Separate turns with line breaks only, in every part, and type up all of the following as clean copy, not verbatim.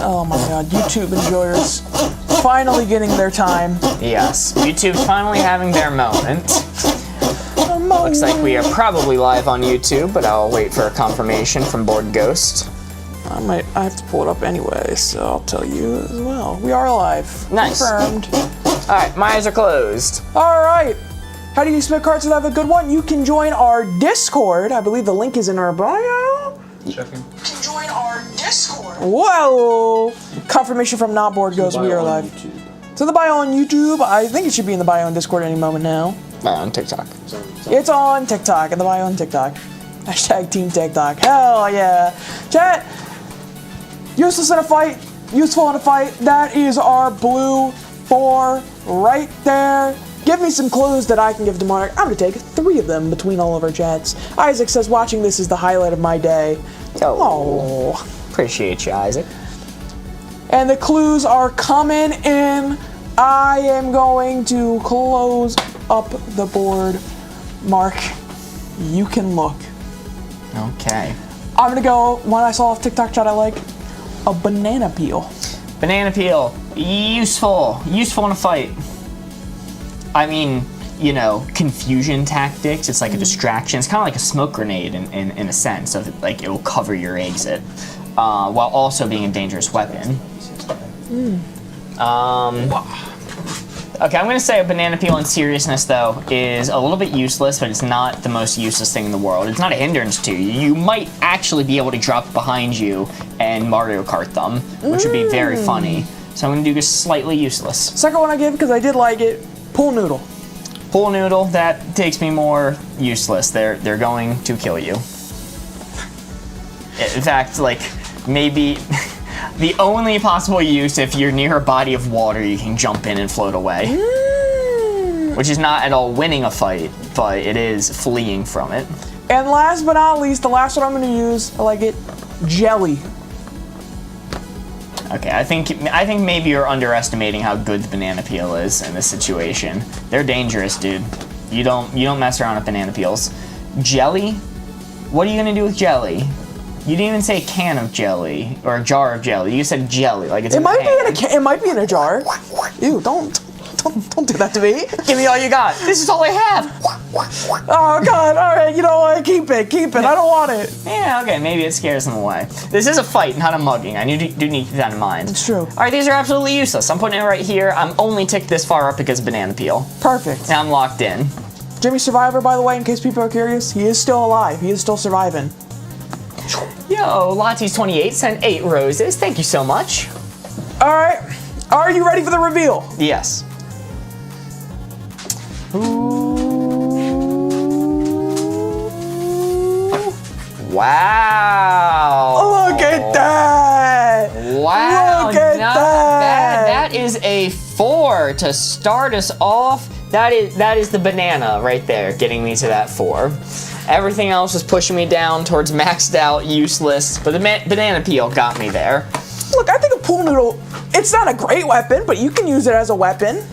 Oh my god, YouTube enjoyers finally getting their time.
Yes, YouTube's finally having their moment. Looks like we are probably live on YouTube, but I'll wait for a confirmation from Board Ghost.
I have to pull it up anyway, so I'll tell you as well. We are live.
Nice.
Confirmed.
Alright, my eyes are closed.
Alright. How do you spit cards and have a good one? You can join our Discord. I believe the link is in our bio.
Checking.
You can join our Discord. Whoa! Confirmation from Not Board Ghost. We are live. So the bio on YouTube. I think it should be in the bio on Discord any moment now.
On TikTok.
It's on TikTok, in the bio on TikTok. Hashtag Team TikTok. Hell yeah. Chat. Useless in a fight. Useful in a fight. That is our blue 4 right there. Give me some clues that I can give to Mark. I'm going to take 3 of them between all of our chats. Isaac says, watching this is the highlight of my day.
Oh. Appreciate you, Isaac.
And the clues are coming in. I am going to close up the board. Mark, you can look.
Okay.
I'm going to go, one I saw off TikTok chat I like, a banana peel.
Banana peel. Useful. Useful in a fight. I mean, you know, confusion tactics. It's like a distraction. It's kind of like a smoke grenade in a sense of like it will cover your exit, while also being a dangerous weapon. Okay, I'm gonna say a banana peel in seriousness though is a little bit useless, but it's not the most useless thing in the world. It's not a hindrance to you. You might actually be able to drop behind you and Mario Kart them, which would be very funny. So I'm gonna do just slightly useless.
Second one I give because I did like it. Pool noodle.
Pool noodle, that takes me more useless. They're going to kill you. In fact, like, maybe the only possible use if you're near a body of water, you can jump in and float away. Which is not at all winning a fight, but it is fleeing from it.
And last but not least, the last one I'm going to use, I like it, jelly.
Okay, I think maybe you're underestimating how good the banana peel is in this situation. They're dangerous, dude. You don't mess around with banana peels. Jelly? What are you gonna do with jelly? You didn't even say a can of jelly or a jar of jelly. You said jelly, like it's.
It might be in a can. It might be in a jar. Ew! Don't do that to me.
Give me all you got. This is all I have.
Oh God! All right, you know what? Keep it. I don't want it.
Yeah, okay. Maybe it scares them away. This is a fight, not a mugging. I do need to keep that in mind.
It's true.
All right, these are absolutely useless. I'm putting it right here. I'm only ticked this far up because of banana peel.
Perfect.
Now I'm locked in.
Jimmy Survivor, by the way, in case people are curious, he is still alive. He is still surviving.
Yo, Lotties28 sent 8 roses. Thank you so much.
All right. Are you ready for the reveal?
Yes. Wow.
Look at that.
Wow.
Look at
not
that.
bad. That is a 4 to start us off. That is the banana right there, getting me to that 4. Everything else was pushing me down towards maxed out, useless, but the banana peel got me there.
Look, I think a pool noodle, it's not a great weapon, but you can use it as a weapon.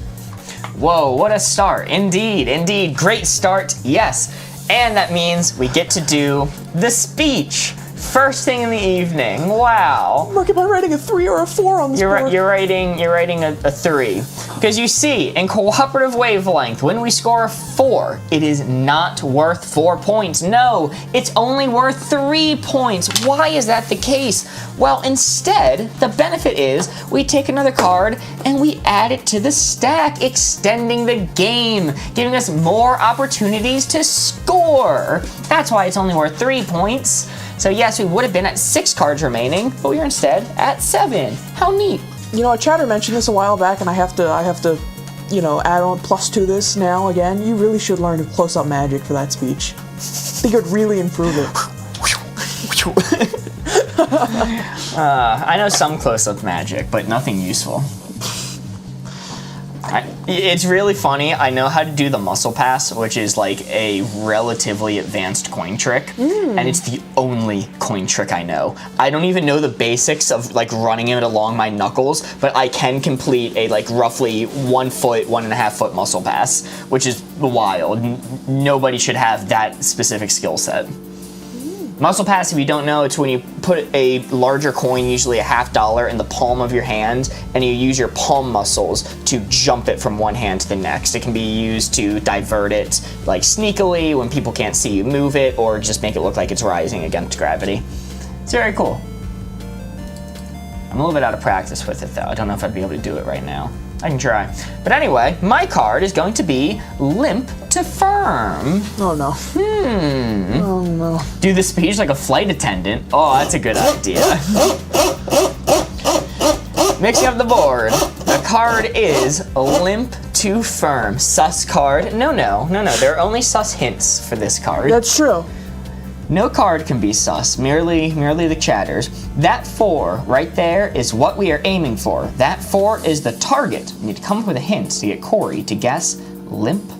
Whoa, what a start. Indeed. Great start, yes. And that means we get to do the speech. First thing in the evening. Wow.
Look, am I writing a 3 or a 4 on this board?
You're writing a 3. Because you see, in cooperative wavelength, when we score a 4, it is not worth 4 points. No, it's only worth 3 points. Why is that the case? Well, instead, the benefit is we take another card and we add it to the stack, extending the game, giving us more opportunities to score. That's why it's only worth 3 points. So yes, we would have been at 6 cards remaining, but we are instead at 7. How neat.
You know, a chatter mentioned this a while back, and I have to, you know, add on plus to this now again. You really should learn close-up magic for that speech. I think it would really improve it.
I know some close-up magic, but nothing useful. It's really funny. I know how to do the muscle pass, which is like a relatively advanced coin trick, and it's the only coin trick I know. I don't even know the basics of like running it along my knuckles, but I can complete a like roughly 1 foot, 1.5 foot muscle pass, which is wild. Nobody should have that specific skill set. Muscle pass, if you don't know, it's when you put a larger coin, usually a $50, in the palm of your hand, and you use your palm muscles to jump it from one hand to the next. It can be used to divert it, like sneakily, when people can't see you move it, or just make it look like it's rising against gravity. It's very cool. I'm a little bit out of practice with it, though. I don't know if I'd be able to do it right now. I can try. But anyway, my card is going to be Limp to Firm.
Oh no. Oh no.
Do the speech like a flight attendant. Oh, that's a good idea. Mixing up the board. The card is Limp to Firm. Sus card. No. There are only sus hints for this card.
That's true.
No card can be sus, merely the chatters. That 4 right there is what we are aiming for. That 4 is the target. We need to come up with a hint to get Corey to guess Limp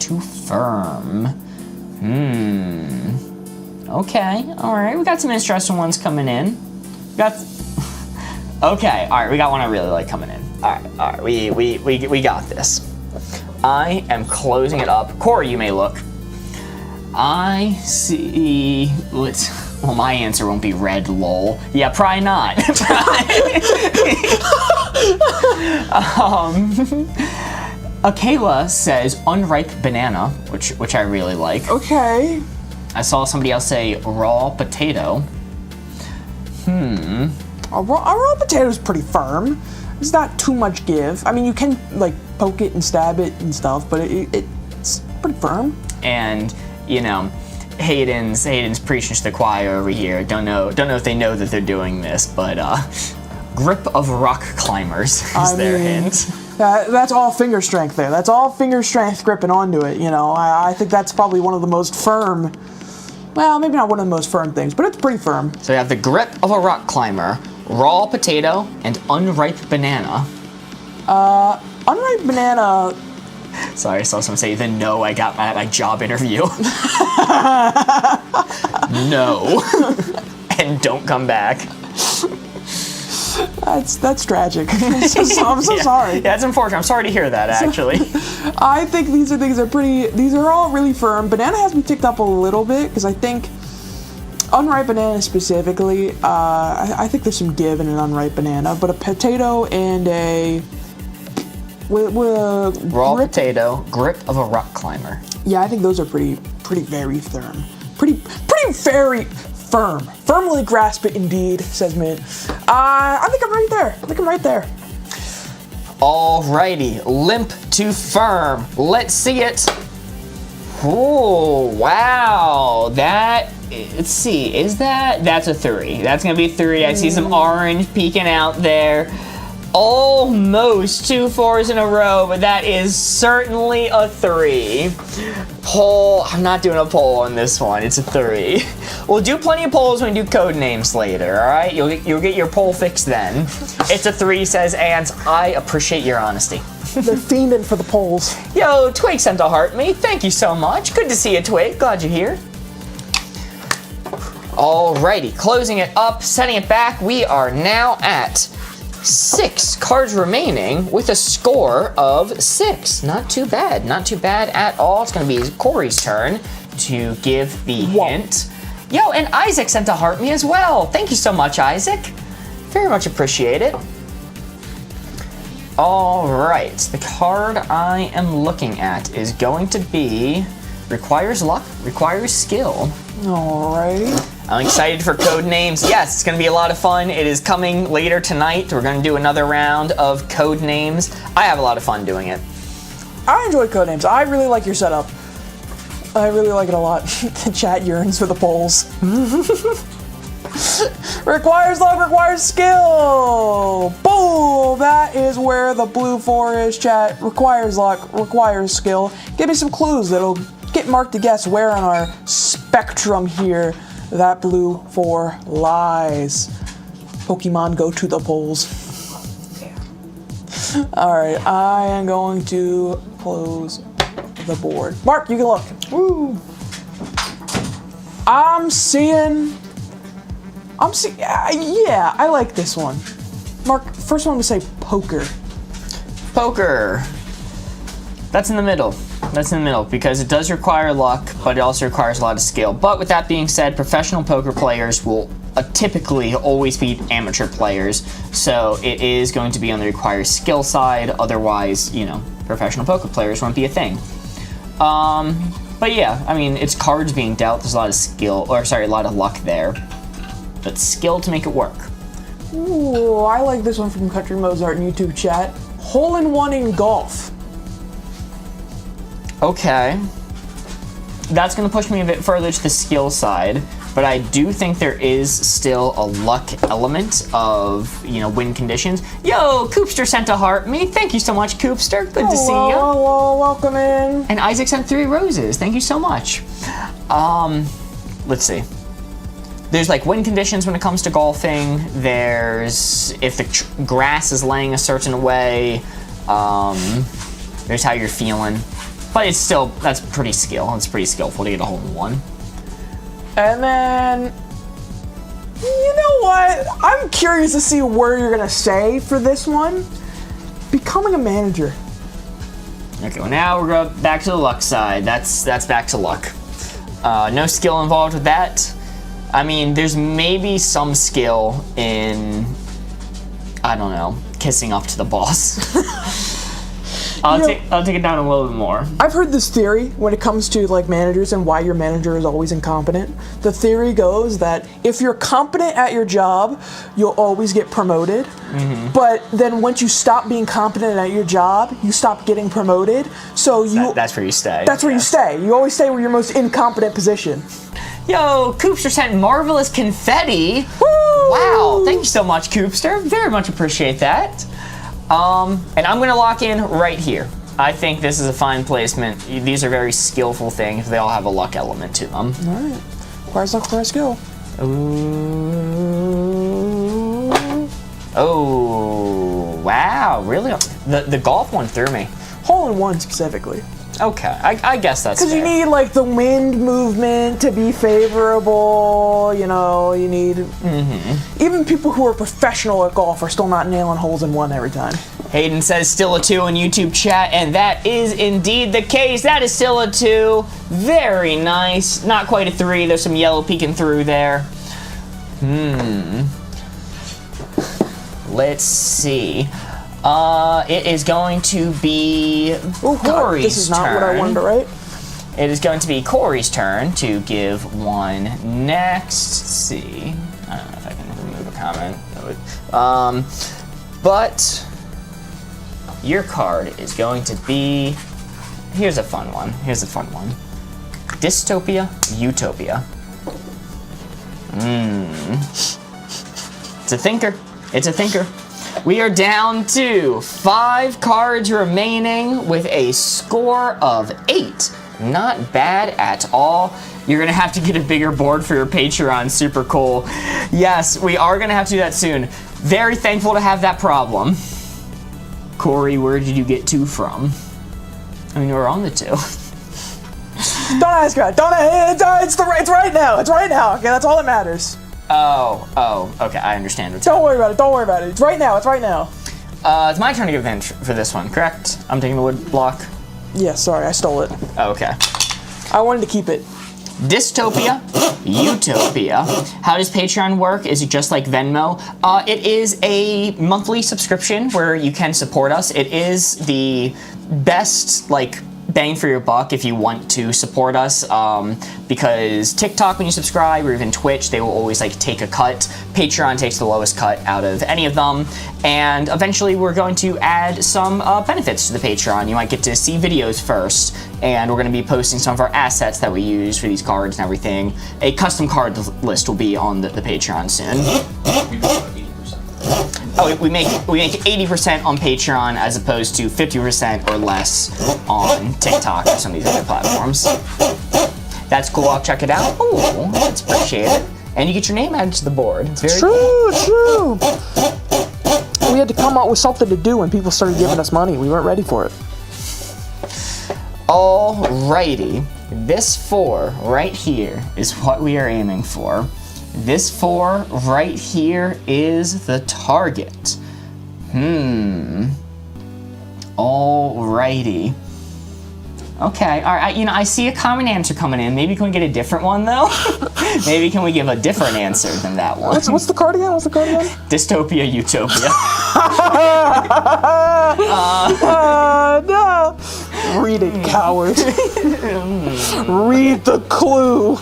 to Firm. Okay, alright, we got some interesting ones coming in. Okay, alright, we got one I really like coming in. Alright, we got this. I am closing it up. Corey, you may look. I see. Well, my answer won't be red, lol. Yeah, probably not. Akela says unripe banana, which I really like.
Okay.
I saw somebody else say raw potato.
A raw potato is pretty firm. It's not too much give. I mean, you can like poke it and stab it and stuff, but it's pretty firm.
And you know, Hayden's preaching to the choir over here. Don't know if they know that they're doing this, but grip of rock climbers is their hint.
That's all finger strength there. That's all finger strength gripping onto it. You know, I think that's probably one of the most firm. Well, maybe not one of the most firm things, but it's pretty firm.
So you have the grip of a rock climber, raw potato, and unripe banana.
Unripe banana.
Sorry, I saw someone say, then no, I got my job interview. No. And don't come back.
That's tragic. I'm so sorry.
Yeah, that's unfortunate. I'm sorry to hear that, actually.
I think these are all really firm. Banana has me ticked up a little bit, because I think unripe banana specifically, I think there's some give in an unripe banana, but a potato and a...
raw potato, grip of a rock climber.
Yeah, I think those are pretty very firm. Pretty very firm. Firmly grasp it indeed, says Mint. I think I'm right there.
Alrighty, limp to firm. Let's see it. Oh, wow. Let's see, that's a 3. That's gonna be a 3. I see some orange peeking out there. Almost 2 4s in a row, but that is certainly a 3. Poll, I'm not doing a poll on this one, it's a 3. We'll do plenty of polls when we do code names later, alright? You'll get your poll fixed then. It's a 3, says Ants. I appreciate your honesty.
They're fiending for the polls.
Yo, Twig sent a heart me. Thank you so much. Good to see you, Twig. Glad you're here. Alrighty, closing it up, setting it back. We are now at 6 cards remaining with a score of 6. Not too bad at all. It's gonna be Corey's turn to give the hint. Yo, and Isaac sent a heart me as well. Thank you so much, Isaac. Very much appreciate it. All right, the card I am looking at is going to be requires luck, requires skill.
Alrighty.
I'm excited for code names. Yes, it's gonna be a lot of fun. It is coming later tonight. We're gonna do another round of code names. I have a lot of fun doing it.
I enjoy code names. I really like your setup. I really like it a lot. The chat yearns for the polls. Requires luck, requires skill. Boom! That is where the blue 4 is, chat. Requires luck, requires skill. Give me some clues that'll get Mark to guess where on our spectrum here that blue 4 lies. Pokemon, go to the polls. Alright, I am going to close the board. Mark, you can look. Woo! I'm seeing, yeah, I like this one. Mark, first one to say poker.
Poker. That's in the middle. That's in the middle because it does require luck, but it also requires a lot of skill. But with that being said, professional poker players will typically always beat amateur players, so it is going to be on the required skill side. Otherwise, you know, professional poker players won't be a thing. But yeah, I mean, it's cards being dealt. There's a lot of skill, or sorry, a lot of luck there, but skill to make it work.
Ooh, I like this one from Country Mozart in YouTube chat. Hole-in-one in golf.
Okay. That's going to push me a bit further to the skill side, but I do think there is still a luck element of, you know, win conditions. Yo, Coopster sent a heart me. Thank you so much, Coopster. Good to see you.
Hello, welcome in.
And Isaac sent 3 roses. Thank you so much. Let's see. There's like win conditions when it comes to golfing. There's if the grass is laying a certain way. There's how you're feeling. But it's still, that's pretty skillful to get a hole in one.
And then, you know what? I'm curious to see where you're gonna say for this one. Becoming a manager.
Okay, well now we're going back to the luck side. That's back to luck. No skill involved with that. I mean, there's maybe some skill in, I don't know, kissing up to the boss. I'll take it down a little bit more.
I've heard this theory when it comes to like managers and why your manager is always incompetent. The theory goes that if you're competent at your job, you'll always get promoted. Mm-hmm. But then once you stop being competent at your job, you stop getting promoted. So
that's where you stay.
That's where you stay. You always stay where your most incompetent position.
Yo, Coopster sent marvelous confetti.
Woo!
Wow, thank you so much, Coopster. Very much appreciate that. And I'm gonna lock in right here. I think this is a fine placement. These are very skillful things. They all have a luck element to them.
All right. Requires luck, requires skill.
Ooh. Oh, wow, really? The golf one threw me.
Hole-in-one specifically.
Okay, I guess that's
because you need like the wind movement to be favorable. You know, you need even people who are professional at golf are still not nailing holes in one every time.
Hayden says still a 2 in YouTube chat, and that is indeed the case. That is still a 2. Very nice. Not quite a 3. There's some yellow peeking through there. Let's see. It is going to be Corey's
this is not
turn.
what I wanted to write.
It is going to be Corey's turn to give one next. Let's see. I don't know if I can remove a comment. But your card is going to be. Here's a fun one. Dystopia, Utopia. It's a thinker. We are down to 5 cards remaining with a score of 8. Not bad at all. You're gonna have to get a bigger board for your Patreon. Super cool. Yes, we are gonna have to do that soon. Very thankful to have that problem. Corey, where did you get 2 from? I mean, we're on the 2.
Don't ask her. It's right now. It's right now. Okay, that's all that matters.
Oh, okay, I understand.
Don't worry about it. It's right now.
It's my turn to give in for this one, correct? I'm taking the wood block.
Yeah, sorry, I stole it.
Oh, okay.
I wanted to keep it.
Dystopia, Utopia. How does Patreon work? Is it just like Venmo? It is a monthly subscription where you can support us. It is the best, like, bang for your buck if you want to support us, because TikTok, when you subscribe, or even Twitch, they will always like take a cut. Patreon takes the lowest cut out of any of them, and eventually we're going to add some benefits to the Patreon. You might get to see videos first, and we're going to be posting some of our assets that we use for these cards and everything. A custom card list will be on the Patreon soon. Oh, we make 80% on Patreon as opposed to 50% or less on TikTok or some of these other platforms. That's cool. I'll check it out. Oh, that's appreciated. And you get your name added to the board. It's very
true. We had to come up with something to do when people started giving us money. We weren't ready for it.
Alrighty. This 4 right here is what we are aiming for. This 4 right here is the target. Alrighty. Okay, all right. I see a common answer coming in. Maybe can we get a different one though? Maybe can we give a different answer than that one?
What's the card again?
Dystopia, utopia.
No. Read it, coward. Read the clue.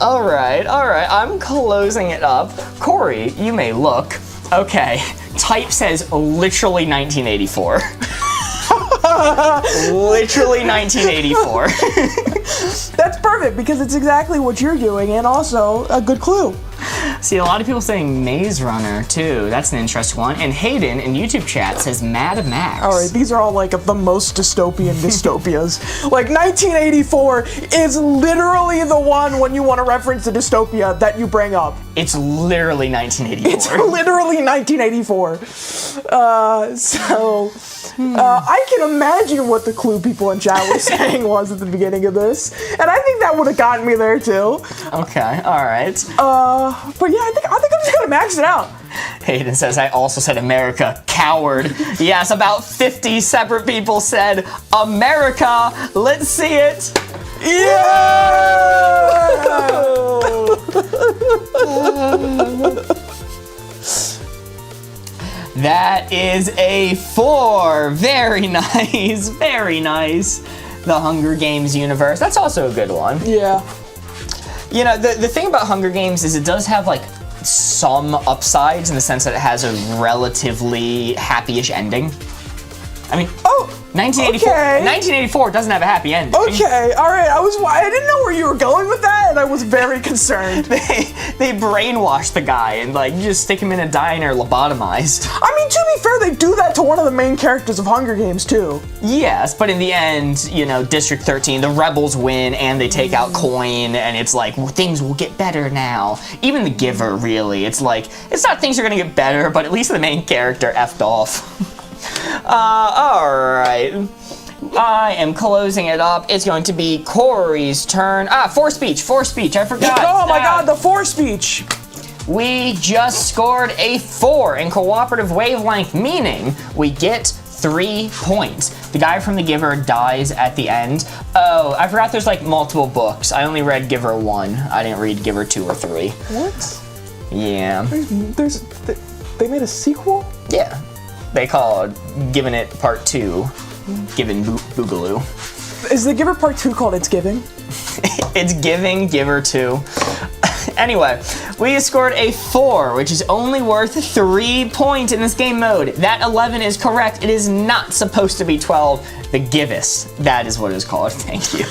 All right. I'm closing it up. Corey, you may look. Okay. Type says literally 1984. Literally 1984.
That's perfect because it's exactly what you're doing and also a good clue.
See, a lot of people saying Maze Runner too. That's an interesting one. And Hayden in YouTube chat says Mad Max.
All right, these are all like the most dystopian dystopias. Like 1984 is literally the one when you want to reference the dystopia that you bring up.
It's literally 1984.
It's literally 1984. I can imagine what the clue people in chat were saying was at the beginning of this, and I think that would have gotten me there too.
Okay, all right.
But yeah, I think I'm just gonna max it out.
Hayden says, I also said America, coward. Yes, about 50 separate people said America. Let's see it.
Yeah!
That is a 4. Very nice, very nice. The Hunger Games universe. That's also a good one.
Yeah.
The thing about Hunger Games is it does have like some upsides in the sense that it has a relatively happy-ish ending. I mean, 1984.
Okay.
1984 doesn't have a happy ending.
Okay, all right. I didn't know where you were going with that, and I was very concerned.
They brainwashed the guy and like just stick him in a diner, lobotomized.
I mean, to be fair, they do that to one of the main characters of Hunger Games too.
Yes, but in the end, District 13, the rebels win and they take out Coin, and it's like things will get better now. Even the Giver, really, it's like it's not things are gonna get better, but at least the main character effed off. Alright. I am closing it up. It's going to be Corey's turn. Force speech. I forgot.
Oh my god, the force speech.
We just scored a 4 in cooperative wavelength, meaning we get 3 points. The guy from The Giver dies at the end. Oh, I forgot there's like multiple books. I only read Giver 1. I didn't read Giver 2 or 3.
What?
Yeah.
They made a sequel?
Yeah. They call it Giving It Part 2. Given Boogaloo.
Is The Giver Part 2 called It's Giving?
It's Giving Giver 2. Anyway, we scored a 4, which is only worth 3 points in this game mode. That 11 is correct. It is not supposed to be 12. The Givus. That is what it is called. Thank you.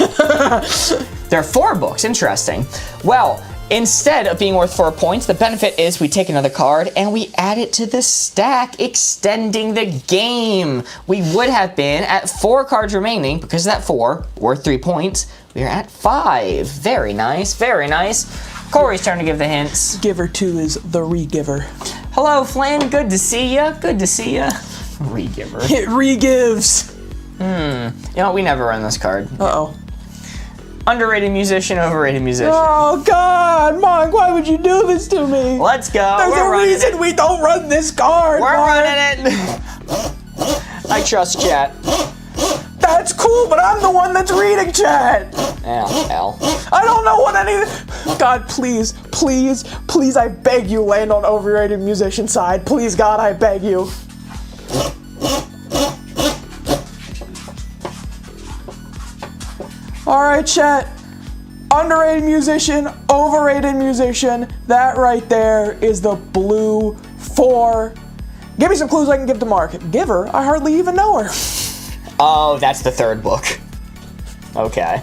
There are 4 books. Interesting. Well, instead of being worth 4 points, the benefit is we take another card and we add it to the stack, extending the game. We would have been at 4 cards remaining because of that 4, worth 3 points. We are at 5. Very nice, very nice. Corey's turn to give the hints.
Giver 2 is the Re-Giver.
Hello, Flynn. Good to see ya. Good to see ya. Re-Giver.
It re-gives.
We never run this card.
Uh-oh.
Underrated musician, overrated musician.
Oh, God, Mark, why would you do this to me?
Let's go.
There's a reason we don't run this card,
We're
Mark.
running it. I trust chat.
That's cool, but I'm the one that's reading chat.
L.
I don't know what any... God, please, I beg you, land on overrated musician side. Please, God, I beg you. All right, chat. Underrated musician, overrated musician. That right there is the blue 4. Give me some clues I can give to Mark. Giver, I hardly even know her.
Oh, that's the 3rd book. Okay.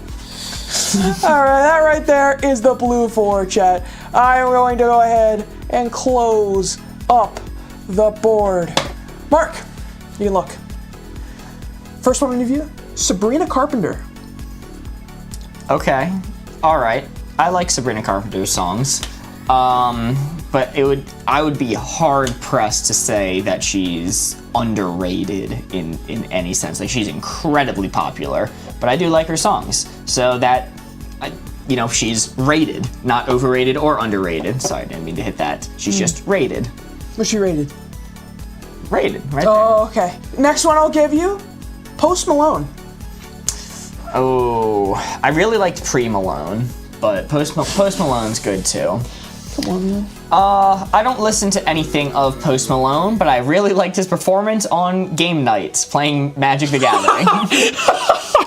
All right, that right there is the blue 4, chat. I am going to go ahead and close up the board. Mark, you can look. First one in review, Sabrina Carpenter.
Okay. All right. I like Sabrina Carpenter's songs. But I would be hard pressed to say that she's underrated in any sense. Like, she's incredibly popular, but I do like her songs. So that, she's rated, not overrated or underrated. Sorry, I didn't mean to hit that. She's just rated.
What's she rated?
Rated, right
Oh, okay. Next one I'll give you, Post Malone.
Oh, I really liked Pre-Malone, but Post Malone's good too.
Come on, man.
I don't listen to anything of Post Malone, but I really liked his performance on game nights playing Magic the Gathering.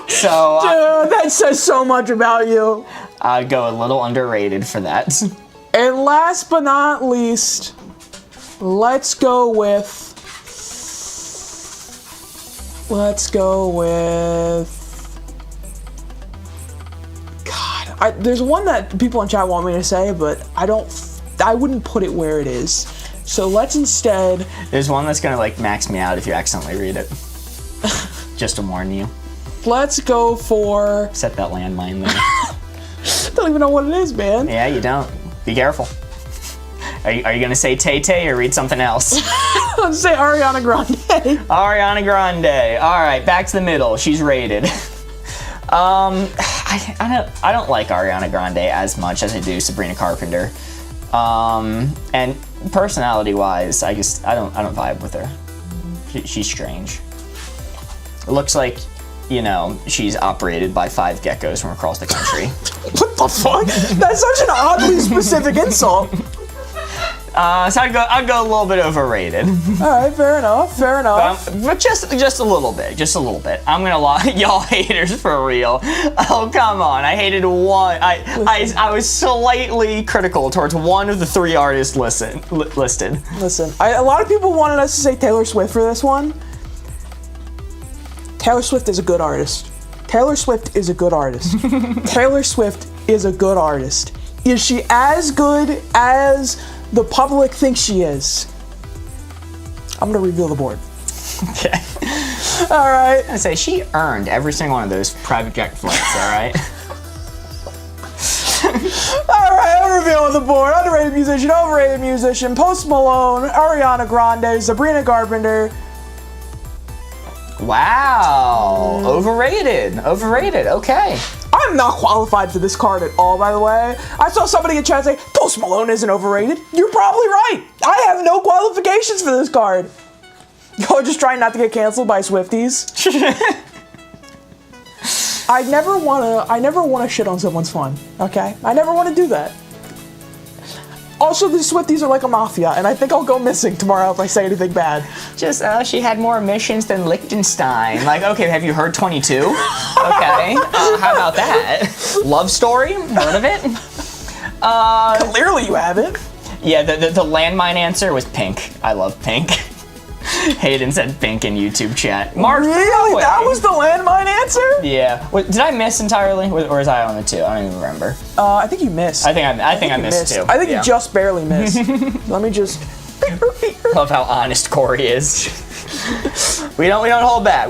So,
Dude, that says so much about you.
I'd go a little underrated for that.
And last but not least, let's go with. God, there's one that people in chat want me to say, but I wouldn't put it where it is. So let's instead.
There's one that's gonna like max me out if you accidentally read it. Just to warn you.
Let's go for.
Set that landmine there.
Don't even know what it is, man.
Yeah, you don't. Be careful. Are you gonna say Tay-Tay or read something else?
Let's say Ariana Grande.
Ariana Grande. All right, back to the middle. She's rated. I don't like Ariana Grande as much as I do Sabrina Carpenter. And personality-wise, I don't vibe with her. She's strange. It looks like, you know, she's operated by 5 geckos from across the country.
What the fuck? That's such an oddly specific insult.
So I'd go a little bit overrated.
All right, fair enough.
But just a little bit. I'm gonna lie, y'all haters for real. Oh, come on, I hated one. I was slightly critical towards one of the 3 artists listed.
Listen, a lot of people wanted us to say Taylor Swift for this one. Taylor Swift is a good artist. Taylor Swift is a good artist. Taylor Swift is a good artist. Is she as good as the public thinks she is? I'm gonna reveal the board.
Okay.
All right.
I say she earned every single one of those private jet flights. All right.
All right. I'm revealing the board. Underrated musician, overrated musician, Post Malone, Ariana Grande, Sabrina Carpenter.
Wow. Overrated. Okay.
I'm not qualified for this card at all, by the way. I saw somebody in chat say, Post Malone isn't overrated. You're probably right. I have no qualifications for this card. You're just trying not to get canceled by Swifties. I never wanna shit on someone's fun, okay? I never wanna do that. Also, the Swifties are like a mafia, and I think I'll go missing tomorrow if I say anything bad.
Just, she had more missions than Liechtenstein. Like, okay, have you heard 22? Okay, how about that? Love Story? Heard of it?
Clearly you haven't.
Yeah, the landmine answer was Pink. I love Pink. Hayden said Pink in YouTube chat. Mark,
really? That was the landmine answer?
Yeah. Did I miss entirely, or is I on the 2? I don't even remember.
I think you missed.
I think I missed too.
I think you just barely missed. Let me just.
Love how honest Corey is. we don't hold back.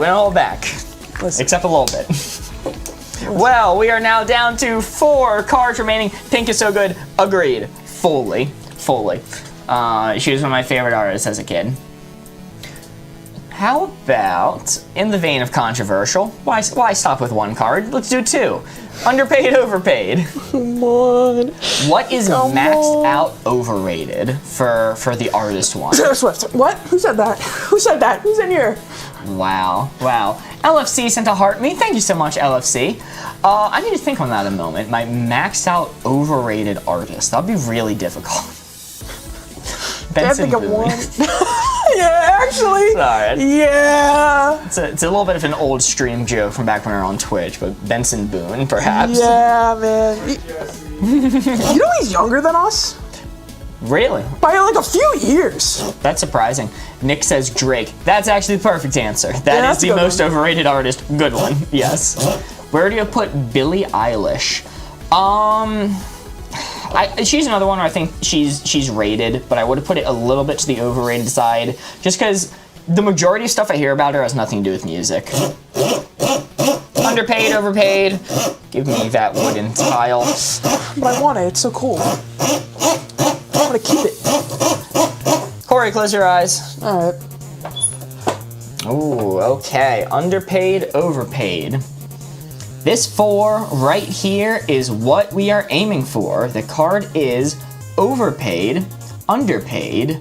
Listen.
Except a little bit. Well, we are now down to 4 cards remaining. Pink is so good. Agreed. Fully. She was one of my favorite artists as a kid. How about, in the vein of controversial, why stop with 1 card? Let's do 2. Underpaid, overpaid.
Come on.
What is maxed out overrated for the artist one?
Taylor Swift. What? Who said that? Who's in here?
Wow. LFC sent a heart me. Thank you so much, LFC. I need to think on that a moment. My maxed out overrated artist. That'd be really difficult. Benson
Can't think of
Boone.
one. Yeah, actually.
Sorry.
Yeah.
It's a little bit of an old stream joke from back when we were on Twitch, but Benson Boone, perhaps.
Yeah, man. You know he's younger than us?
Really?
By like a few years.
That's surprising. Nick says Drake. That's actually the perfect answer. That is the most overrated artist. Good one. Yes. Where do you put Billie Eilish? She's another one where I think she's rated, but I would have put it a little bit to the overrated side, just because the majority of stuff I hear about her has nothing to do with music. Underpaid, overpaid. Give me that wooden tile.
But I want it. It's so cool. I'm gonna keep it.
Corey, close your eyes.
All right.
Ooh, okay. Underpaid, overpaid. This 4 right here is what we are aiming for. The card is overpaid, underpaid,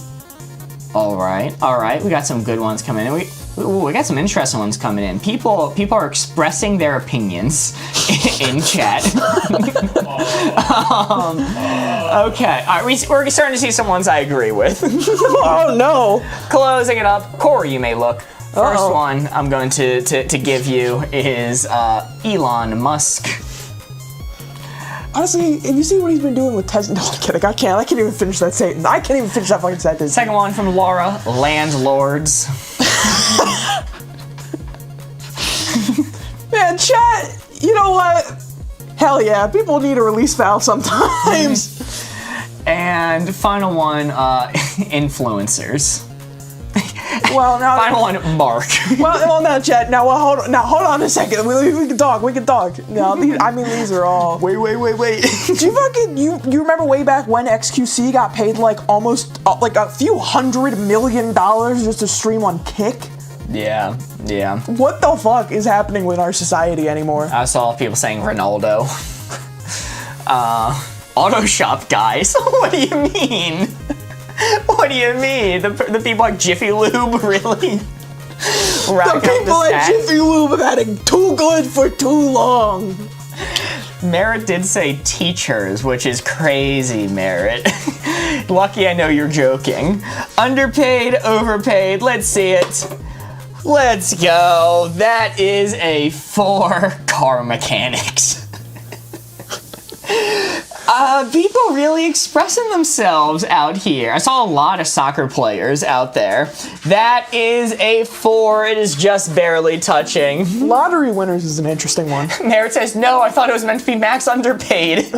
All right. We got some good ones coming in. We got some interesting ones coming in. People are expressing their opinions in chat. Okay. All right. We're starting to see some ones I agree with.
Oh no!
Closing it up. Corey, you may look. First one I'm going to give you is Elon Musk.
Honestly, if you see what he's been doing with Tesla, no, I'm kidding. I can't even finish that sentence. I can't even finish that fucking sentence.
Second one from Laura, landlords.
Man, chat, you know what? Hell yeah, people need a release valve sometimes.
And final one, influencers.
Well, now
final one, Mark.
well, no, chat. Now, hold on a second. We can talk. No, these are all.
Wait.
Do you remember way back when XQC got paid like almost like a few $100 million just to stream on Kick?
Yeah.
What the fuck is happening with our society anymore?
I saw people saying Ronaldo. Auto shop guys. What do you mean? What do you mean? The people at Jiffy Lube, really?
The people at Jiffy Lube have had it too good for too long.
Merritt did say teachers, which is crazy, Merritt. Lucky I know you're joking. Underpaid, overpaid, let's see it. Let's go. That is a 4 car mechanics. People really expressing themselves out here. I saw a lot of soccer players out there. That is a 4. It is just barely touching.
Lottery winners is an interesting one.
Merritt says, no, I thought it was meant to be max underpaid.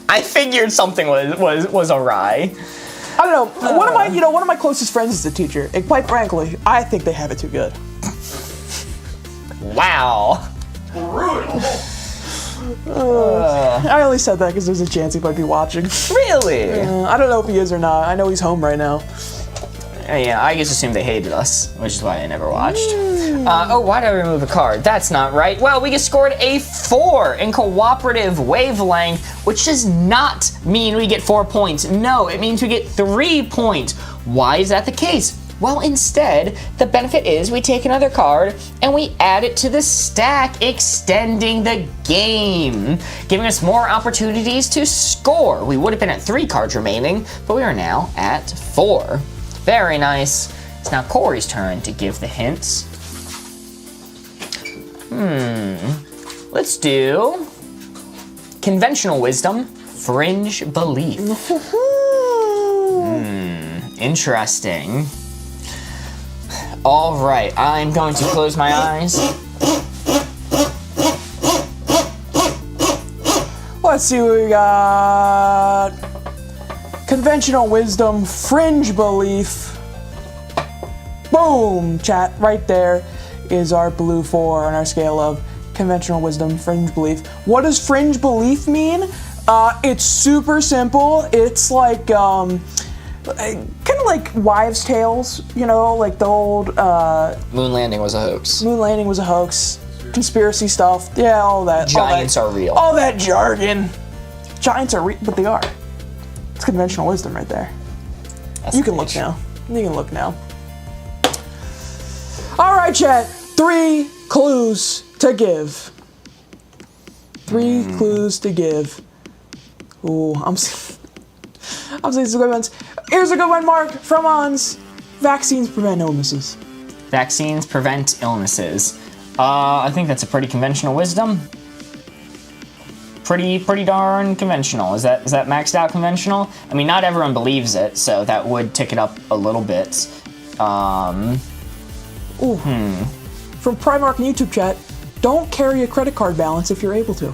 I figured something was awry.
I don't know. One of my closest friends is a teacher, and quite frankly, I think they have it too good.
Wow.
Brutal.
I only said that because there's a chance he might be watching.
Really?
I don't know if he is or not. I know he's home right now.
Yeah, I just assumed they hated us, which is why I never watched. Why did I remove a card? That's not right. Well, we just scored a 4 in cooperative wavelength, which does not mean we get 4 points. No, it means we get 3 points. Why is that the case? Well, instead, the benefit is we take another card and we add it to the stack, extending the game, giving us more opportunities to score. We would have been at 3 cards remaining, but we are now at 4. Very nice. It's now Corey's turn to give the hints. Let's do conventional wisdom, fringe belief. Interesting. All right, I'm going to close my eyes.
Let's see what we got. Conventional wisdom, fringe belief. Boom, chat. Right there is our blue 4 on our scale of conventional wisdom, fringe belief. What does fringe belief mean? It's super simple. It's like, kind of like wives' tales, like the old
Moon landing was a hoax.
moon landing was a hoax, conspiracy stuff. Yeah, all that.
Giants are real.
All that jargon. Giants are real, but they are. It's conventional wisdom right there. You can look now. All right, chat. 3 clues to give. 3 clues to give. Ooh, I'm seeing some good ones. Here's a good one, Mark, from Ons. Vaccines prevent illnesses.
Vaccines prevent illnesses. I think that's a pretty conventional wisdom. Pretty darn conventional. Is that maxed out conventional? I mean, not everyone believes it, so that would tick it up a little bit.
From Primark in YouTube chat, don't carry a credit card balance if you're able to.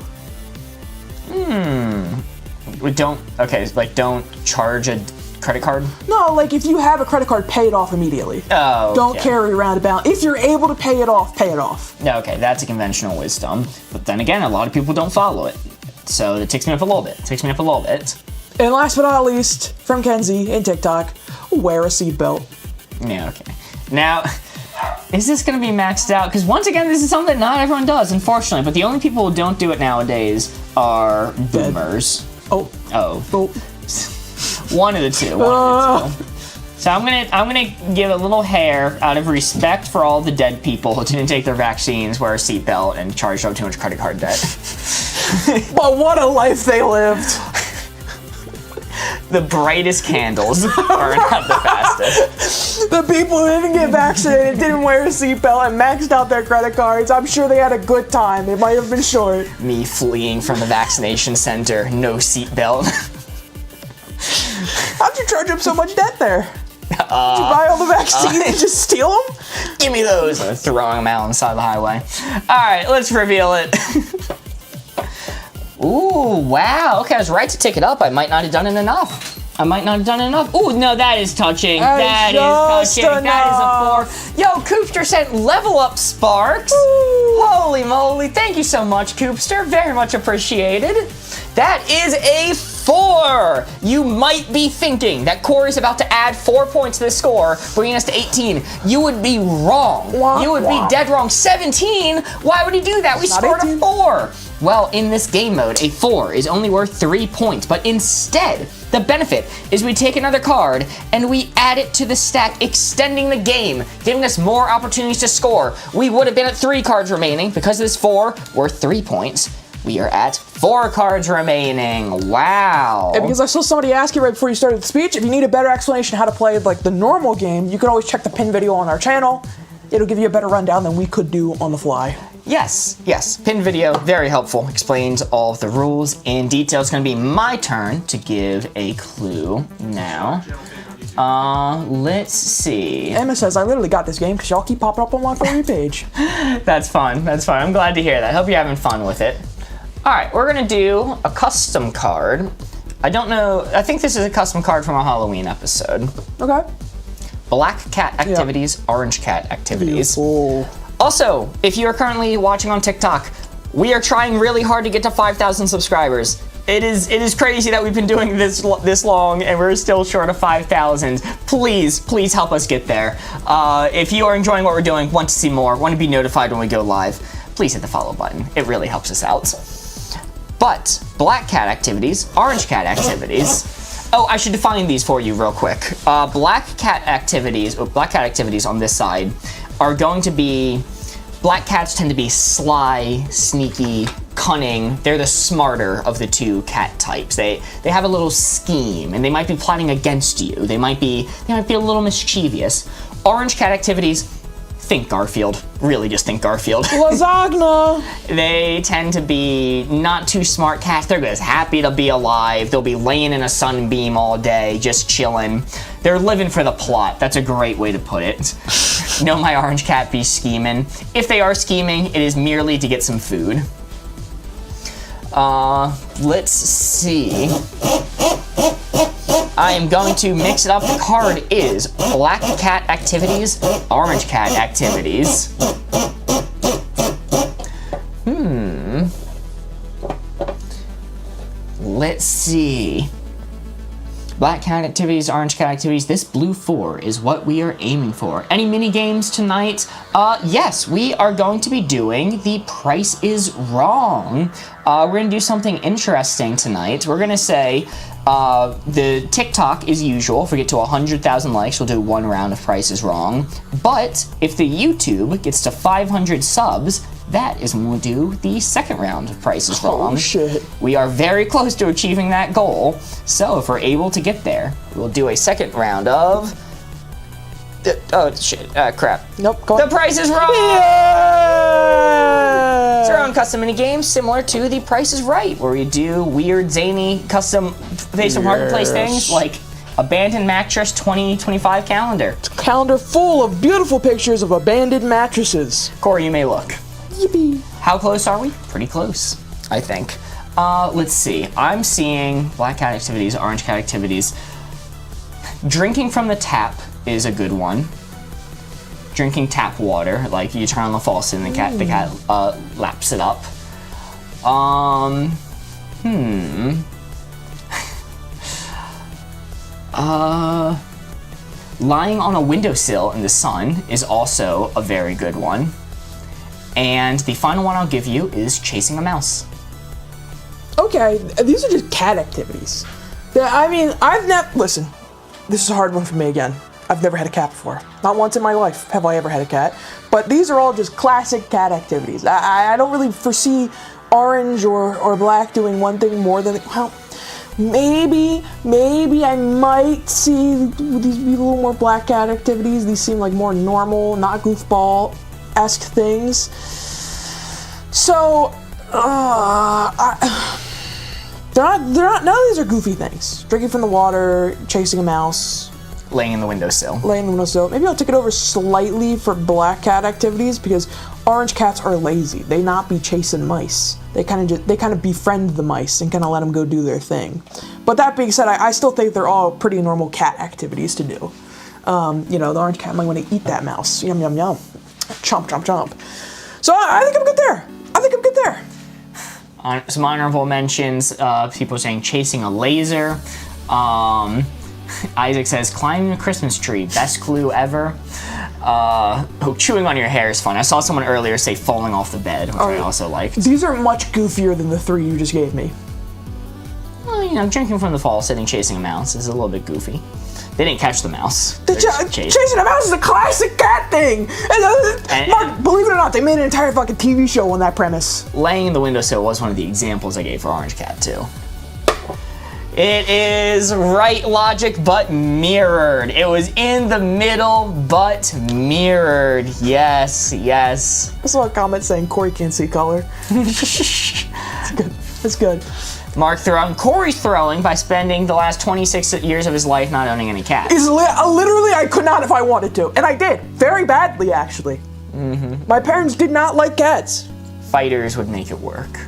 Don't charge a credit card?
No, like if you have a credit card, pay it off immediately.
Oh,
Don't carry around a balance. If you're able to pay it off, pay it off.
No, okay, that's a conventional wisdom. But then again, a lot of people don't follow it. So it takes me up a little bit.
And last but not least, from Kenzie in TikTok, wear a seatbelt.
Yeah, okay. Now, is this going to be maxed out? Because once again, this is something that not everyone does, unfortunately. But the only people who don't do it nowadays are boomers.
Oh.
One of the two. So I'm gonna give a little hair out of respect for all the dead people who didn't take their vaccines, wear a seatbelt, and charged up too much credit card debt.
But what a life they lived.
The brightest candles burn out the fastest.
The people who didn't get vaccinated, didn't wear a seatbelt, and maxed out their credit cards, I'm sure they had a good time. It might have been short.
Me fleeing from the vaccination center, no seatbelt.
How'd you charge up so much debt there? Did you buy all the vaccines and just steal them?
Give me those. I'm throwing them out on the side of the highway. All right, let's reveal it. Ooh, wow. Okay, I was right to take it up. I might not have done it enough. Ooh, no, that is touching. That is touching. That is a 4. Yo, Coopster sent level up Sparks. Ooh. Holy moly. Thank you so much, Coopster. Very much appreciated. That is a 4. You might be thinking that Corey is about to add 4 points to the score, bringing us to 18. You would be wrong. You would be dead wrong. 17? Why would he do that? We scored 18. A 4. Well, in this game mode, a 4 is only worth 3 points, but instead, the benefit is we take another card and we add it to the stack, extending the game, giving us more opportunities to score. We would have been at 3 cards remaining. Because of this 4 worth 3 points, we are at 4 cards remaining. Wow.
And because I saw somebody ask you right before you started the speech, if you need a better explanation how to play like the normal game, you can always check the pin video on our channel. It'll give you a better rundown than we could do on the fly.
Yes. Pin video, very helpful. Explains all of the rules in detail. It's going to be my turn to give a clue now. Let's see.
Emma says, I literally got this game because y'all keep popping up on my For You page.
That's fun. I'm glad to hear that. Hope you're having fun with it. All right, we're going to do a custom card. I don't know. I think this is a custom card from a Halloween episode.
Okay.
Black cat activities, orange cat activities.
Beautiful.
Also, if you are currently watching on TikTok, we are trying really hard to get to 5,000 subscribers. It is crazy that we've been doing this long and we're still short of 5,000. Please help us get there. If you are enjoying what we're doing, want to see more, want to be notified when we go live, please hit the follow button. It really helps us out. But black cat activities, orange cat activities. Oh, I should define these for you real quick. Black cat activities on this side are going to be, black cats tend to be sly, sneaky, cunning. They're the smarter of the 2 cat types. They have a little scheme and they might be plotting against you. They might be a little mischievous. Orange cat activities, think Garfield. Really just think Garfield.
Lasagna!
They tend to be not too smart cats. They're just happy to be alive. They'll be laying in a sunbeam all day, just chilling. They're living for the plot. That's a great way to put it. No, my orange cat be scheming. If they are scheming, it is merely to get some food. Let's see. I am going to mix it up. The card is black cat activities, orange cat activities. Let's see. Black cat activities, orange cat activities. This blue 4 is what we are aiming for. Any mini games tonight? Yes, we are going to be doing The Price is Wrong. We're gonna do something interesting tonight. We're gonna say the TikTok is usual. If we get to 100,000 likes, we'll do 1 round of Price is Wrong. But if the YouTube gets to 500 subs, that is when we'll do the 2nd round of Price is Wrong.
Oh, shit.
We are very close to achieving that goal. So if we're able to get there, we'll do a 2nd round of... oh, shit. Crap.
Nope, go on.
The Price is Wrong!
Yeah!
It's our own custom mini game similar to The Price is Right, where we do weird, zany, custom face of marketplace things like abandoned mattress 2025 calendar.
It's a calendar full of beautiful pictures of abandoned mattresses.
Corey, you may look.
Yippee.
How close are we? Pretty close, I think. Let's see. I'm seeing black cat activities, orange cat activities. Drinking from the tap is a good one. Drinking tap water, like you turn on the faucet and the cat laps it up. Lying on a windowsill in the sun is also a very good one. And the final one I'll give you is chasing a mouse.
Okay, these are just cat activities. I mean, I've never... Listen, this is a hard one for me again. I've never had a cat before. Not once in my life have I ever had a cat. But these are all just classic cat activities. I don't really foresee orange or black doing one thing more than, well, maybe I might see these be a little more black cat activities. These seem like more normal, not goofball-esque things. So, they're not, none of these are goofy things. Drinking from the water, chasing a mouse.
Laying in the windowsill.
Maybe I'll take it over slightly for black cat activities because orange cats are lazy. They not be chasing mice. They kind of befriend the mice and kind of let them go do their thing. But that being said, I still think they're all pretty normal cat activities to do. The orange cat might want to eat that mouse. Yum, yum, yum. Chomp, chomp, chomp. So I think I'm good there.
Some honorable mentions, people saying chasing a laser. Isaac says climbing a Christmas tree, best clue ever. Chewing on your hair is fun. I saw someone earlier say falling off the bed, which I also liked.
These are much goofier than the 3 you just gave me.
Well, drinking from the fall, sitting chasing a mouse is a little bit goofy. They didn't catch the mouse.
Chasing a mouse is a classic cat thing. Mark, believe it or not, they made an entire fucking TV show on that premise.
Laying in the windowsill was one of the examples I gave for Orange Cat too. It is right logic, but mirrored. It was in the middle, but mirrored. Yes.
I saw a comment saying Corey can't see color. That's good.
Mark throwing. Corey's throwing by spending the last 26 years of his life not owning any cats.
Literally, I could not if I wanted to. And I did. Very badly, actually. Mm-hmm. My parents did not like cats.
Fighters would make it work.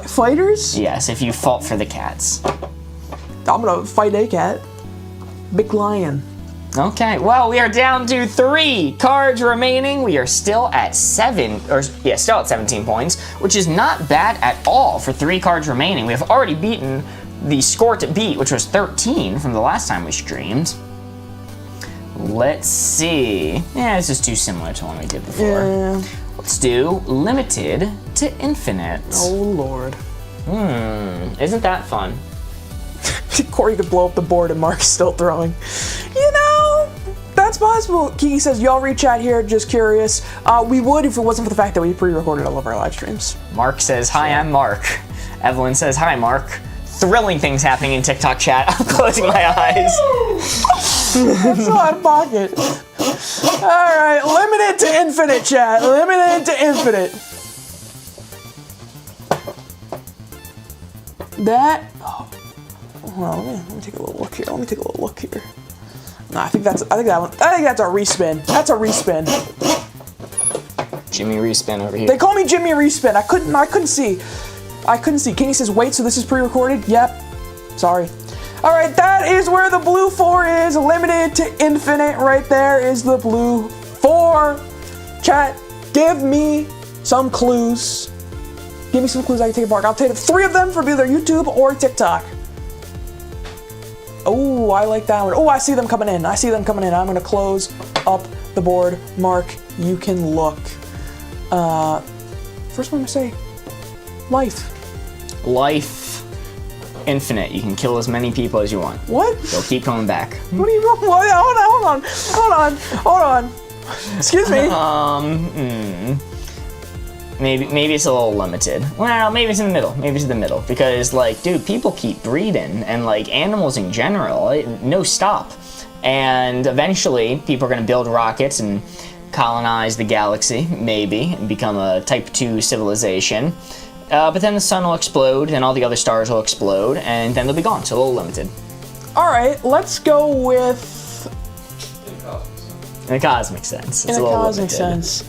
Fighters?
Yes, if you fought for the cats.
I'm gonna fight a cat. Big lion.
Okay, well, we are down to 3 cards remaining. We are still at 17 points, which is not bad at all for 3 cards remaining. We have already beaten the score to beat, which was 13 from the last time we streamed. Let's see. Yeah, this is too similar to one we did before.
Yeah.
Let's do limited to infinite.
Oh, Lord.
Isn't that fun?
Corey could blow up the board and Mark's still throwing. That's possible. Kiki says, y'all reach out here, just curious. We would if it wasn't for the fact that we pre-recorded all of our live streams.
Mark says, hi, I'm Mark. Evelyn says, hi, Mark. Thrilling things happening in TikTok chat. I'm closing my eyes.
That's so out of pocket. Alright, limited to infinite, chat. Limited to infinite. Hold on, let me take a little look here. No, I think that's a respin. That's a respin.
Jimmy Respin over here.
They call me Jimmy Respin. I couldn't see. Kenny says, wait, so this is pre-recorded? Yep. Sorry. Alright, that is where the blue 4 is. Limited to infinite. Right there is the blue 4. Chat, give me some clues. Give me some clues I can take a mark. I'll take 3 of them from either YouTube or TikTok. Oh, I like that one. Oh, I see them coming in. I'm going to close up the board. Mark, you can look. First one to say, life.
Life. Infinite. You can kill as many people as you want.
What?
They'll keep coming back.
What do you mean? Hold on. Excuse me.
Maybe it's a little limited. Well, maybe it's in the middle. Because, dude, people keep breeding, and, animals in general, no stop. And eventually, people are going to build rockets and colonize the galaxy, maybe, and become a Type 2 civilization. But then the sun will explode, and all the other stars will explode, and then they'll be gone, so a little limited.
Alright, let's go with...
In a cosmic sense.
It's a little limited. Sense.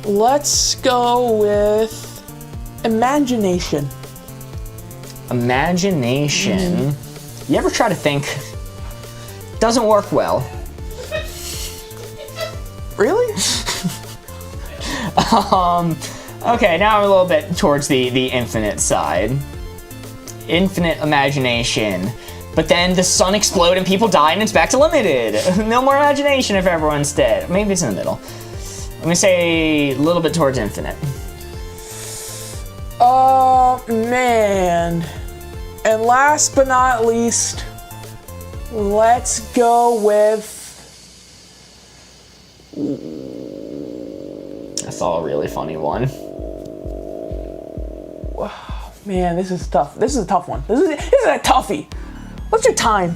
Let's go with imagination.
Imagination. You ever try to think? Doesn't work well.
Really?
Okay, now we're a little bit towards the infinite side. Infinite imagination. But then the sun exploded and people died and it's back to limited. No more imagination if everyone's dead. Maybe it's in the middle. I'm gonna say a little bit towards infinite.
Oh, man. And last but not least, let's go with
I saw a really funny one.
Man, this is tough. This is a tough one. This is a toughie. Let's do time.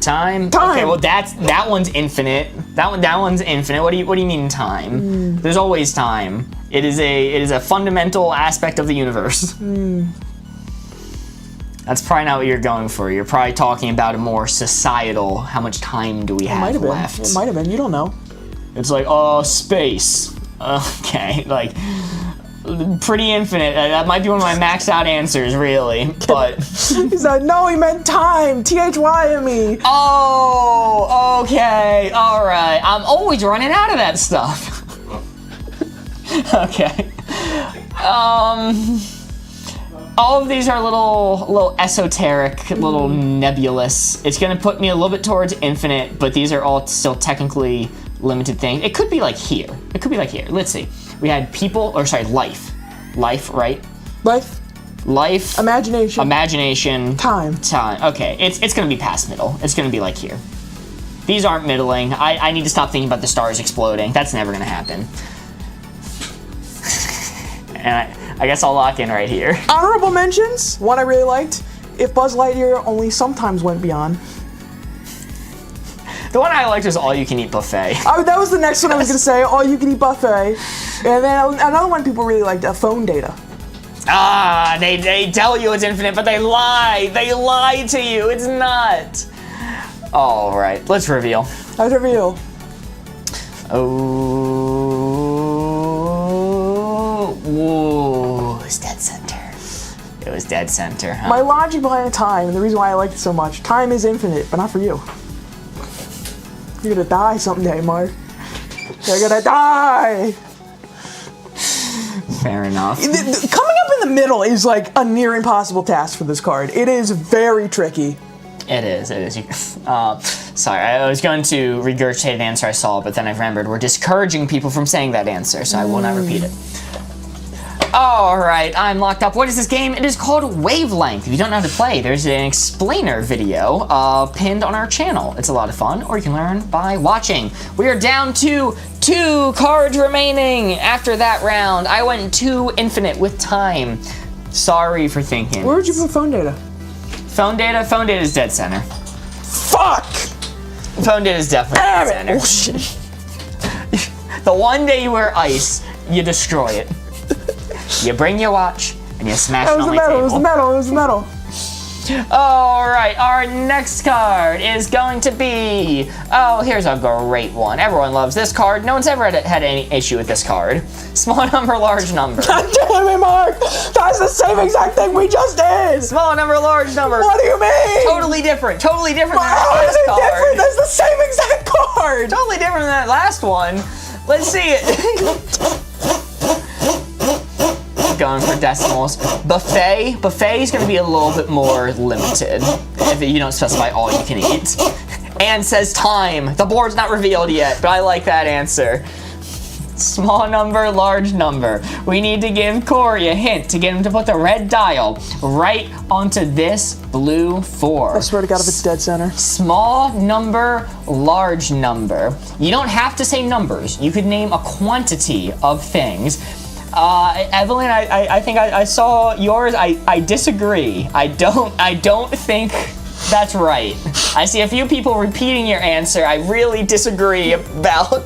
Time?
Time.
Okay, well that one's infinite. That one's infinite. What do you mean time? There's always time. It is a fundamental aspect of the universe. That's probably not what you're going for. You're probably talking about a more societal, how much time do we have left?
It might have been. You don't know.
It's like, space. Okay, like, pretty infinite. That might be one of my maxed out answers, really, but...
He's like, no, he meant time. T-H-Y-M-E.
Oh, okay, all right. I'm always running out of that stuff. Okay. All of these are little esoteric, little nebulous. It's gonna put me a little bit towards infinite, but these are all still technically limited things. It could be like here. It could be like here. Let's see. We had life. Life, right? Life.
Imagination.
Imagination.
Time.
Okay, it's gonna be past middle. It's gonna be like here. These aren't middling. I need to stop thinking about the stars exploding. That's never gonna happen. And I guess I'll lock in right here.
Honorable mentions. One I really liked. If Buzz Lightyear only sometimes went beyond.
The one I liked was All You Can Eat Buffet.
Oh, that was the next one I was gonna say. All You Can Eat Buffet. And then another one people really liked. Phone data.
Ah, they tell you it's infinite, but they lie. They lie to you. It's not. All right, let's reveal.
Let's reveal.
Whoa, it was dead center. It was dead center, huh?
My logic behind time, and the reason why I liked it so much, time is infinite, but not for you. You're gonna die someday, Mark. You're gonna die!
Fair enough.
Coming up in the middle is like a near impossible task for this card. It is very tricky.
It is. Sorry, I was going to regurgitate an answer I saw, but then I remembered we're discouraging people from saying that answer, so I will not repeat it. Alright, I'm locked up. What is this game? It is called Wavelength. If you don't know how to play, there's an explainer video pinned on our channel. It's a lot of fun, or you can learn by watching. We are down to 2 cards remaining after that round. I went 2 infinite with time. Sorry for thinking.
Where would you put phone data?
Phone data is dead center.
Fuck!
Phone data is definitely dead center.
Oh, shit.
The one day you wear ice, you destroy it. You bring your watch and you smash it on my table.
It was the metal.
Alright, our next card is going to be... Oh, here's a great one. Everyone loves this card. No one's ever had any issue with this card. Small number, large number.
God damn it, Mark! That's the same exact thing we just did!
Small number, large number.
What do you mean?
Totally different than that
How is
last
it
card.
different? That's the same exact card!
Totally different than that last one. Let's see it. Going for decimals. Buffet is going to be a little bit more limited if you don't specify all you can eat. And says time. The board's not revealed yet, but I like that answer. Small number, large number. We need to give Corey a hint to get him to put the red dial right onto this blue 4.
I swear to God if it's dead center.
Small number, large number. You don't have to say numbers. You could name a quantity of things. Evelyn, I think I saw yours. I disagree. I don't think that's right. I see a few people repeating your answer. I really disagree about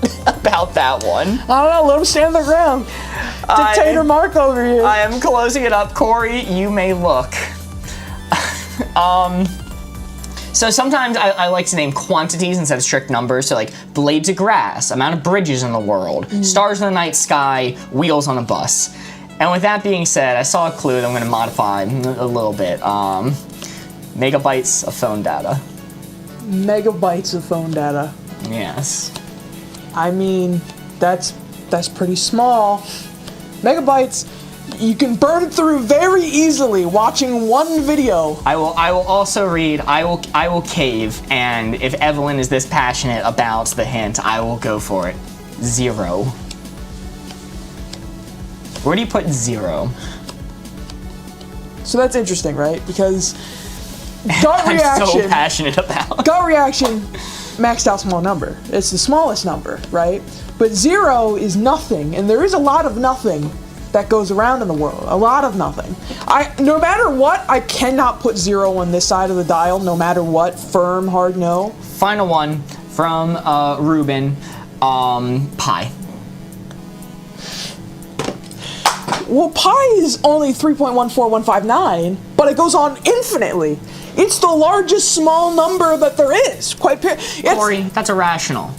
that one.
I don't know, let him stand their ground. Dictator Mark over here.
I am closing it up. Corey, you may look. So sometimes I like to name quantities instead of strict numbers. So like blades of grass, amount of bridges in the world, stars in the night sky, wheels on a bus. And with that being said, I saw a clue that I'm going to modify a little bit. Megabytes of phone data.
Megabytes of phone data.
Yes.
I mean, that's pretty small. Megabytes, you can burn through very easily watching one video.
I will also read. I will cave, and if Evelyn is this passionate about the hint, I will go for it. 0. Where do you put 0?
So that's interesting, right? Because gut reaction.
I'm so passionate about.
Gut reaction. maxed out small number. It's the smallest number, right? But 0 is nothing, and there is a lot of nothing that goes around in the world. A lot of nothing. No matter what, I cannot put 0 on this side of the dial, no matter what. Firm, hard no.
Final one from Ruben. Pi.
Well, pi is only 3.14159, but it goes on infinitely. It's the largest small number that there is.
Corey, that's irrational.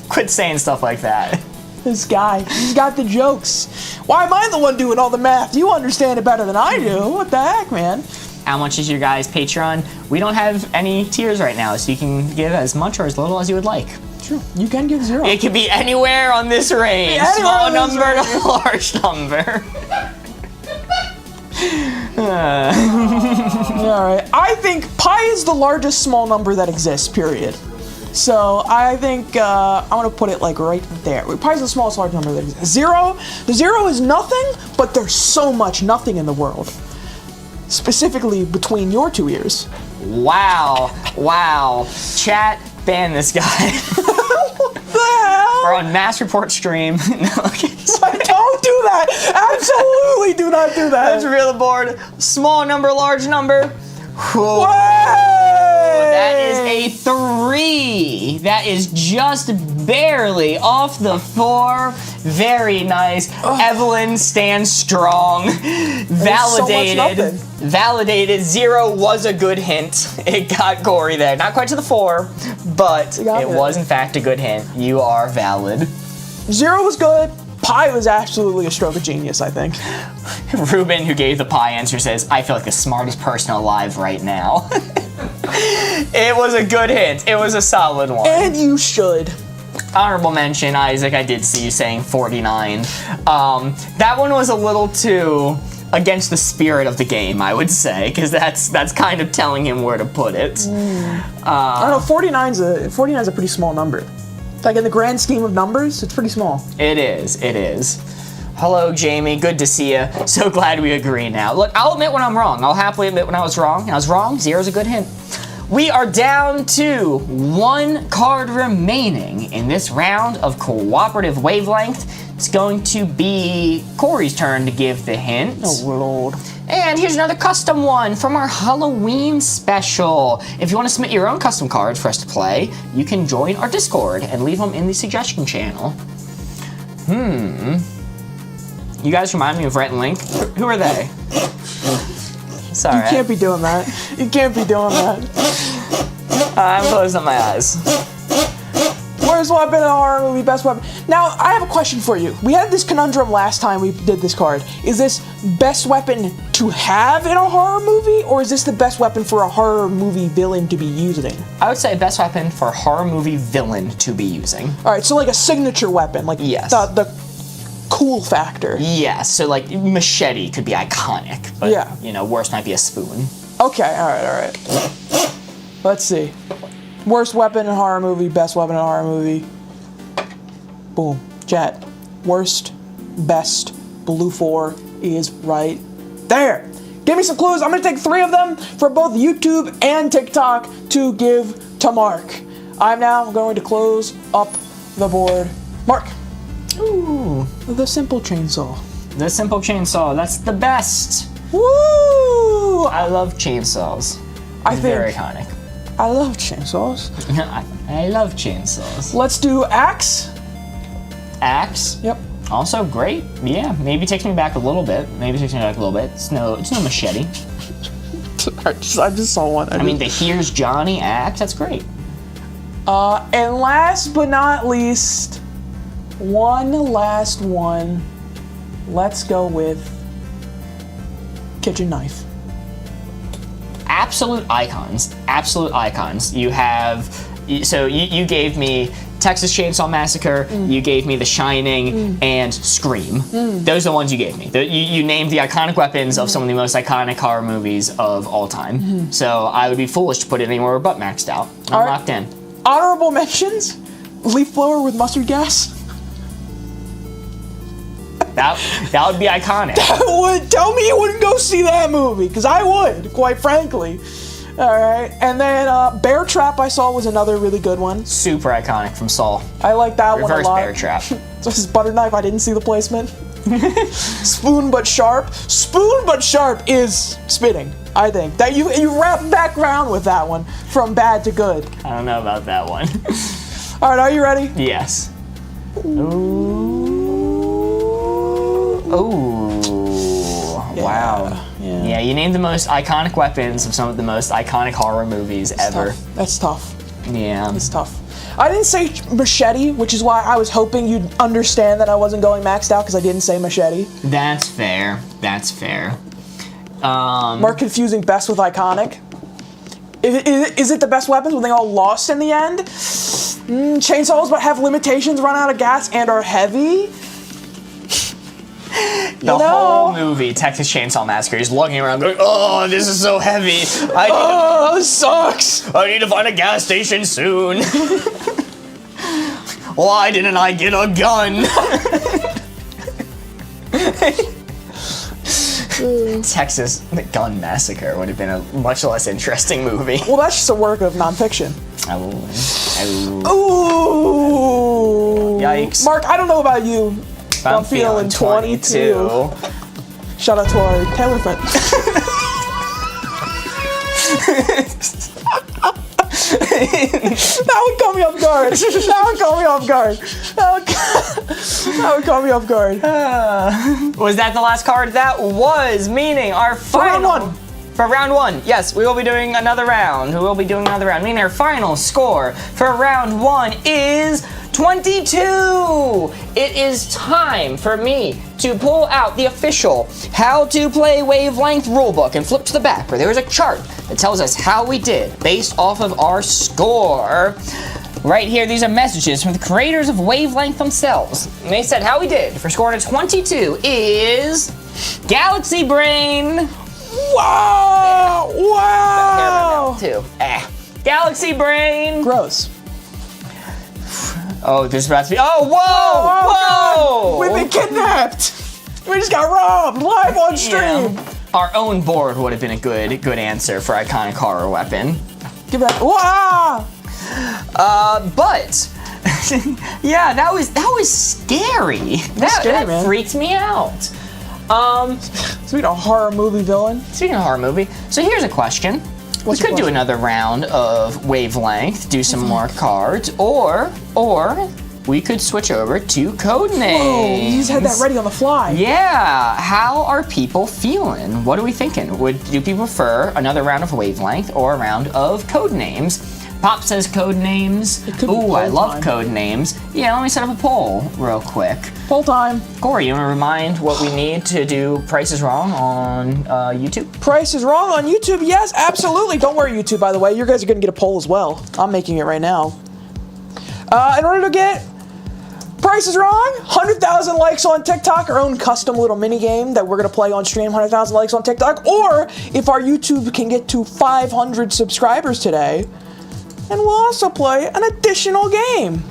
Quit saying stuff like that.
This guy, he's got the jokes. Why am I the one doing all the math? You understand it better than I do. What the heck, man?
How much is your guys' Patreon? We don't have any tiers right now, so you can give as much or as little as you would like.
True. You can give 0.
It could be anywhere on this range. Small number to large number.
Alright. I think pi is the largest small number that exists, period. So I think I'm going to put it like right there. Pi is the smallest large number that exists. 0. The 0 is nothing, but there's so much nothing in the world. Specifically between your two ears.
Wow. Chat, ban this guy.
What the hell?
We're on Mass Report stream. No,
don't do that. Absolutely do not do that.
Let's reveal the board. Small number, large number. Whoa. That is a 3. That is just barely off the 4. Very nice. Evelyn stands strong. Validated. Validated. 0 was a good hint. It got Corey there. Not quite to the 4, but it was in fact a good hint. You are valid.
0 was good. Pi was absolutely a stroke of genius, I think.
Ruben, who gave the pi answer, says, I feel like the smartest person alive right now. It was a good hint. It was a solid one.
And you should.
Honorable mention, Isaac, I did see you saying 49. That one was a little too against the spirit of the game, I would say, because that's kind of telling him where to put it.
I don't know, 49's a pretty small number. Like in the grand scheme of numbers, it's pretty small.
It is. Hello, Jamie. Good to see you. So glad we agree now. Look, I'll admit when I'm wrong. I'll happily admit when I was wrong. I was wrong. 0's a good hint. We are down to 1 card remaining in this round of Cooperative Wavelength. It's going to be Corey's turn to give the hint.
Oh, Lord.
And here's another custom one from our Halloween special. If you want to submit your own custom cards for us to play, you can join our Discord and leave them in the suggestion channel. You guys remind me of Rhett and Link. Who are they? Sorry.
You can't be doing that. You can't be doing that.
I'm closing up my eyes.
Worst weapon in a horror movie, best weapon. Now, I have a question for you. We had this conundrum last time we did this card. Is this best weapon to have in a horror movie, or is this the best weapon for a horror movie villain to be using?
I would say best weapon for a horror movie villain to be using.
Alright, so like a signature weapon, like
yes.
the cool factor.
Yes, so like machete could be iconic, but
yeah.
You know, worst might be a spoon.
Okay, alright. Let's see. Worst weapon in a horror movie, best weapon in a horror movie. Boom. Chat. Worst, best, blue 4 is right there. Give me some clues. I'm going to take 3 of them for both YouTube and TikTok to give to Mark. I'm now going to close up the board. Mark.
Ooh.
The simple chainsaw.
The simple chainsaw. That's the best.
Woo!
I love chainsaws.
I think
very iconic.
I love chainsaws.
I love chainsaws.
Let's do axe.
Axe?
Yep.
Also great. Yeah, maybe takes me back a little bit. It's no machete.
I just saw one.
I mean, the Here's Johnny axe, that's great.
And last but not least, one last one. Let's go with kitchen knife.
Absolute icons. You have, so you gave me Texas Chainsaw Massacre, you gave me The Shining, and Scream. Those are the ones you gave me. You named the iconic weapons of some of the most iconic horror movies of all time. So I would be foolish to put it anywhere but maxed out. I'm locked in.
Honorable mentions, leaf blower with mustard gas.
That would be iconic.
Tell me you wouldn't go see that movie, because I would, quite frankly. All right, and then Bear Trap I saw was another really good one.
Super iconic from Saul.
I like that one a
Reverse
lot.
Bear Trap.
So this is Butter Knife. I didn't see the placement. Spoon but sharp. Spoon but sharp is spitting. I think that you wrap back around with that one from bad to good.
I don't know about that one.
All right, are you ready?
Yes. Ooh. Wow. Yeah, you named the most iconic weapons of some of the most iconic horror movies ever.
Tough. That's tough.
Yeah.
It's tough. I didn't say machete, which is why I was hoping you'd understand that I wasn't going maxed out because I didn't say machete.
That's fair. That's fair.
More confusing best with iconic. Is it the best weapons when they all lost in the end? Chainsaws but have limitations, run out of gas, and are heavy?
The whole movie, Texas Chainsaw Massacre, he's looking around going, oh, this is so heavy.
This sucks.
I need to find a gas station soon. Why didn't I get a gun? Texas Gun Massacre would have been a much less interesting movie.
Well, that's just a work of nonfiction.
Oh.
Ooh.
Yikes.
Mark, I don't know about you. I'm feeling 22. Shout out to our Taylor friend. That would caught me off guard. That would caught me off guard. That would caught me off guard.
Was that the last card? That was, meaning our final...
round one.
For round one, yes, we will be doing another round. Meaning our final score for round one is 22. It is time for me to pull out the official How to Play Wavelength rulebook and flip to the back where there is a chart that tells us how we did based off of our score. Right here, these are messages from the creators of Wavelength themselves. And they said how we did for scoring a 22 is Galaxy Brain.
Wow! Wow!
Too. Galaxy Brain.
Gross.
Oh, there's about to be. Oh, whoa! Whoa!
We've been kidnapped. We just got robbed live on stream.
Yeah. Our own board would have been a good answer for iconic horror weapon.
Give that. Wow!
But yeah, that was scary.
Scary, man.
Freaked me out.
Speaking of horror movie villain.
Speaking of horror movie, so here's a question. We could do another round of Wavelength, do some more cards, or we could switch over to Codenames.
Whoa, you just had that ready on the fly.
Yeah, how are people feeling? What are we thinking? Do people prefer another round of Wavelength or a round of Codenames? Pop says Codenames. Ooh, I love Codenames. Yeah, let me set up a poll real quick.
Poll time.
Corey, you want to remind what we need to do Price is Wrong on YouTube?
Price is Wrong on YouTube? Yes, absolutely. Don't worry, YouTube, by the way. You guys are going to get a poll as well. I'm making it right now. In order to get Price is Wrong, 100,000 likes on TikTok, our own custom little mini game that we're going to play on stream, 100,000 likes on TikTok, or if our YouTube can get to 500 subscribers today, and we'll also play an additional game.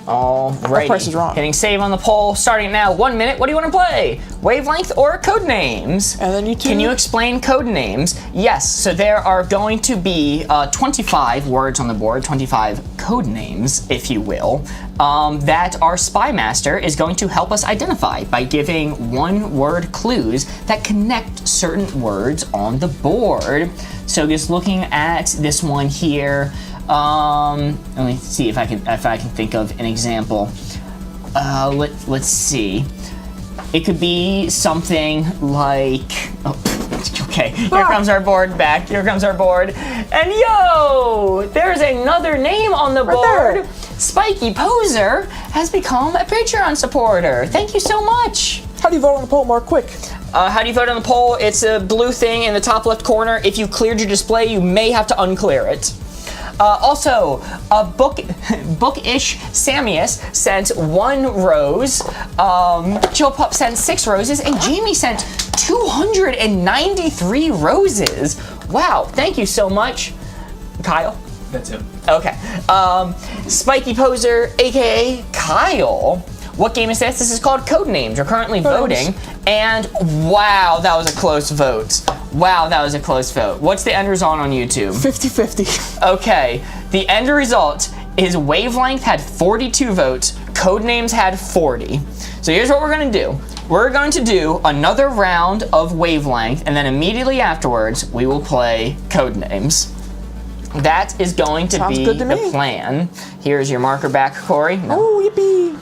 Alrighty.
Price is Wrong.
Hitting save on the poll, starting now. 1 minute. What do you want to play? Wavelength or Codenames?
And then YouTube.
Can you explain Codenames? Yes. So there are going to be 25 words on the board, 25 codenames, if you will, that our Spy Master is going to help us identify by giving one-word clues that connect certain words on the board. So just looking at this one here. Let me see if I can think of an example. Let's see. It could be something like. Oh, okay. Here comes our board back. Here comes our board. And yo, there's another name on the board. Spiky Poser has become a Patreon supporter. Thank you so much.
How do you vote on the poll, Mark? Quick.
How do you vote on the poll? It's a blue thing in the top left corner. If you cleared your display, you may have to unclear it. Also, Bookish Samius sent 1 rose, Chill Pup sent 6 roses, and Jamie sent 293 roses. Wow, thank you so much. Kyle?
That's him.
Okay. Spiky Poser, aka Kyle. What game is this? This is called Codenames. You're currently voting, and wow, that was a close vote. Wow, that was a close vote. What's the end result on YouTube?
50-50.
Okay, the end result is Wavelength had 42 votes, Codenames had 40. So here's what we're gonna do. We're going to do another round of Wavelength, and then immediately afterwards, we will play Codenames. That is going to
Sounds
be
good to
the
me.
plan. Here's your marker back, Corey. No.
Oh, yippee.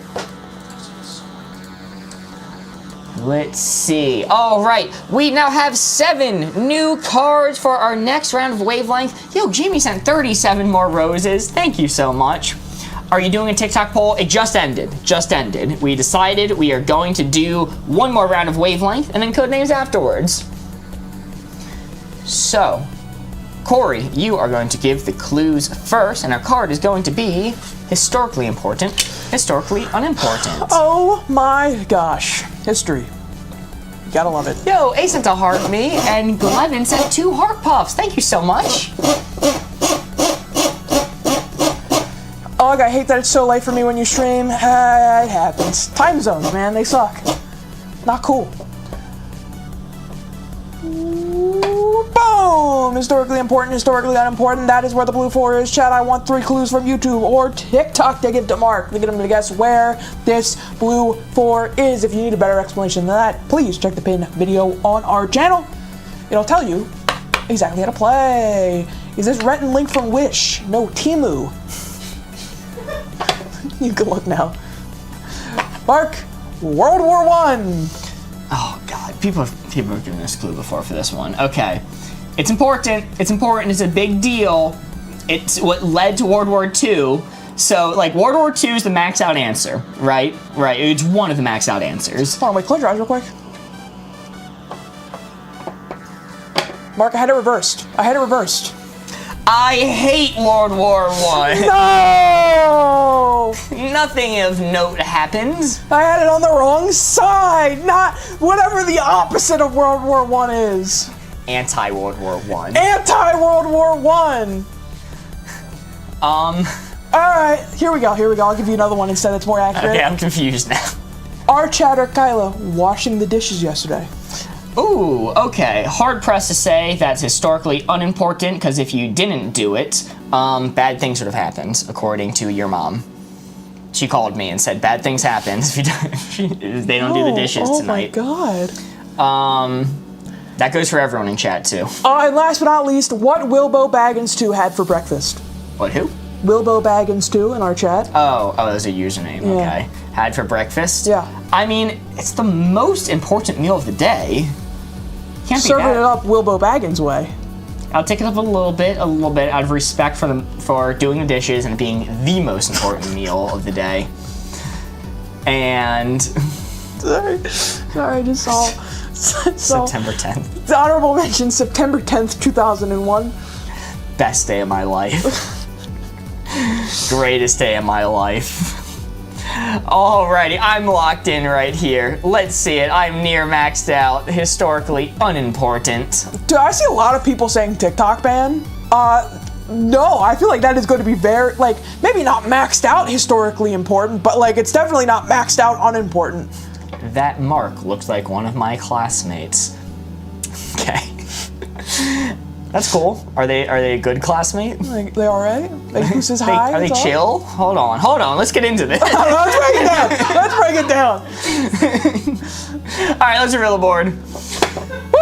Let's see. All right, we now have 7 new cards for our next round of Wavelength. Yo, Jamie sent 37 more roses. Thank you so much. Are you doing a TikTok poll? It just ended. Just ended. We decided we are going to do one more round of Wavelength and then Codenames afterwards. So, Corey, you are going to give the clues first, and our card is going to be historically important, historically unimportant.
Oh my gosh. History. Gotta love it.
Yo, A sent a heart me, and Glevin sent 2 heart puffs. Thank you so much.
Ugh, I hate that it's so late for me when you stream. It happens. Time zones, man, they suck. Not cool. Boom! Historically important, historically unimportant. That is where the blue 4 is. Chat, I want 3 clues from YouTube or TikTok to give to Mark to get him to guess where this blue 4 is. If you need a better explanation than that, please check the pinned video on our channel. It'll tell you exactly how to play. Is this Rhett and Link from Wish? No, Timu. You can look now. Mark, World War I.
Oh God, people have given us a clue before for this one. Okay, it's important. It's important. It's a big deal. It's what led to World War II. So, like, World War II is the max out answer, right? Right. It's one of the max out answers.
Hold on, wait, close your eyes real quick. Mark, I had it reversed.
I hate World War I.
No!
Nothing of note happens.
I had it on the wrong side, not whatever the opposite of World War I is.
Anti-World War I.
Anti-World War I. Alright, here we go. I'll give you another one instead that's more accurate.
Okay, I'm confused now.
Our chatter Kyla washing the dishes yesterday.
Ooh, okay. Hard pressed to say that's historically unimportant, because if you didn't do it, bad things would have happened, according to your mom. She called me and said bad things happen if they don't do the dishes tonight.
Oh my god.
That goes for everyone in chat too.
And last but not least, what Wilbo Baggins 2 had for breakfast?
What, who?
Wilbo Baggins 2 in our chat.
Oh, that's a username, okay. Had for breakfast?
Yeah.
I mean, it's the most important meal of the day. Can't be
Serving
bad.
it up Wilbo Baggins way.
I'll take it up a little bit out of respect for them for doing the dishes and it being the most important meal of the day. And
Sorry, I just saw
September 10th.
The honorable mention, September 10th, 2001.
Best day of my life. Greatest day of my life. Alrighty, I'm locked in right here. Let's see it. I'm near maxed out. Historically unimportant.
Dude, I see a lot of people saying TikTok ban. No, I feel like that is going to be very, like, maybe not maxed out historically important, but, like, it's definitely not maxed out unimportant.
That Mark looks like one of my classmates. Okay. That's cool. Are they a good classmate?
Like, they alright? Like, who says hi?
Are they chill? Hold on. Let's get into this.
Let's break it down.
All right, let's reveal the board. Woo!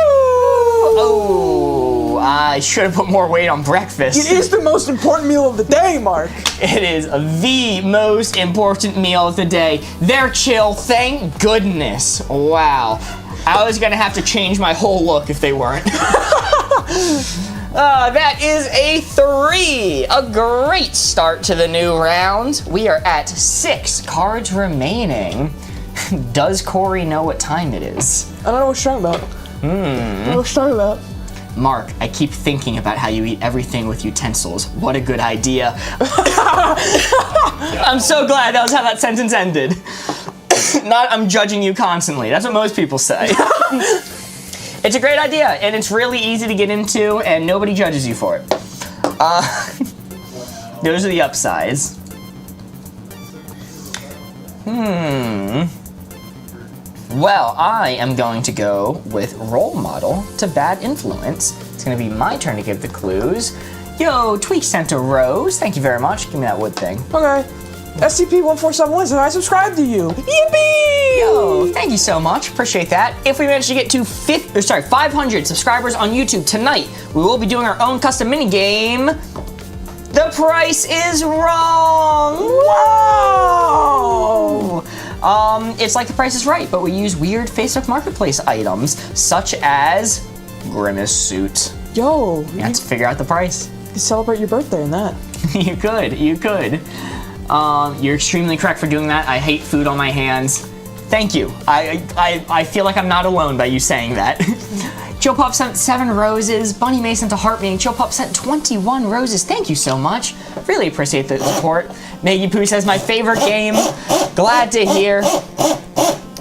Oh, I should have put more weight on breakfast.
It is the most important meal of the day, Mark.
It is the most important meal of the day. They're chill, thank goodness. Wow. I was gonna have to change my whole look if they weren't. That is a 3. A great start to the new round. We are at 6 cards remaining. Does Corey know what time it is?
I don't know what you're talking about. I don't know what you're talking about.
Mark, I keep thinking about how you eat everything with utensils. What a good idea. I'm so glad that was how that sentence ended. Not, I'm judging you constantly. That's what most people say. It's a great idea, and it's really easy to get into, and nobody judges you for it. Those are the upsides. Well, I am going to go with role model to bad influence. It's going to be my turn to give the clues. Yo, Tweak sent a rose. Thank you very much. Give me that wood thing.
Okay. SCP-1471 says I subscribe to you. Yippee!
Yo, thank you so much. Appreciate that. If we manage to get to 500 subscribers on YouTube tonight, we will be doing our own custom minigame. The price is wrong.
Wow!
It's like The Price is Right, but we use weird Facebook Marketplace items, such as Grimace suit.
Yo,
You have to figure out the price.
you celebrate your birthday in that.
You could. You're extremely correct for doing that. I hate food on my hands. Thank you. I feel like I'm not alone by you saying that. Joe Pop sent 7 roses. Bunny May sent a heart meeting. Joe Pop sent 21 roses. Thank you so much. Really appreciate the support. Maggie Poo says my favorite game. Glad to hear.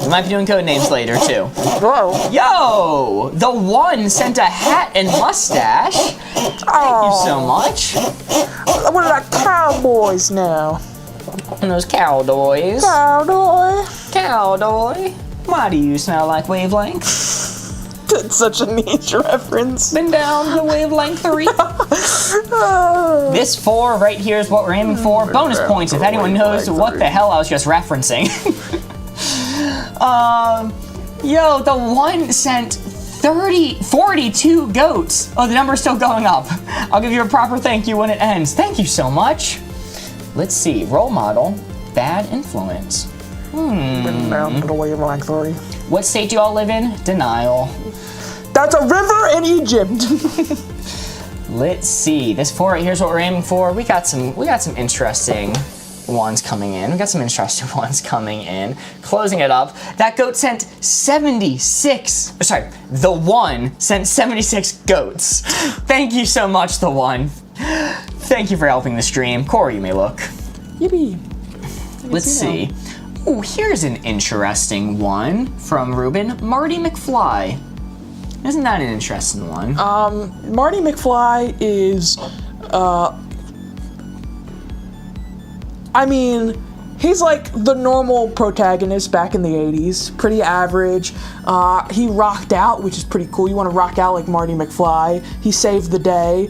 We might be doing code names later too.
Whoa.
Yo, the one sent a hat and mustache. Thank you so much.
We're like cowboys now.
And those cowboys. Cowboy. Why do you smell like Wavelength?
That's such a niche reference.
Been down to Wavelength 3. This 4 right here is what we're aiming for. Bonus points if anyone knows what the hell I was just referencing. Yo, the one sent 42 goats. Oh, the number's still going up. I'll give you a proper thank you when it ends. Thank you so much. Let's see. Role model, bad influence.
Been down to the Wavelength 3.
What state do you all live in? Denial.
That's a river in Egypt.
Let's see. This 4 right here is what we're aiming for. We got some interesting ones coming in. Closing it up. That goat sent 76. Sorry, the one sent 76 goats. Thank you so much, the one. Thank you for helping the stream. Corey, you may look.
Yippee.
Let's see. Ooh, here's an interesting one from Ruben. Marty McFly. Isn't that an interesting one?
Marty McFly is, I mean, he's like the normal protagonist back in the 80s. Pretty average. He rocked out, which is pretty cool. You want to rock out like Marty McFly. He saved the day.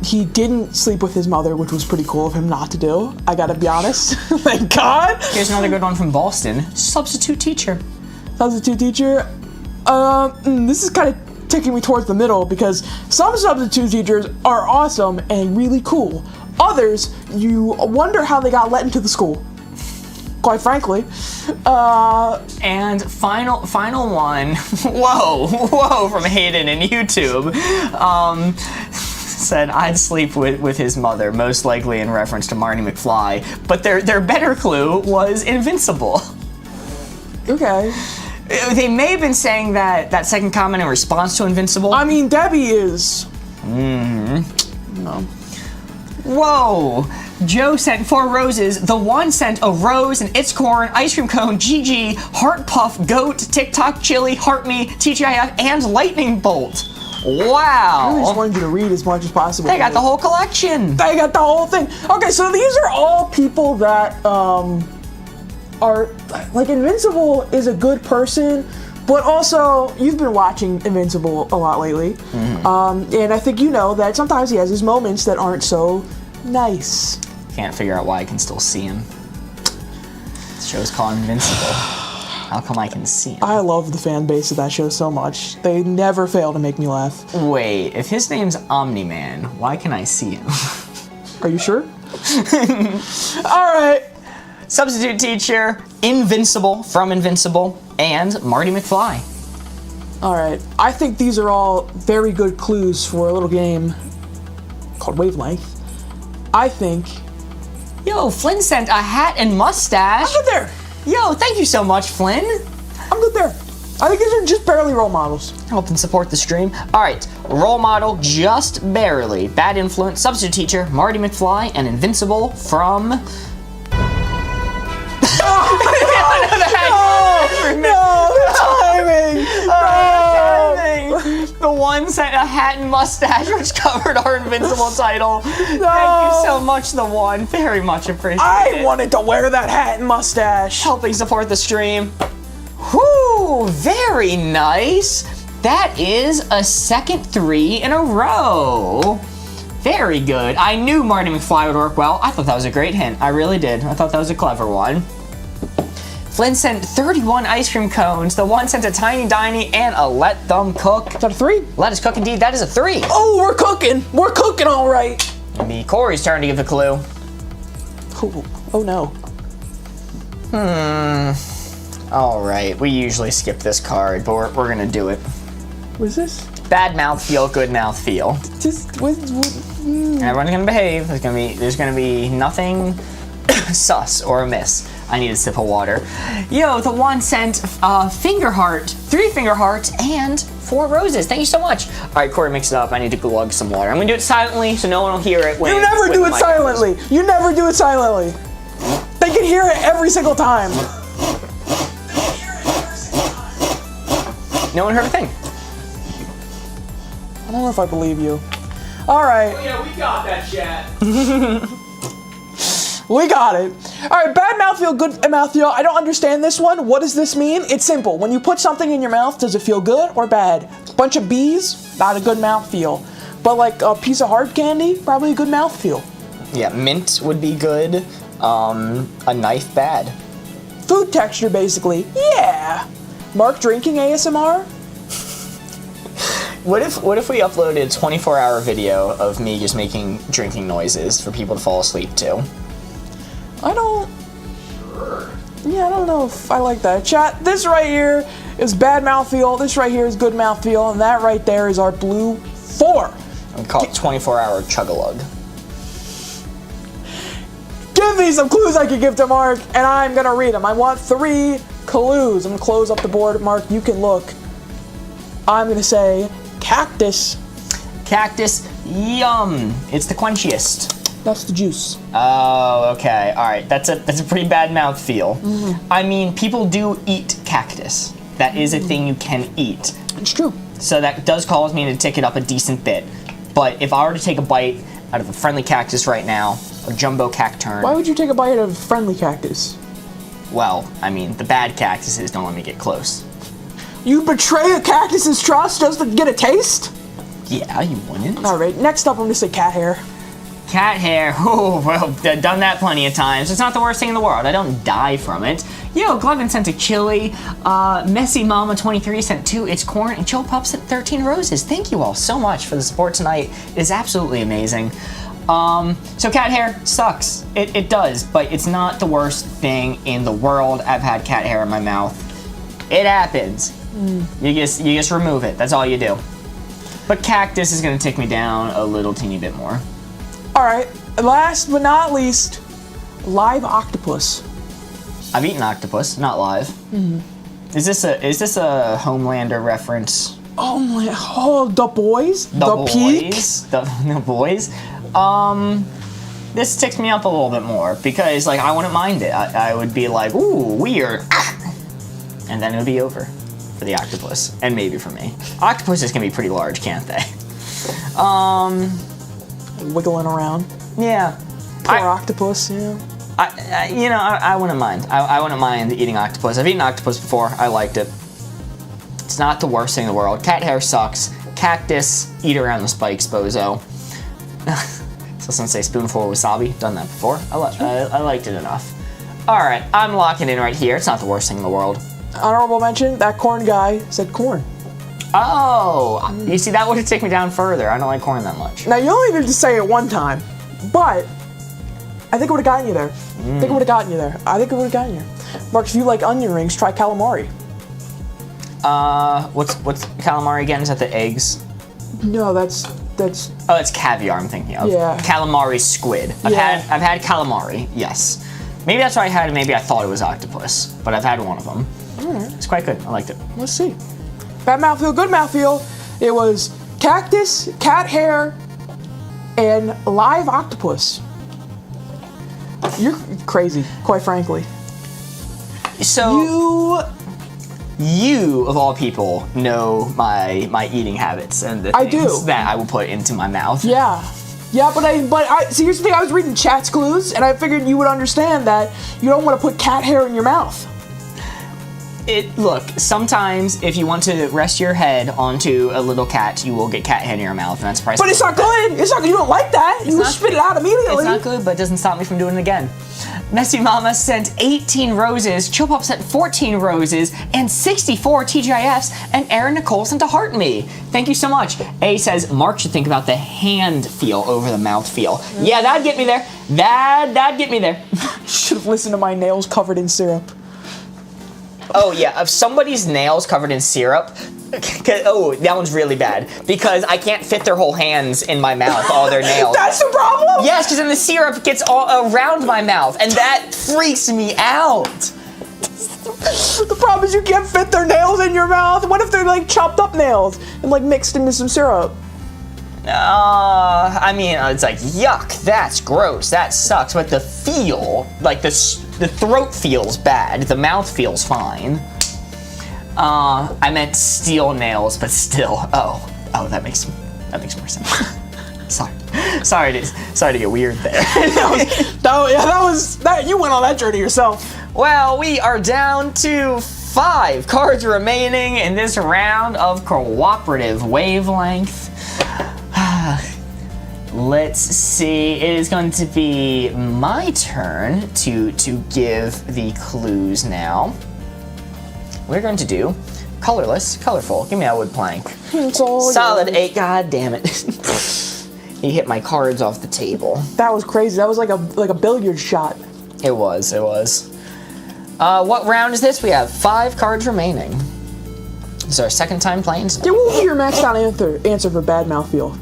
He didn't sleep with his mother, which was pretty cool of him not to do. I gotta be honest. Thank God.
Here's another good one from Boston. Substitute teacher.
Substitute teacher. This is kind of taking me towards the middle because some substitute teachers are awesome and really cool. Others, you wonder how they got let into the school. Quite frankly.
And final one. Whoa, from Hayden in YouTube. Said I'd sleep with his mother, most likely in reference to Marty McFly. But their better clue was invincible.
Okay.
They may have been saying that second comment in response to invincible.
I mean, Debbie is.
Mm-hmm.
No.
Whoa! Joe sent 4 roses. The one sent a rose, an It's Corn, ice cream cone, GG, heart puff, goat, TikTok, chili, heart me, TGIF, and lightning bolt. Wow!
I just wanted you to read as much as possible.
They got the whole collection.
They got the whole thing. Okay, so these are all people that are like Invincible is a good person, but also you've been watching Invincible a lot lately, and I think you know that sometimes he has his moments that aren't so nice.
Can't figure out why I can still see him. This show's called Invincible. How come I can see him?
I love the fan base of that show so much. They never fail to make me laugh.
Wait, if his name's Omni-Man, why can I see him?
Are you sure? All right.
Substitute teacher, Invincible from Invincible, and Marty McFly.
All right. I think these are all very good clues for a little game called Wavelength. I think.
Yo, Flynn sent a hat and mustache.
I'm good there.
Yo, thank you so much, Flynn.
I'm good there. I think these are just barely role models.
Help and support the stream. All right, role model, just barely. Bad influence, substitute teacher, Marty McFly, and Invincible from. The one sent a hat and mustache, which covered our Invincible title. Thank you so much, the one. Very much appreciated.
I wanted to wear that hat and mustache.
Helping support the stream. Whoo! Ooh, very nice. That is a second 3 in a row. Very good. I knew Marty McFly would work well. I thought that was a great hint. I really did. I thought that was a clever one. Flynn sent 31 ice cream cones. The one sent a tiny diny and a let them cook.
Is that a 3?
Let us cook indeed. That is a 3.
Oh, we're cooking. We're cooking all right.
It'll be Corey's turn to give the clue.
Oh no.
All right. We usually skip this card, but we're gonna do it.
What is this?
Bad mouth feel, good mouth feel. Everyone's gonna behave. There's gonna be nothing sus or amiss. I need a sip of water. Yo, the one sent finger heart, 3 finger hearts, and 4 roses. Thank you so much. All right, Corey, mix it up. I need to glug some water. I'm gonna do it silently so no one will hear it.
You never do it silently. You never do it silently. They can hear it every single time.
No one heard a thing.
I don't know if I believe you. All right.
Oh yeah, we got that, chat.
We got it. All right, bad mouthfeel, good mouthfeel. I don't understand this one. What does this mean? It's simple. When you put something in your mouth, does it feel good or bad? Bunch of bees, not a good mouthfeel. But like a piece of hard candy, probably a good mouthfeel.
Yeah, mint would be good. A knife bad.
Food texture, basically. Yeah. Mark drinking ASMR?
What if we uploaded a 24-hour video of me just making drinking noises for people to fall asleep to?
I don't know if I like that. Chat, this right here is bad mouthfeel, this right here is good mouthfeel, and that right there is our blue 4.
We call it 24-hour chug-a-lug.
Give me some clues I can give to Mark, and I'm gonna read them. I want 3 clues. I'm gonna close up the board. Mark, you can look. I'm gonna say cactus.
Cactus, yum. It's the quenchiest.
That's the juice.
Oh, okay. All right. That's a pretty bad mouthfeel. I mean, people do eat cactus. That is a thing you can eat.
It's true.
So that does cause me to tick it up a decent bit. But if I were to take a bite out of a friendly cactus right now, a jumbo cacturn.
Why would you take a bite of a friendly cactus?
Well, I mean, the bad cactuses don't let me get close.
You betray a cactus's trust just to get a taste?
Yeah, you wouldn't.
All right, next up I'm gonna say cat hair.
Cat hair, oh, well, done that plenty of times. It's not the worst thing in the world. I don't die from it. Yo, Glevin sent a chili. Messy Mama 23 sent 2 It's Corn, and Chill Pup sent 13 roses. Thank you all so much for the support tonight. It is absolutely amazing. So cat hair sucks. It does, but it's not the worst thing in the world. I've had cat hair in my mouth. It happens. You just remove it. That's all you do. But cactus is gonna tick me down a little teeny bit more.
All right, last but not least, live octopus.
I've eaten octopus, not live. Is this a Homelander reference?
Oh my! Oh, the boys.
The
peak?
boys. The boys. This ticks me up a little bit more because, like, I wouldn't mind it. I would be like, ooh, weird, and then it would be over for the octopus, and maybe for me. Octopuses can be pretty large, can't they?
Wiggling around.
Yeah.
Poor octopus. Yeah.
I wouldn't mind. I wouldn't mind eating octopus. I've eaten octopus before. I liked it. It's not the worst thing in the world. Cat hair sucks. Cactus, eat around the spikes, bozo. So some say spoonful of wasabi. Done that before. I liked it enough. All right, I'm locking in right here. It's not the worst thing in the world.
Honorable mention, that corn guy said corn.
Oh, you see, that would have taken me down further. I don't like corn that much.
Now, you only need to say it one time, but I think it would have gotten you there. I think it would have gotten you there. Mark, if you like onion rings, try calamari.
What's calamari again? Is that the eggs?
No, that's.
Oh, that's caviar I'm thinking of.
Yeah.
Calamari squid. I've had calamari, yes. Maybe that's what I had, and maybe I thought it was octopus, but I've had one of them.
Alright.
It's quite good. I liked it.
Let's see. Bad mouthfeel, good mouthfeel. It was cactus, cat hair, and live octopus. You're crazy, quite frankly.
So you of all people know my eating habits and the things that I will put into my mouth.
Yeah, but I see. Here's the thing: I was reading chat's clues, and I figured you would understand that you don't want to put cat hair in your mouth.
Look, sometimes if you want to rest your head onto a little cat, you will get cat hair in your mouth, and that's priceless.
But it's not good. It's not. You don't like that. You spit it out immediately.
It's not good, but it doesn't stop me from doing it again. Messy Mama sent 18 roses, Chill Pop sent 14 roses, and 64 TGIFs, and Aaron Nicole sent a heart me. Thank you so much. A says, Mark should think about the hand feel over the mouth feel. Yeah, that'd get me there. That'd get me there.
Should have listened to my nails covered in syrup.
Oh yeah, if somebody's nails covered in syrup, oh, that one's really bad, because I can't fit their whole hands in my mouth, all their nails.
That's the problem?
Yes, because then the syrup gets all around my mouth, and that freaks me out.
The problem is you can't fit their nails in your mouth. What if they're like chopped up nails and like mixed into some syrup?
I mean, it's like, yuck, that's gross, that sucks, but the feel, like the throat feels bad, the mouth feels fine. I meant steel nails, but still, oh, that makes more sense. Sorry to get weird there.
that you went on that journey yourself.
Well, we are down to 5 cards remaining in this round of Cooperative Wavelength. Let's see, it is going to be my turn to give the clues now. We're going to do colorless, colorful. Give me that wood plank.
It's all
Solid 8, god damn it. He hit my cards off the table.
That was crazy. That was like a billiard shot.
It was. What round is this? We have 5 cards remaining. This is our second time playing tonight.
What would be your maxed out answer for bad mouthfeel?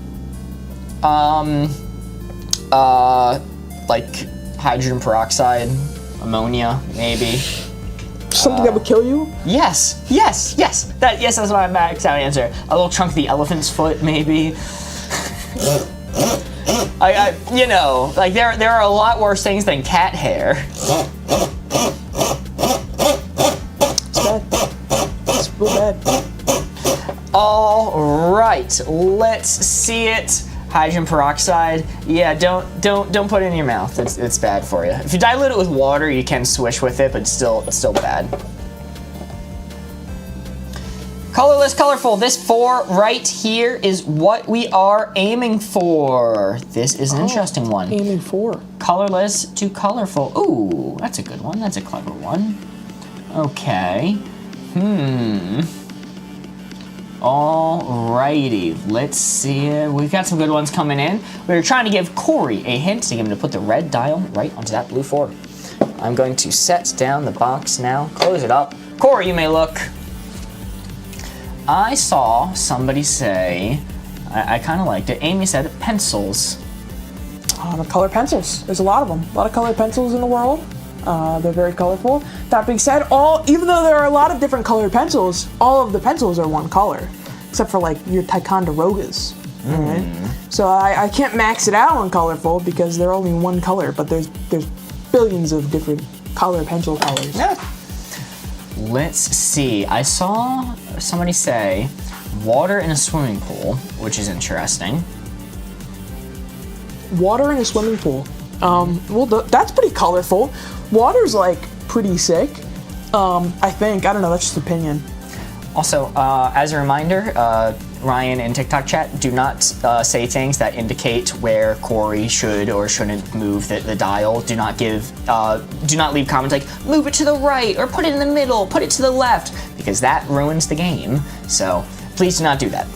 Like hydrogen peroxide, ammonia, maybe.
Something that would kill you?
Yes. That's my max out answer. A little chunk of the elephant's foot, maybe. You know, like there are a lot worse things than cat hair.
It's bad. It's real bad.
All right, let's see it. Hydrogen peroxide. Yeah, don't put it in your mouth. It's bad for you. If you dilute it with water, you can swish with it, but it's still bad. Colorless, colorful. This 4 right here is what we are aiming for. This is an interesting one.
Aiming for. Colorless
to colorful. Ooh, that's a good one. That's a clever one. Okay. Alrighty, let's see. We've got some good ones coming in. We're trying to give Corey a hint to get him to put the red dial right onto that blue 4. I'm going to set down the box now, close it up. Corey, you may look. I saw somebody say, I kind of liked it. Amy said pencils.
The colored pencils. There's a lot of them. A lot of colored pencils in the world. They're very colorful. That being said, even though there are a lot of different colored pencils, all of the pencils are one color, except for like your Ticonderogas. Right? So I can't max it out on colorful because they're only one color, but there's billions of different pencil colors.
Yeah. Let's see. I saw somebody say water in a swimming pool, which is interesting.
Water in a swimming pool. Well, that's pretty colorful. Water's like pretty sick. I think. I don't know. That's just opinion.
Also, as a reminder, Ryan in TikTok chat, do not say things that indicate where Corey should or shouldn't move the dial. Do not leave comments like, move it to the right, or put it in the middle, put it to the left, because that ruins the game. So please do not do that.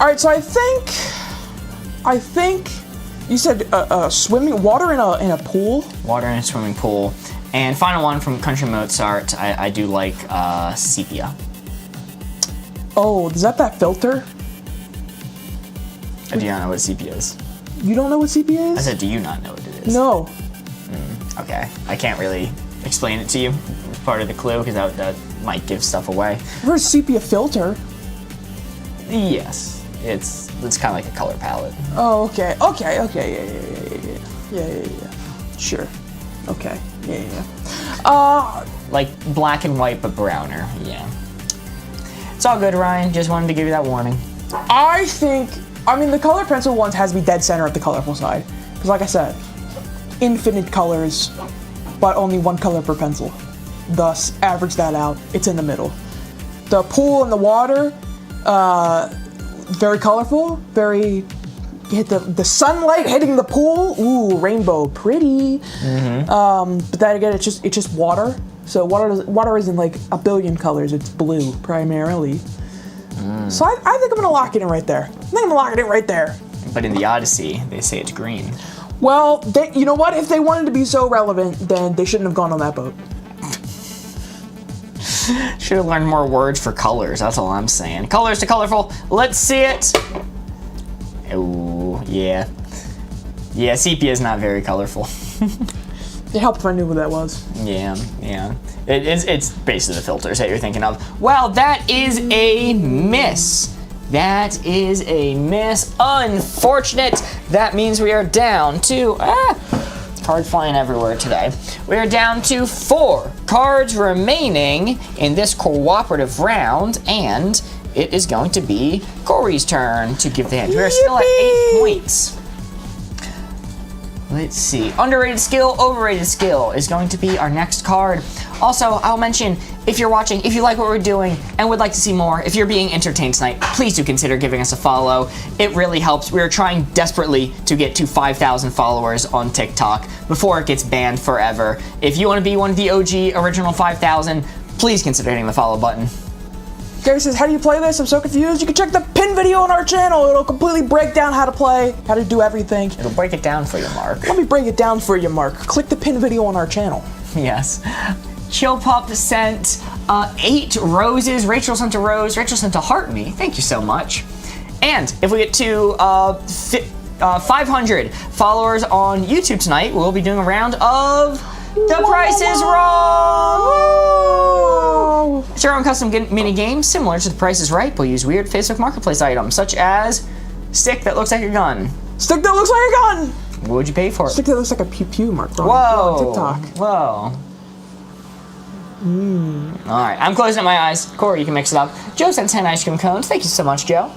All right, so I think you said swimming, water in a pool?
Water in a swimming pool. And final one from Country Mozart, I do like sepia.
Oh, is that filter?
I do not know what sepia is.
You don't know what sepia is?
I said, do you not know what it is?
No.
Okay, I can't really explain it to you. It's part of the clue, because that might give stuff away.
Where's sepia filter?
Yes, it's kind of like a color palette.
Oh, okay, yeah. Sure. Okay, yeah.
Like black and white, but browner, yeah. It's all good, Ryan. Just wanted to give you that warning.
I mean, the color pencil ones has to be dead center at the colorful side. Because like I said, infinite colors, but only one color per pencil. thus average that out. It's in the middle. The pool and the water, very colorful, very, you hit the sunlight hitting the pool, ooh, rainbow, pretty. But then again, it's just water. So water isn't like a billion colors, it's blue primarily. So I think I'm gonna lock it in right there. I think I'm gonna lock it in right there.
But in the Odyssey, they say it's green.
Well, you know what? If they wanted to be so relevant, then they shouldn't have gone on that boat.
Should have learned more words for colors, that's all I'm saying. Colors to colorful, let's see it. Oh, yeah. Yeah, sepia is not very colorful.
It helped if I knew what that was.
Yeah. It's basically the filters that you're thinking of. Well, that is a miss. That is a miss. Unfortunate. That means we are down to... Cards flying everywhere today. We are down to 4 cards remaining in this cooperative round, and it is going to be Corey's turn to give the hand. We are still at 8 points. Let's see. Underrated skill, overrated skill is going to be our next card. Also, I'll mention, if you're watching, if you like what we're doing and would like to see more, if you're being entertained tonight, please do consider giving us a follow. It really helps. We are trying desperately to get to 5,000 followers on TikTok before it gets banned forever. If you want to be one of the OG original 5,000, please consider hitting the follow button.
Gary says, how do you play this? I'm so confused. You can check the pin video on our channel. It'll completely break down how to play, how to do everything.
It'll break it down for you, Mark.
Let me break it down for you, Mark. Click the pin video on our channel.
Yes. Chill Pup sent 8 roses. Rachel sent a rose. Rachel sent a heart me. Thank you so much. And if we get to 500 followers on YouTube tonight, we'll be doing a round of The Price is Wrong! Woo! It's your own custom mini game similar to The Price is Right. We'll use weird Facebook Marketplace items such as stick that looks like a gun.
Stick that looks like a gun!
What would you pay for it?
Stick that looks like a pew-pew, Mark.
Whoa!
On TikTok.
Whoa. All right, I'm closing up my eyes. Corey, you can mix it up. Joe sent 10 ice cream cones. Thank you so much, Joe.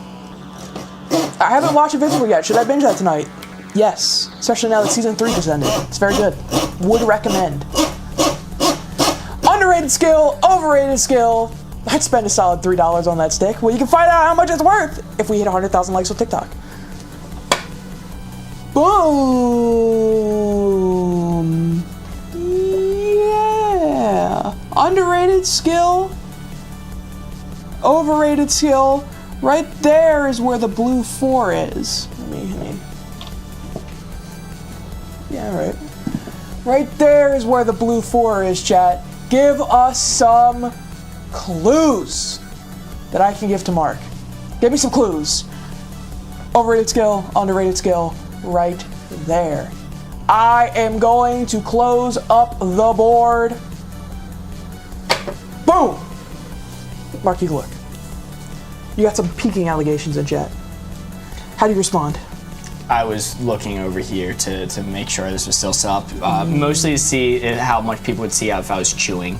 I haven't watched Invincible yet. Should I binge that tonight? Yes, especially now that season 3 just ended. It's very good. Would recommend. Underrated skill, overrated skill. I'd spend a solid $3 on that stick. Well, you can find out how much it's worth if we hit 100,000 likes on TikTok. Boom. Yeah. Underrated skill, overrated skill. Right there is where the blue 4 is. Let me. Yeah, right. Right there is where the blue 4 is, chat. Give us some clues that I can give to Mark. Give me some clues. Overrated skill, underrated skill, right there. I am going to close up the board. Boom! Mark, you can look. You got some peeking allegations in chat. How do you respond?
I was looking over here to make sure this was still set up, mostly to see how much people would see if I was chewing.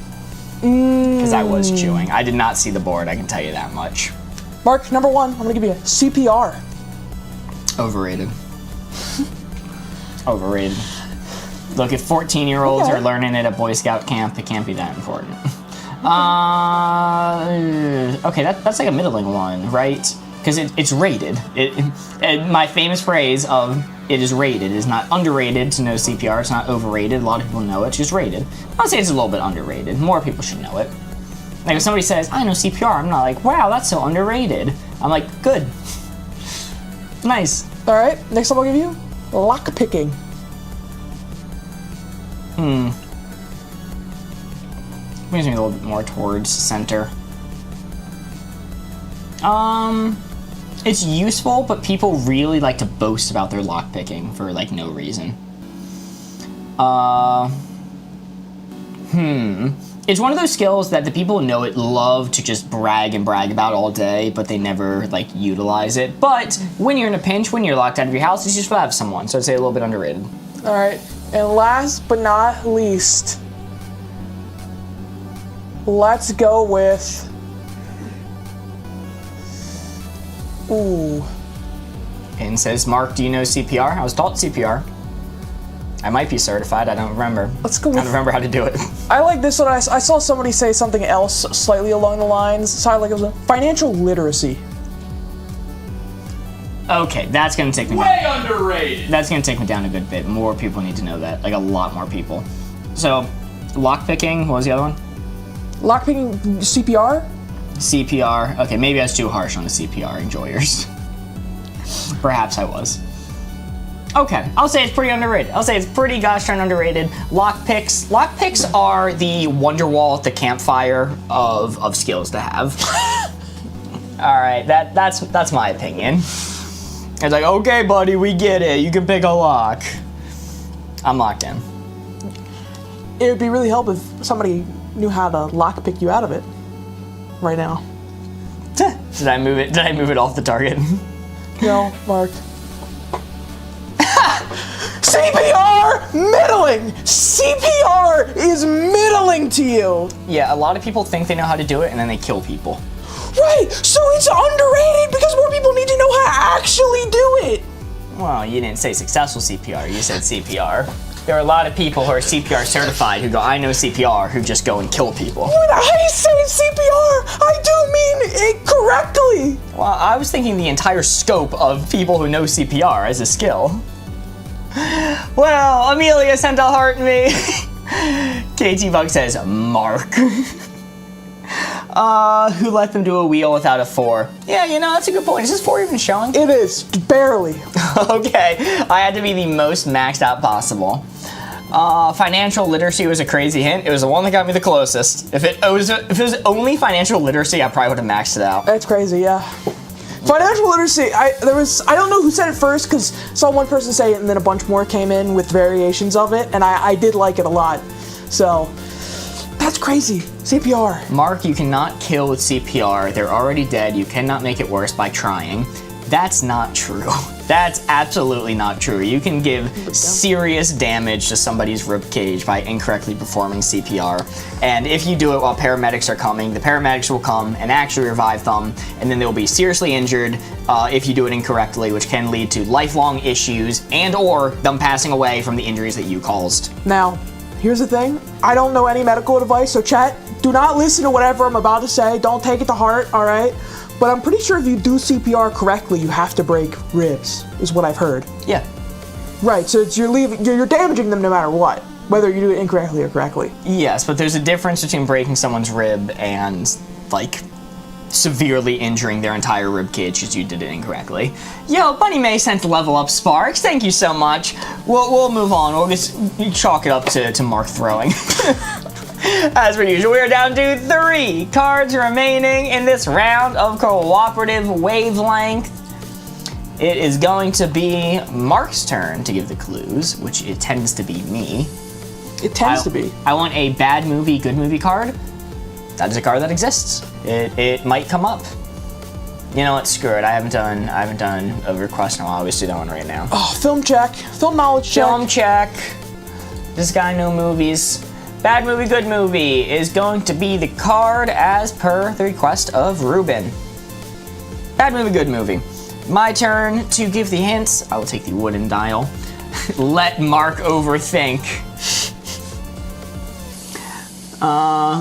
Because I was chewing. I did not see the board, I can tell you that much.
Mark, number 1, I'm going to give you a CPR.
Overrated. Overrated. Look, if 14-year-olds are learning it at Boy Scout camp, it can't be that important. Okay, that's like a middling one, right? Because it's rated. My famous phrase of it is rated is not underrated to know CPR. It's not overrated. A lot of people know it. It's just rated. I'd say it's a little bit underrated. More people should know it. Like if somebody says, I know CPR, I'm not like, wow, that's so underrated. I'm like, good. Nice.
All right, next up I'll give you lock picking.
Brings me a little bit more towards center. It's useful, but people really like to boast about their lockpicking for like no reason. It's one of those skills that the people who know it love to just brag about all day, but they never like utilize it. But when you're in a pinch, when you're locked out of your house, it's useful to have someone. So I'd say a little bit underrated.
All right, and last but not least, let's go with. Ooh.
And says, Mark, do you know CPR? I was taught CPR. I might be certified. I don't remember.
Let's go
I
with...
don't remember how to do it.
I like this one. I saw somebody say something else slightly along the lines. Sounded like it was a financial literacy.
Okay, that's gonna take me
Way underrated.
That's gonna take me down a good bit. More people need to know that. Like a lot more people. So, lockpicking, what was the other one?
Lockpicking CPR?
CPR. Okay, maybe I was too harsh on the CPR enjoyers. Perhaps I was. Okay, I'll say it's pretty underrated. I'll say it's pretty gosh darn underrated. Lockpicks. Lockpicks are the Wonderwall at the campfire of skills to have. All right, that's my opinion. It's like, okay, buddy, we get it. You can pick a lock. I'm locked in.
It would be really helpful if somebody knew how to lockpick you out of it right now.
Did I move it? Did I move it off the target?
No, Mark. CPR middling! CPR is middling to you!
Yeah, a lot of people think they know how to do it and then they kill people.
Right, so it's underrated because more people need to know how to actually do it!
Well, you didn't say successful CPR, you said CPR. There are a lot of people who are CPR certified who go, I know CPR, who just go and kill people.
When I say CPR, I do mean it correctly!
Well, I was thinking the entire scope of people who know CPR as a skill. Well, Amelia sent a heart in me. KT Bug says, Mark. Who let them do a wheel without a 4? Yeah, you know, that's a good point. Is this 4 even showing?
It is, barely.
Okay, I had to be the most maxed out possible. Financial literacy was a crazy hint. It was the one that got me the closest. If it was only financial literacy, I probably would have maxed it out.
That's crazy, yeah. Financial literacy, I don't know who said it first because saw one person say it and then a bunch more came in with variations of it and I did like it a lot. So, that's crazy. CPR.
Mark, you cannot kill with CPR. They're already dead. You cannot make it worse by trying. That's not true. That's absolutely not true. You can give serious damage to somebody's ribcage by incorrectly performing CPR. And if you do it while paramedics are coming, the paramedics will come and actually revive them, and then they'll be seriously injured if you do it incorrectly, which can lead to lifelong issues and or them passing away from the injuries that you caused.
Now, here's the thing. I don't know any medical advice, so chat, do not listen to whatever I'm about to say. Don't take it to heart, all right? But I'm pretty sure if you do CPR correctly, you have to break ribs, is what I've heard.
Yeah.
Right, so it's you're damaging them no matter what, whether you do it incorrectly or correctly.
Yes, but there's a difference between breaking someone's rib and, like, severely injuring their entire rib cage because you did it incorrectly. Yo, Bunny May sent the level up Sparks. Thank you so much. We'll move on. We'll just chalk it up to Mark throwing. As per usual, we are down to 3 cards remaining in this round of cooperative wavelength. It is going to be Mark's turn to give the clues, which it tends to be me.
It tends to be.
I want a bad movie, good movie card. That is a card that exists. It might come up. You know what? Screw it. I haven't done a request in a while. I'll just do that one right now.
Oh, film check. Film knowledge check.
Film check. This guy know movies. Bad movie, good movie is going to be the card as per the request of Ruben. Bad movie, good movie. My turn to give the hints. I will take the wooden dial. Let Mark overthink.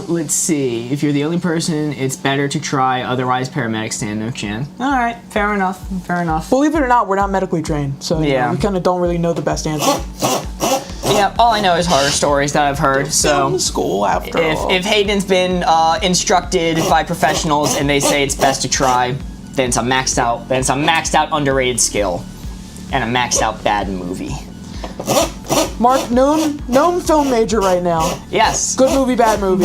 Let's see. If you're the only person, it's better to try. Otherwise, paramedics stand no chance. All right, fair enough. Fair enough.
Believe it or not, we're not medically trained, so
Yeah.
we kind of don't really know the best answer.
Yeah, all I know is horror stories that I've heard. So
Film school after all.
if Hayden's been instructed by professionals and they say it's best to try, then it's a maxed out underrated skill and a maxed out bad movie.
Mark, known film major right now.
Yes.
Good movie, bad movie.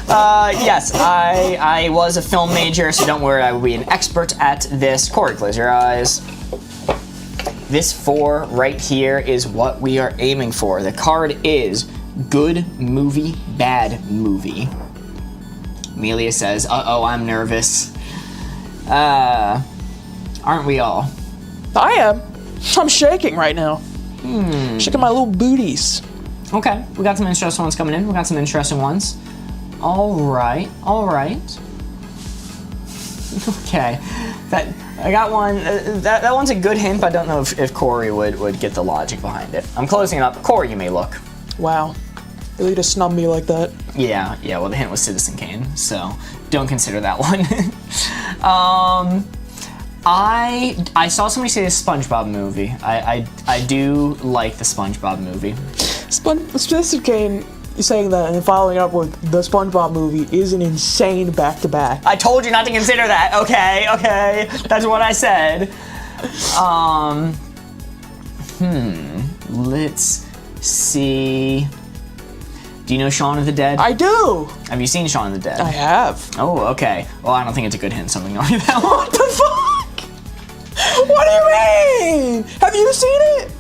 Yes, I was a film major, so don't worry, I will be an expert at this. Corey, close your eyes. This 4 right here is what we are aiming for. The card is good movie, bad movie. Amelia says, uh-oh, I'm nervous. Aren't we all?
I am. I'm shaking right now. Shaking my little booties.
Okay, we got some interesting ones coming in. All right. Okay, I got one. That one's a good hint, but I don't know if Corey would get the logic behind it. I'm closing it up. Corey, you may look.
Wow. Really just snub me like that.
Yeah. Well, the hint was Citizen Kane, so don't consider that one. I saw somebody say the SpongeBob movie. I do like the SpongeBob movie.
Citizen Kane, saying that and following up with the SpongeBob movie is an insane back-to-back.
I told you not to consider that. Okay. That's what I said. Let's see. Do you know Shaun of the Dead?
I do!
Have you seen Shaun of the Dead?
I have.
Oh, okay. Well, I don't think it's a good hint, so I'm ignoring that one.
What the fuck? What do you mean? Have you seen it?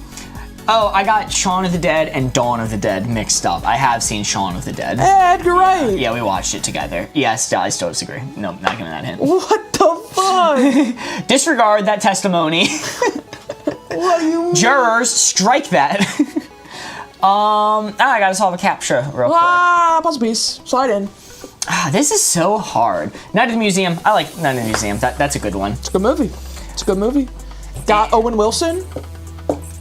Oh, I got Shaun of the Dead and Dawn of the Dead mixed up. I have seen Shaun of the Dead.
Edgar Wright.
Yeah, we watched it together. Yes, I still disagree. No, not giving that hint.
What the fuck?
Disregard that testimony.
What do you mean?
Jurors, strike that. I gotta solve a captcha real quick.
Puzzle piece. Slide in.
This is so hard. Night at the Museum. I like Night at the Museum. That's a good one.
It's a good movie. Got Owen Wilson.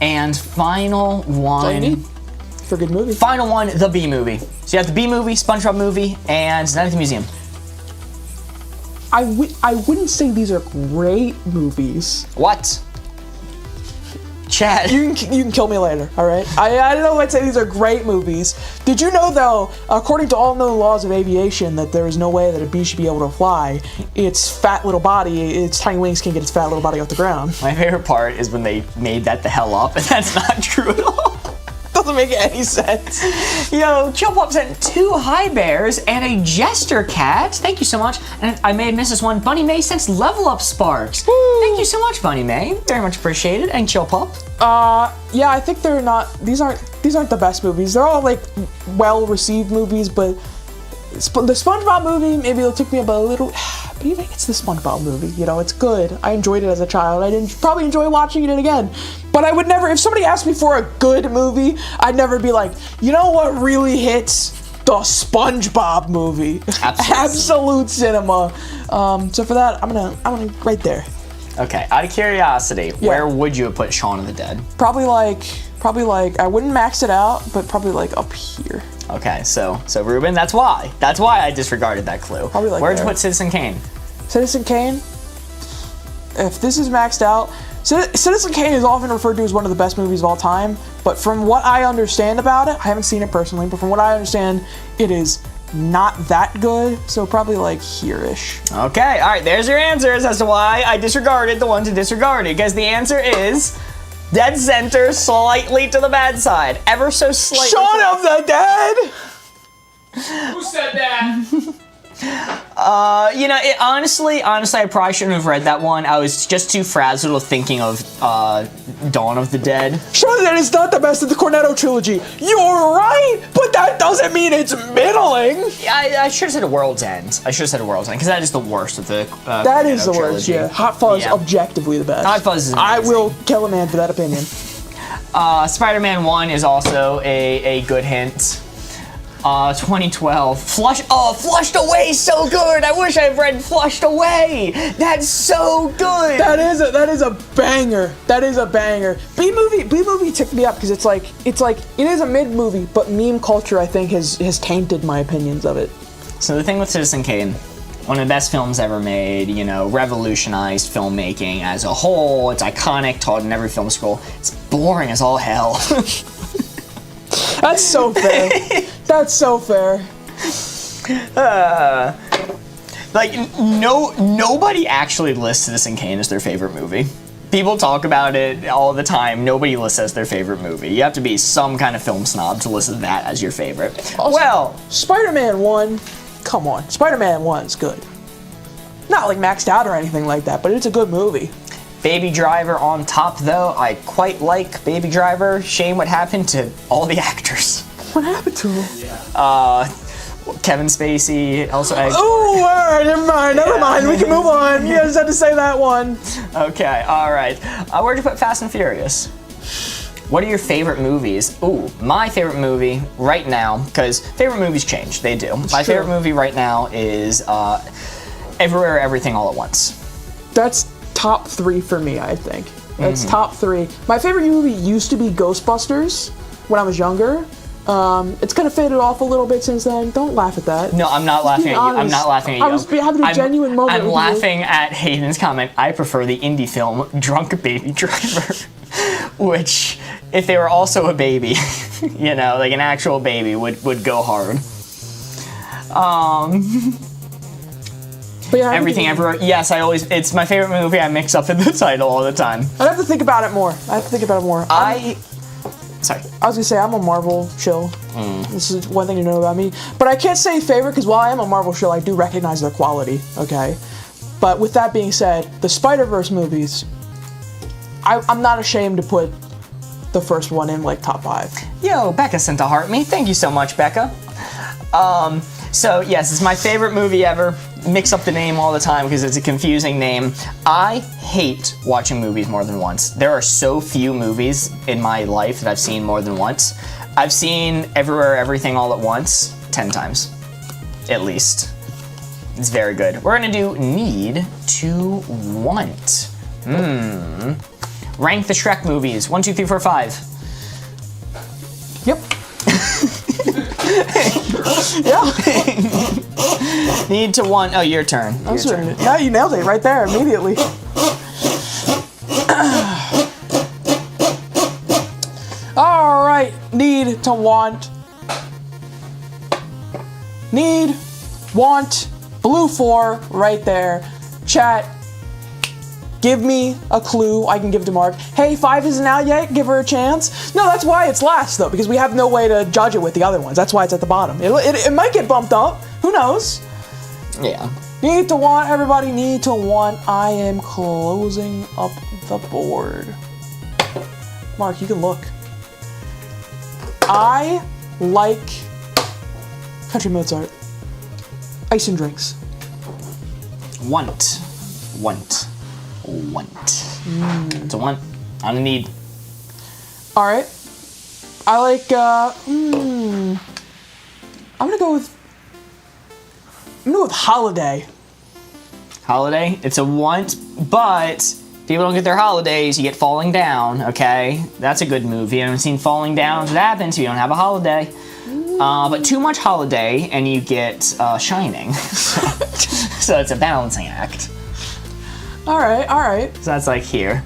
And final one.
That's all you need for a good movie.
Final one, the B movie. So you have the B movie, SpongeBob movie, and Night at the Museum.
I wouldn't say these are great movies.
What? Chad.
You can kill me later, all right? I don't know if I'd say these are great movies. Did you know, though, according to all known laws of aviation, that there is no way that a bee should be able to fly? Its fat little body, its tiny wings can't get its fat little body off the ground.
My favorite part is when they made that the hell up, and that's not true at all.
Doesn't make any sense.
Yo, Chill Pop sent 2 high bears and a jester cat. Thank you so much. And I may have missed this one. Bunny May sends level up sparks.
Woo.
Thank you so much, Bunny May. Very much appreciated. And Chill Pop.
Yeah, I think they're not. These aren't the best movies. They're all like well-received movies, but the SpongeBob movie maybe it'll take me about a little. But even it's the SpongeBob movie. You know, it's good. I enjoyed it as a child. I didn't probably enjoy watching it again. But I would never. If somebody asked me for a good movie, I'd never be like, you know what really hits? The SpongeBob movie. Absolute cinema. So for that, I'm gonna right there.
Okay, out of curiosity, where would you have put Shaun of the Dead?
Probably like I wouldn't max it out, but probably like up here.
Okay, so Ruben, that's why I disregarded that clue.
Probably like
where'd you
there.
put Citizen Kane?
Citizen Kane. If this is maxed out, Citizen Kane is often referred to as one of the best movies of all time. But from what I understand about it, I haven't seen it personally, but from what I understand, it is not that good. So probably like here-ish.
Okay, all right. There's your answers as to why I disregarded the one to disregard it. Because the answer is dead center, slightly to the bad side, ever so slightly.
Shaun of the Dead.
Who said that?
Honestly, I probably shouldn't have read that one. I was just too frazzled thinking of Dawn of the Dead.
Shaun of the Dead is not the best of the Cornetto trilogy. You're right, but that doesn't mean it's middling.
I should have said a World's End. Because that is the worst of the
that is the
trilogy.
worst, yeah. Hot Fuzz, objectively the best.
Hot Fuzz is
I
amazing.
will kill a man for that opinion.
Spider-Man 1 is also a good hint. 2012. Flushed Away, so good. I wish I'd read Flushed Away. That's so good.
That is a banger. That is a banger. B movie ticked me up because it is a mid movie, but meme culture I think has tainted my opinions of it.
So the thing with Citizen Kane, one of the best films ever made, revolutionized filmmaking as a whole. It's iconic, taught in every film school. It's boring as all hell.
That's so fair. That's so fair.
Nobody actually lists Citizen Kane as their favorite movie. People talk about it all the time. Nobody lists as their favorite movie. You have to be some kind of film snob to list that as your favorite.
Also, Spider-Man 1, come on. Spider-Man 1's good. Not like maxed out or anything like that, but it's a good movie.
Baby Driver on top, though. I quite like Baby Driver. Shame what happened to all the actors.
What happened to him?
Kevin Spacey, also.
Oh, all right, never mind. We can move on. You just had to say that one.
Okay, all right. Where'd you put Fast and Furious? What are your favorite movies? Ooh, my favorite movie right now, because favorite movies change. They do. My favorite movie right now is Everywhere, Everything, All at Once.
That's top 3 for me, I think. That's top 3. My favorite movie used to be Ghostbusters when I was younger. It's kind of faded off a little bit since then. Don't laugh at that.
No, I'm not laughing at you. I'm not laughing at you.
I was having a genuine moment.
I'm laughing at Hayden's comment. I prefer the indie film Drunk Baby Driver, which, if they were also a baby, you know, like an actual baby, would go hard.
But yeah,
Everything Everywhere. Yes, it's my favorite movie. I mix up in the title all the time.
I'd have to think about it more.
Sorry.
I was gonna say I'm a Marvel shill. This is one thing to know about me. But I can't say favorite because while I am a Marvel shill, I do recognize their quality. Okay. But with that being said, the Spider-Verse movies, I'm not ashamed to put the first one in like top 5.
Yo, Becca sent a heart me. Thank you so much, Becca. So yes, it's my favorite movie ever. Mix up the name all the time because it's a confusing name. I hate watching movies more than once. There are so few movies in my life that I've seen more than once. I've seen Everywhere, Everything, All at Once 10 times, at least. It's very good. We're gonna do Need to Want. Rank the Shrek movies. 1, 2, 3, 4, 5.
Yep. Yeah.
Need to Want. Oh, your turn.
Yeah, you nailed it right there immediately. All right. Need to Want. Need, want, blue 4 right there. Chat. Give me a clue I can give to Mark. Hey, 5 isn't out yet. Give her a chance. No, that's why it's last, though, because we have no way to judge it with the other ones. That's why it's at the bottom. It might get bumped up. Who knows?
Yeah.
Need to want, everybody. Need to want. I am closing up the board. Mark, you can look. I like Country Mozart. Ice and drinks.
Want. It's a want. On a need.
All right. I like. I'm gonna go with holiday.
Holiday. It's a want, but people don't get their holidays. You get Falling Down. Okay, that's a good movie. I haven't seen Falling Down. What happens if you don't have a holiday? But too much holiday, and you get Shining. So it's a balancing act.
All right.
So that's like here.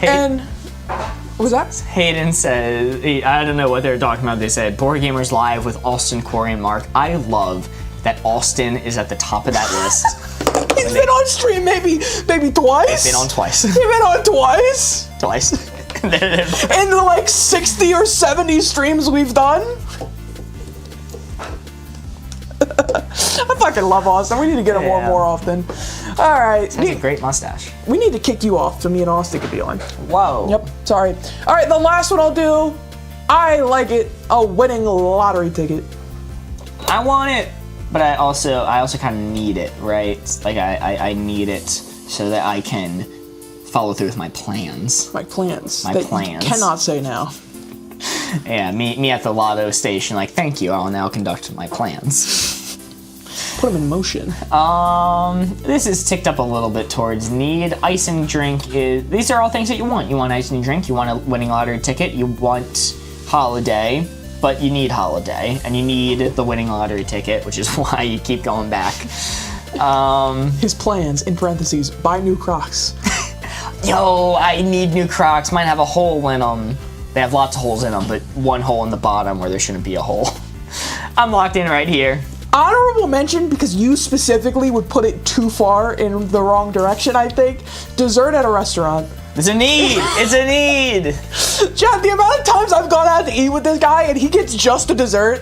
And what was that?
Hayden says, I don't know what they're talking about. They said, Boardgamers Live with Austin, Corey, and Mark. I love that Austin is at the top of that list.
He's been on stream maybe twice.
He's been on twice.
He's been on twice.
Twice.
In the like 60 or 70 streams we've done. I fucking love Austin. We need to get him on more often. All right.
He has a great mustache.
We need to kick you off so me and Austin could be on.
Whoa.
Yep. Sorry. All right. The last one I'll do. I like it. A winning lottery ticket.
I want it, but I also kind of need it, right? Like I need it so that I can follow through with my plans.
My plans.
My plans.
You cannot say now.
Yeah, me at the lotto station, like, thank you, I'll now conduct my plans.
Put them in motion.
This is ticked up a little bit towards need. Ice and drink these are all things that you want. You want ice and drink, you want a winning lottery ticket, you want holiday, but you need holiday, and you need the winning lottery ticket, which is why you keep going back.
His plans, in parentheses, buy new Crocs.
Yo, I need new Crocs. Mine have a hole in them. They have lots of holes in them, but one hole in the bottom where there shouldn't be a hole. I'm locked in right here.
Honorable mention, because you specifically would put it too far in the wrong direction, I think. Dessert at a restaurant.
It's a need. It's a need.
Chad, the amount of times I've gone out to eat with this guy and he gets just a dessert.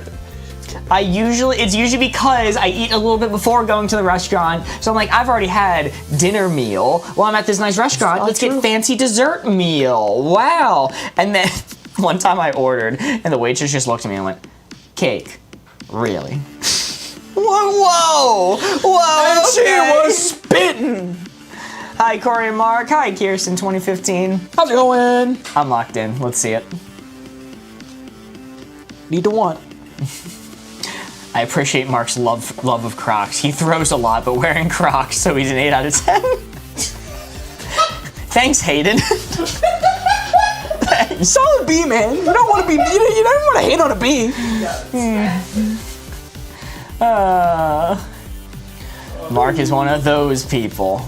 It's usually because I eat a little bit before going to the restaurant. So I'm like, I've already had dinner meal. Well, I'm at this nice restaurant. Let's get fancy dessert meal. Wow. And then one time I ordered and the waitress just looked at me and went, cake. Really? Whoa.
And
Okay.
she was spitting.
Hi, Corey and Mark. Hi, Kirsten, 2015.
How's it going?
I'm locked in. Let's see it.
Need to want.
I appreciate Mark's love of Crocs. He throws a lot, but wearing Crocs, so he's an 8 out of 10. Thanks, Hayden.
Solid B, man. You don't want to be. You don't want to hate on a B.
Mark is one of those people.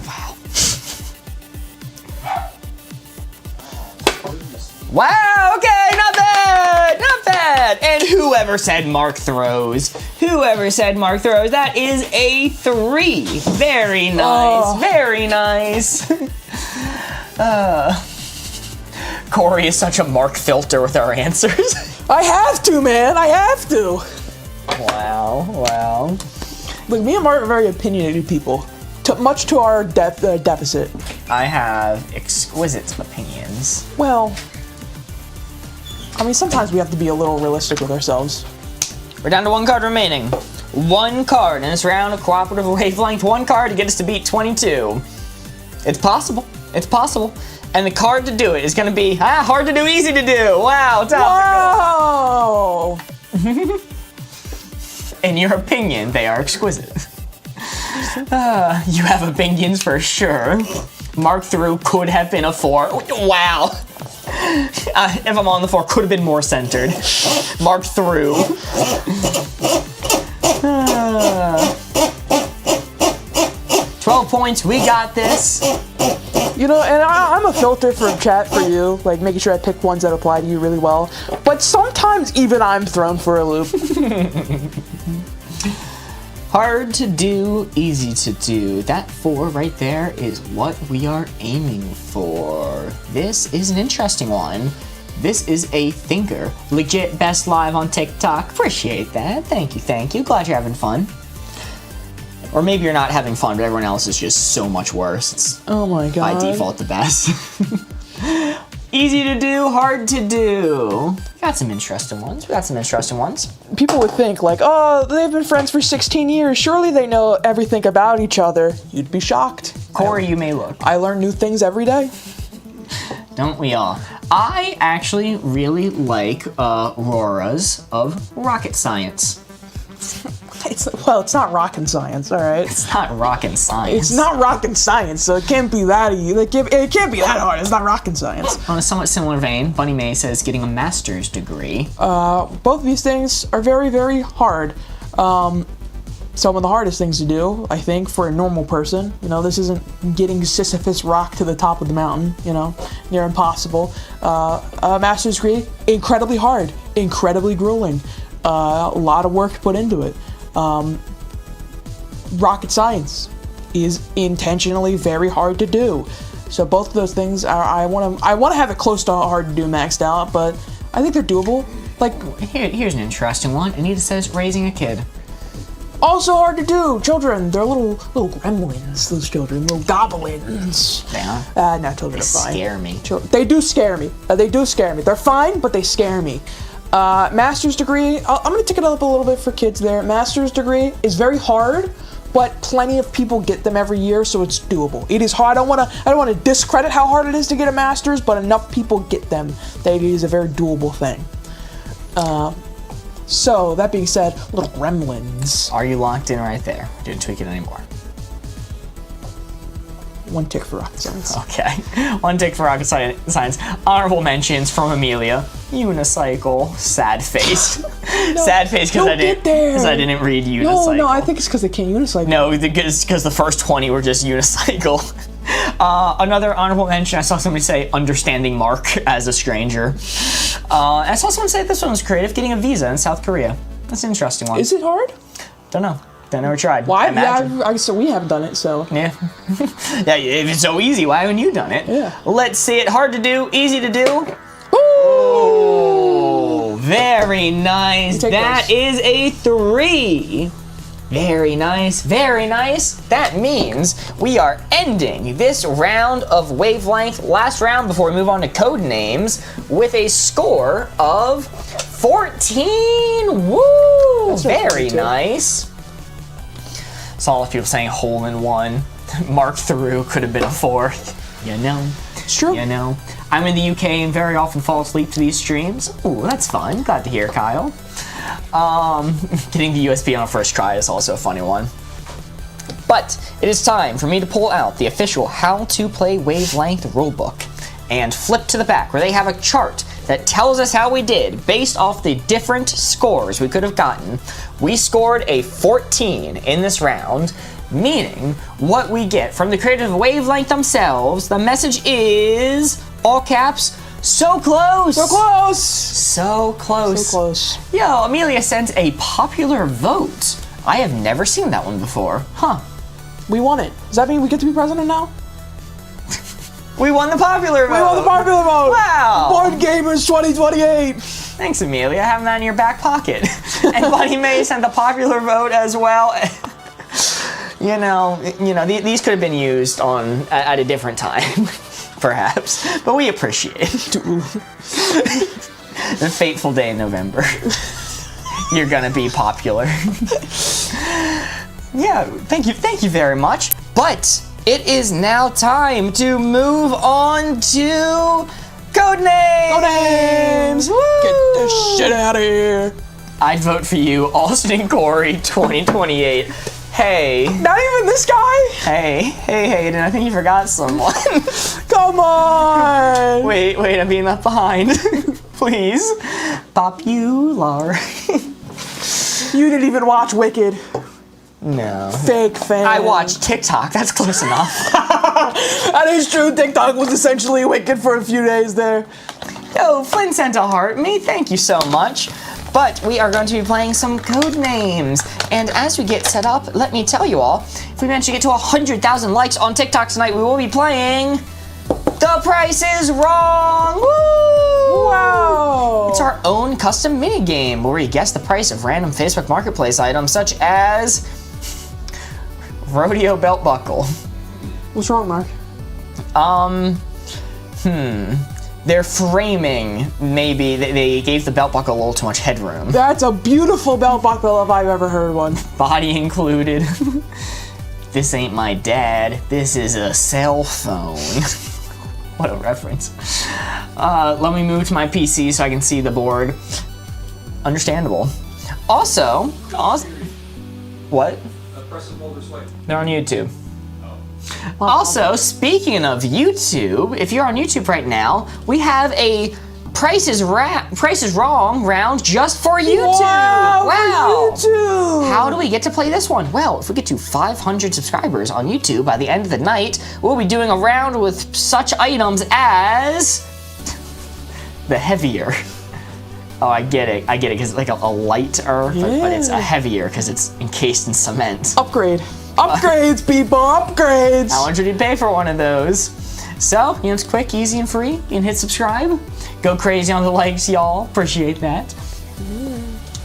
Wow, okay, not bad, not bad. And whoever said Mark throws, that is a 3. Very nice, very nice. Corey is such a Mark filter with our answers.
I have to, man. I have to.
Wow.
Look, me and Mark are very opinionated people, much to our deficit.
I have exquisite opinions.
Well, I mean, sometimes we have to be a little realistic with ourselves.
We're down to 1 card remaining. 1 card in this round of Cooperative Wavelength. 1 card to get us to beat 22. It's possible. It's possible. And the card to do it is going to be hard to do, easy to do. Wow,
Wow!
In your opinion, they are exquisite. You have opinions for sure. Mark through could have been a 4. Wow. If I'm on the 4, could have been more centered. Mark through. 12 points, we got this.
You know, and I'm a filter for chat for you, like making sure I pick ones that apply to you really well. But sometimes even I'm thrown for a loop.
Hard to do, easy to do. That 4 right there is what we are aiming for. This is an interesting one. This is a thinker. Legit best live on TikTok. Appreciate that. Thank you. Glad you're having fun. Or maybe you're not having fun, but everyone else is just so much worse. It's
Oh my god.
by default the best. Easy to do, hard to do. We got some interesting ones.
People would think like, oh, they've been friends for 16 years. Surely they know everything about each other. You'd be shocked.
Corey, you may look.
I learn new things every day.
Don't we all? I actually really like Auroras of Rocket Science.
It's not rocket science, all right?
It's not rocket science.
It's not rocket science, so it can't be that easy. It can't be that hard. It's not rocket science.
On a somewhat similar vein, Bunny May says getting a master's degree.
Both of these things are very, very hard. Some of the hardest things to do, I think, for a normal person. You know, this isn't getting Sisyphus rock to the top of the mountain, you know. They're impossible. A master's degree, incredibly hard, incredibly grueling. A lot of work put into it. Rocket science is intentionally very hard to do. So both of those things are, I want to have it close to hard to do maxed out, but I think they're doable. Like
here's an interesting one. Anita says raising a kid.
Also hard to do. Children, they're little gremlins. Those children, little goblins.
They are.
No, children are fine.
Scare me.
They do scare me. They're fine, but they scare me. Master's degree, I'm going to take it up a little bit for kids there. Master's degree is very hard, but plenty of people get them every year, so it's doable. It is hard. I don't want to discredit how hard it is to get a master's, but enough people get them that it is a very doable thing. So that being said, little gremlins.
Are you locked in right there? Didn't tweak it anymore.
1 tick for rocket science.
Okay. 1 tick for rocket science. Honorable mentions from Amelia. Unicycle. Sad face. Sad face because I didn't read unicycle.
No, I think it's because they can't unicycle.
No, because the first 20 were just unicycle. Another honorable mention, I saw somebody say understanding Mark as a stranger. I saw someone say this one was creative, getting a visa in South Korea. That's an interesting one.
Is it hard?
Don't know. I've never tried.
Why? Yeah, so we haven't done it, so.
Yeah. Yeah, if it's so easy, why haven't you done it?
Yeah.
Let's see it. Hard to do, easy to do.
Ooh!
Very nice. That is a 3. Very nice, very nice. That means we are ending this round of Wavelength, last round before we move on to code names, with a score of 14. Woo!
That's
Very nice. Saw a lot of people saying hole in one. Mark through could have been a 4. You know.
It's true.
You know. I'm in the UK and very often fall asleep to these streams. Ooh, that's fun. Glad to hear, Kyle. Getting the USB on a first try is also a funny one. But it is time for me to pull out the official How to Play Wavelength rulebook and flip to the back where they have a chart that tells us how we did based off the different scores we could have gotten. We scored a 14 in this round, meaning what we get from the creators of Wavelength themselves, the message is, all caps, so close!
So close!
So close.
So close.
Yo, Amelia sent a popular vote. I have never seen that one before. Huh.
We won it. Does that mean we get to be president now?
We won the popular vote!
We won the popular vote!
Wow!
Boardgamers 2028!
Thanks, Amelia. Have that in your back pocket. And Buddy May sent the popular vote as well. You know, these could have been used on at a different time, perhaps. But we appreciate it. The fateful day in November. You're gonna be popular. Yeah, thank you very much. But it is now time to move on to Codenames!
Codenames! Get this shit out of here!
I'd vote for you, Austin and Corey, 2028. Hey.
Not even this guy?
Hey, Hayden, I think you forgot someone.
Come on!
Wait, I'm being left behind. Please. Popular.
You didn't even watch Wicked.
No.
Fake fan.
I watched TikTok, that's close enough.
That is true. TikTok was essentially Wicked for a few days there.
Yo, Flynn sent a heart me, thank you so much. But we are going to be playing some Codenames. And as we get set up, let me tell you all, if we manage to get to 100,000 likes on TikTok tonight, we will be playing The Price is Wrong! Woo!
Wow!
It's our own custom mini game where we guess the price of random Facebook Marketplace items such as rodeo belt buckle.
What's wrong, Mark?
Their framing, maybe they gave the belt buckle a little too much headroom.
That's a beautiful belt buckle if I've ever heard one.
Body included. This ain't my dad. This is a cell phone. What a reference. Let me move to my PC so I can see the board. Understandable. Also, what?
Press and hold or swipe.
They're on YouTube. Also, speaking of YouTube, if you're on YouTube right now, we have a Price is Wrong round just for YouTube.
Wow! For YouTube.
How do we get to play this one? Well, if we get to 500 subscribers on YouTube by the end of the night, we'll be doing a round with such items as the heavier. Oh, I get it, because it's like a lighter, but it's a heavier because it's encased in cement.
Upgrade. Upgrades, people, upgrades!
How much would you pay for one of those? So, it's quick, easy, and free. You can hit subscribe. Go crazy on the likes, y'all. Appreciate that.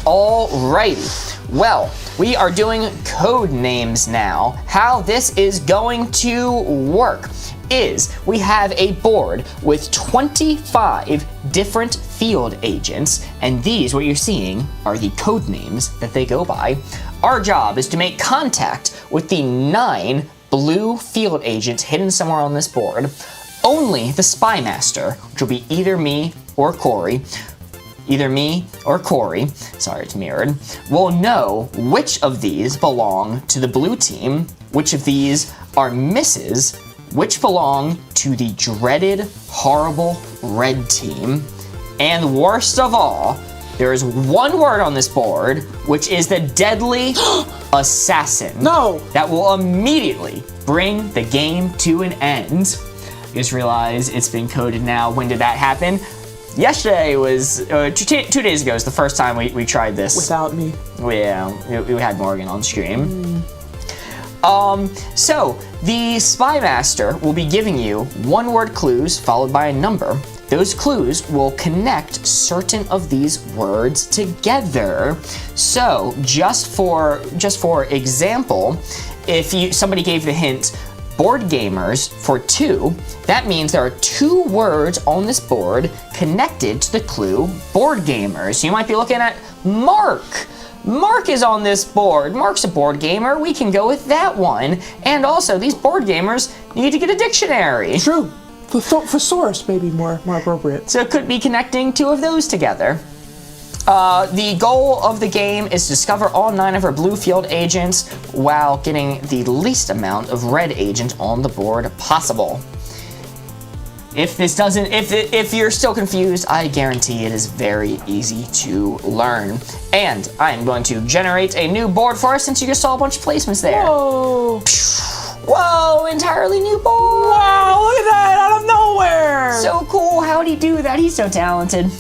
Alrighty. Well, we are doing Codenames now. How this is going to work is we have a board with 25 different field agents, and these, what you're seeing, are the Codenames that they go by. Our job is to make contact with the 9 blue field agents hidden somewhere on this board. Only the Spy Master, which will be either me or Corey, sorry, it's mirrored, will know which of these belong to the blue team, which of these are misses, which belong to the dreaded, horrible red team, and worst of all, there is one word on this board, which is the deadly assassin.
No!
That will immediately bring the game to an end. I just realized it's been coded now. When did that happen? Yesterday was, 2 days ago was the first time we tried this.
Without me.
Yeah, we had Morgan on stream. So, the Spy Master will be giving you one-word clues followed by a number. Those clues will connect certain of these words together. So, just for example, if somebody gave the hint, Boardgamers for 2, that means there are 2 words on this board connected to the clue Boardgamers. You might be looking at Mark. Mark is on this board. Mark's a board gamer. We can go with that one. And also, these board gamers need to get a dictionary.
True. For source, maybe more appropriate.
So it could be connecting 2 of those together. The goal of the game is to discover all 9 of our blue field agents while getting the least amount of red agent on the board possible. If you're still confused, I guarantee it is very easy to learn. And I'm going to generate a new board for us since you just saw a bunch of placements there.
Whoa.
Whoa, entirely new board.
Wow, look at that, out of nowhere.
So cool, how'd he do that? He's so talented.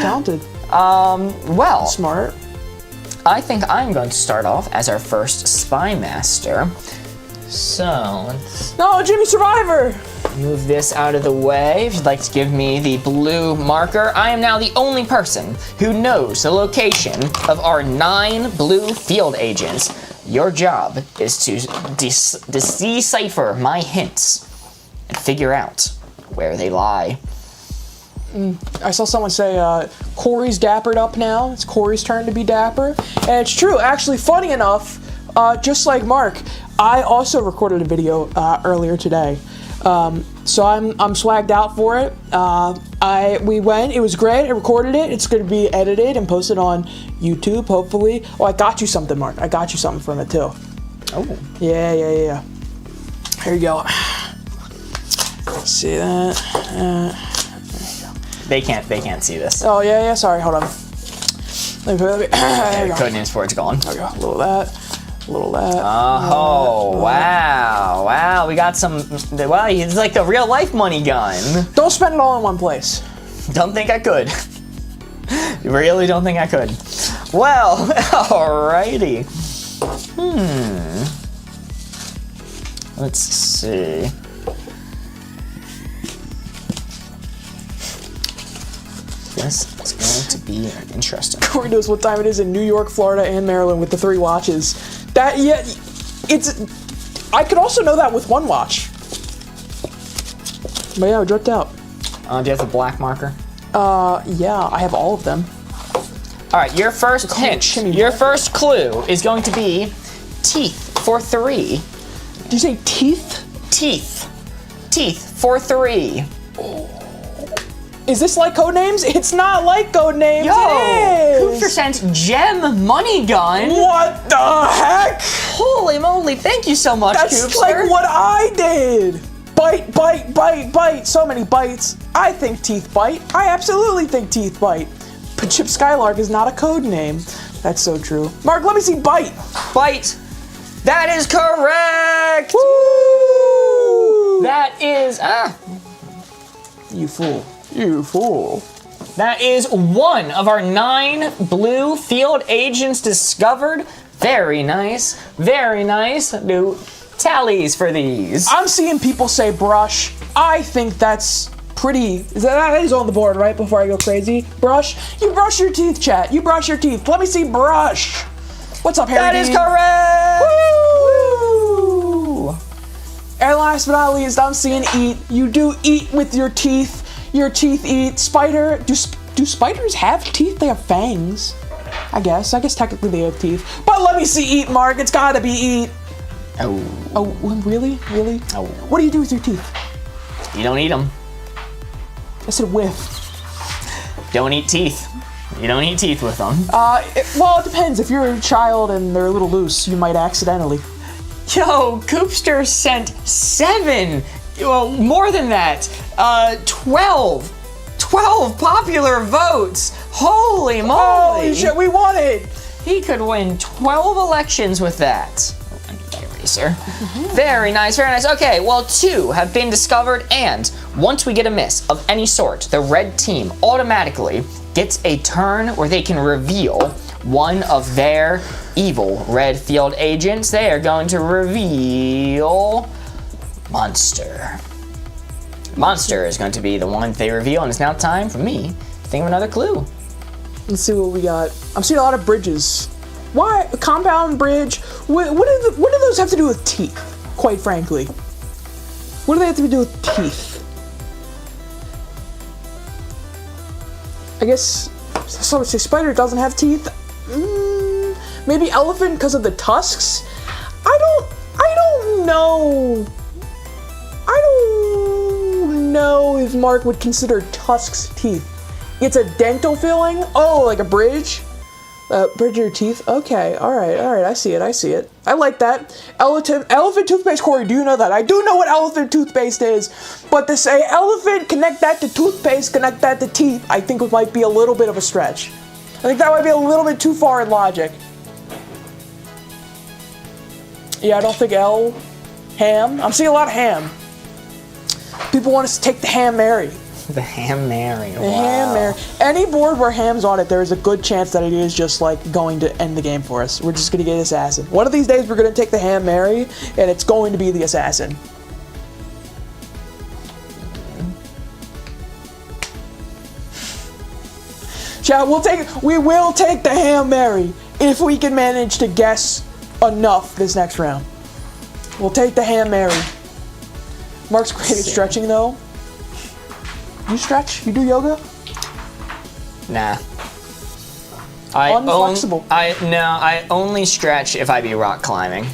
Talented.
Well.
Smart.
I think I'm going to start off as our first Spy Master. So, let's
No, Jimmy Survivor.
move this out of the way. If you'd like to give me the blue marker, I am now the only person who knows the location of our 9 blue field agents. Your job is to decipher my hints and figure out where they lie.
I saw someone say, Corey's dappered up now. It's Corey's turn to be dapper. And it's true. Actually, funny enough, just like Mark, I also recorded a video earlier today. So I'm swagged out for it. We went, it was great, I recorded it. It's going to be edited and posted on YouTube, hopefully. Oh, I got you something, Mark. I got you something from it, too.
Oh.
Yeah. Here you go. See that?
They can't see this.
Oh, yeah, sorry, hold on. Let me there you go.
Code names for it's gone.
There you go. A little of that. A little of that.
Oh, wow. We got some, wow, it's like the real life money gun.
Don't spend it all in one place.
Don't think I could. Really don't think I could. Well, alrighty. Let's see. This is going to be interesting.
Corey knows what time it is in New York, Florida, and Maryland with the 3 watches. I could also know that with 1 watch. But yeah, I dropped out.
Do you have the black marker?
Yeah, I have all of them.
All right, your first hint, your first clue is going to be teeth for 3.
Did you say teeth?
Teeth for 3.
Is this like Codenames? It's not like Codenames.
Yo,
it is.
Coopster sent gem money gun.
What the heck?
Holy moly! Thank you so much,
That's
Coopster.
like what I did. Bite. So many bites. I think teeth bite. I absolutely think teeth bite. But Chip Skylark is not a code name. That's so true. Mark, let me see bite.
Bite. That is correct.
Woo!
That is
You fool. You fool.
That is 1 of our 9 blue field agents discovered. Very nice. Very nice. New tallies for these.
I'm seeing people say brush. I think that's pretty. That is on the board, right? Before I go crazy. Brush. You brush your teeth, chat. You brush your teeth. Let me see brush. What's up, Harry?
That is correct.
Woo! And last but not least, I'm seeing eat. You do eat with your teeth. Your teeth eat. Spider. Do spiders have teeth? They have fangs. I guess technically they have teeth. But let me see eat, Mark. It's gotta be eat. Oh, really?
Oh.
What do you do with your teeth?
You don't eat them.
I said whiff.
Don't eat teeth. You don't eat teeth with them.
Well, it depends. If you're a child and they're a little loose, you might accidentally.
Yo, Coopster sent 7. Well, more than that. 12 popular votes. Holy moly.
Holy shit, we won it.
He could win 12 elections with that. Oh, I need that eraser. Very nice, very nice. Okay, well, 2 have been discovered, and once we get a miss of any sort, the red team automatically gets a turn where they can reveal one of their evil red field agents. They are going to reveal Monster. Monster is going to be the one they reveal, and it's now time for me to think of another clue.
Let's see what we got. I'm seeing a lot of bridges. Why? Compound bridge. What do those have to do with teeth, quite frankly? What do they have to do with teeth? I guess some say spider doesn't have teeth. Maybe elephant because of the tusks. I don't know. I don't know if Mark would consider tusks teeth. It's a dental filling? Oh, like a bridge? Bridge of your teeth? Okay, alright, I see it. I like that. Elephant toothpaste, Corey, do you know that? I do know what elephant toothpaste is, but to say elephant, connect that to toothpaste, connect that to teeth, I think it might be a little bit of a stretch. I think that might be a little bit too far in logic. Yeah, I don't think L. Ham. I'm seeing a lot of ham. People want us to take the Ham Mary.
The Ham Mary.
The Ham Mary. Any board where ham's on it, there is a good chance that it is just like going to end the game for us. We're just gonna get assassin. One of these days we're gonna take the Ham Mary, and it's going to be the assassin. Chat, we will take the Ham Mary if we can manage to guess enough this next round. We'll take the Ham Mary. Mark's great at stretching though. You stretch? You do yoga?
Nah.
Unflexible.
I only stretch if I be rock climbing.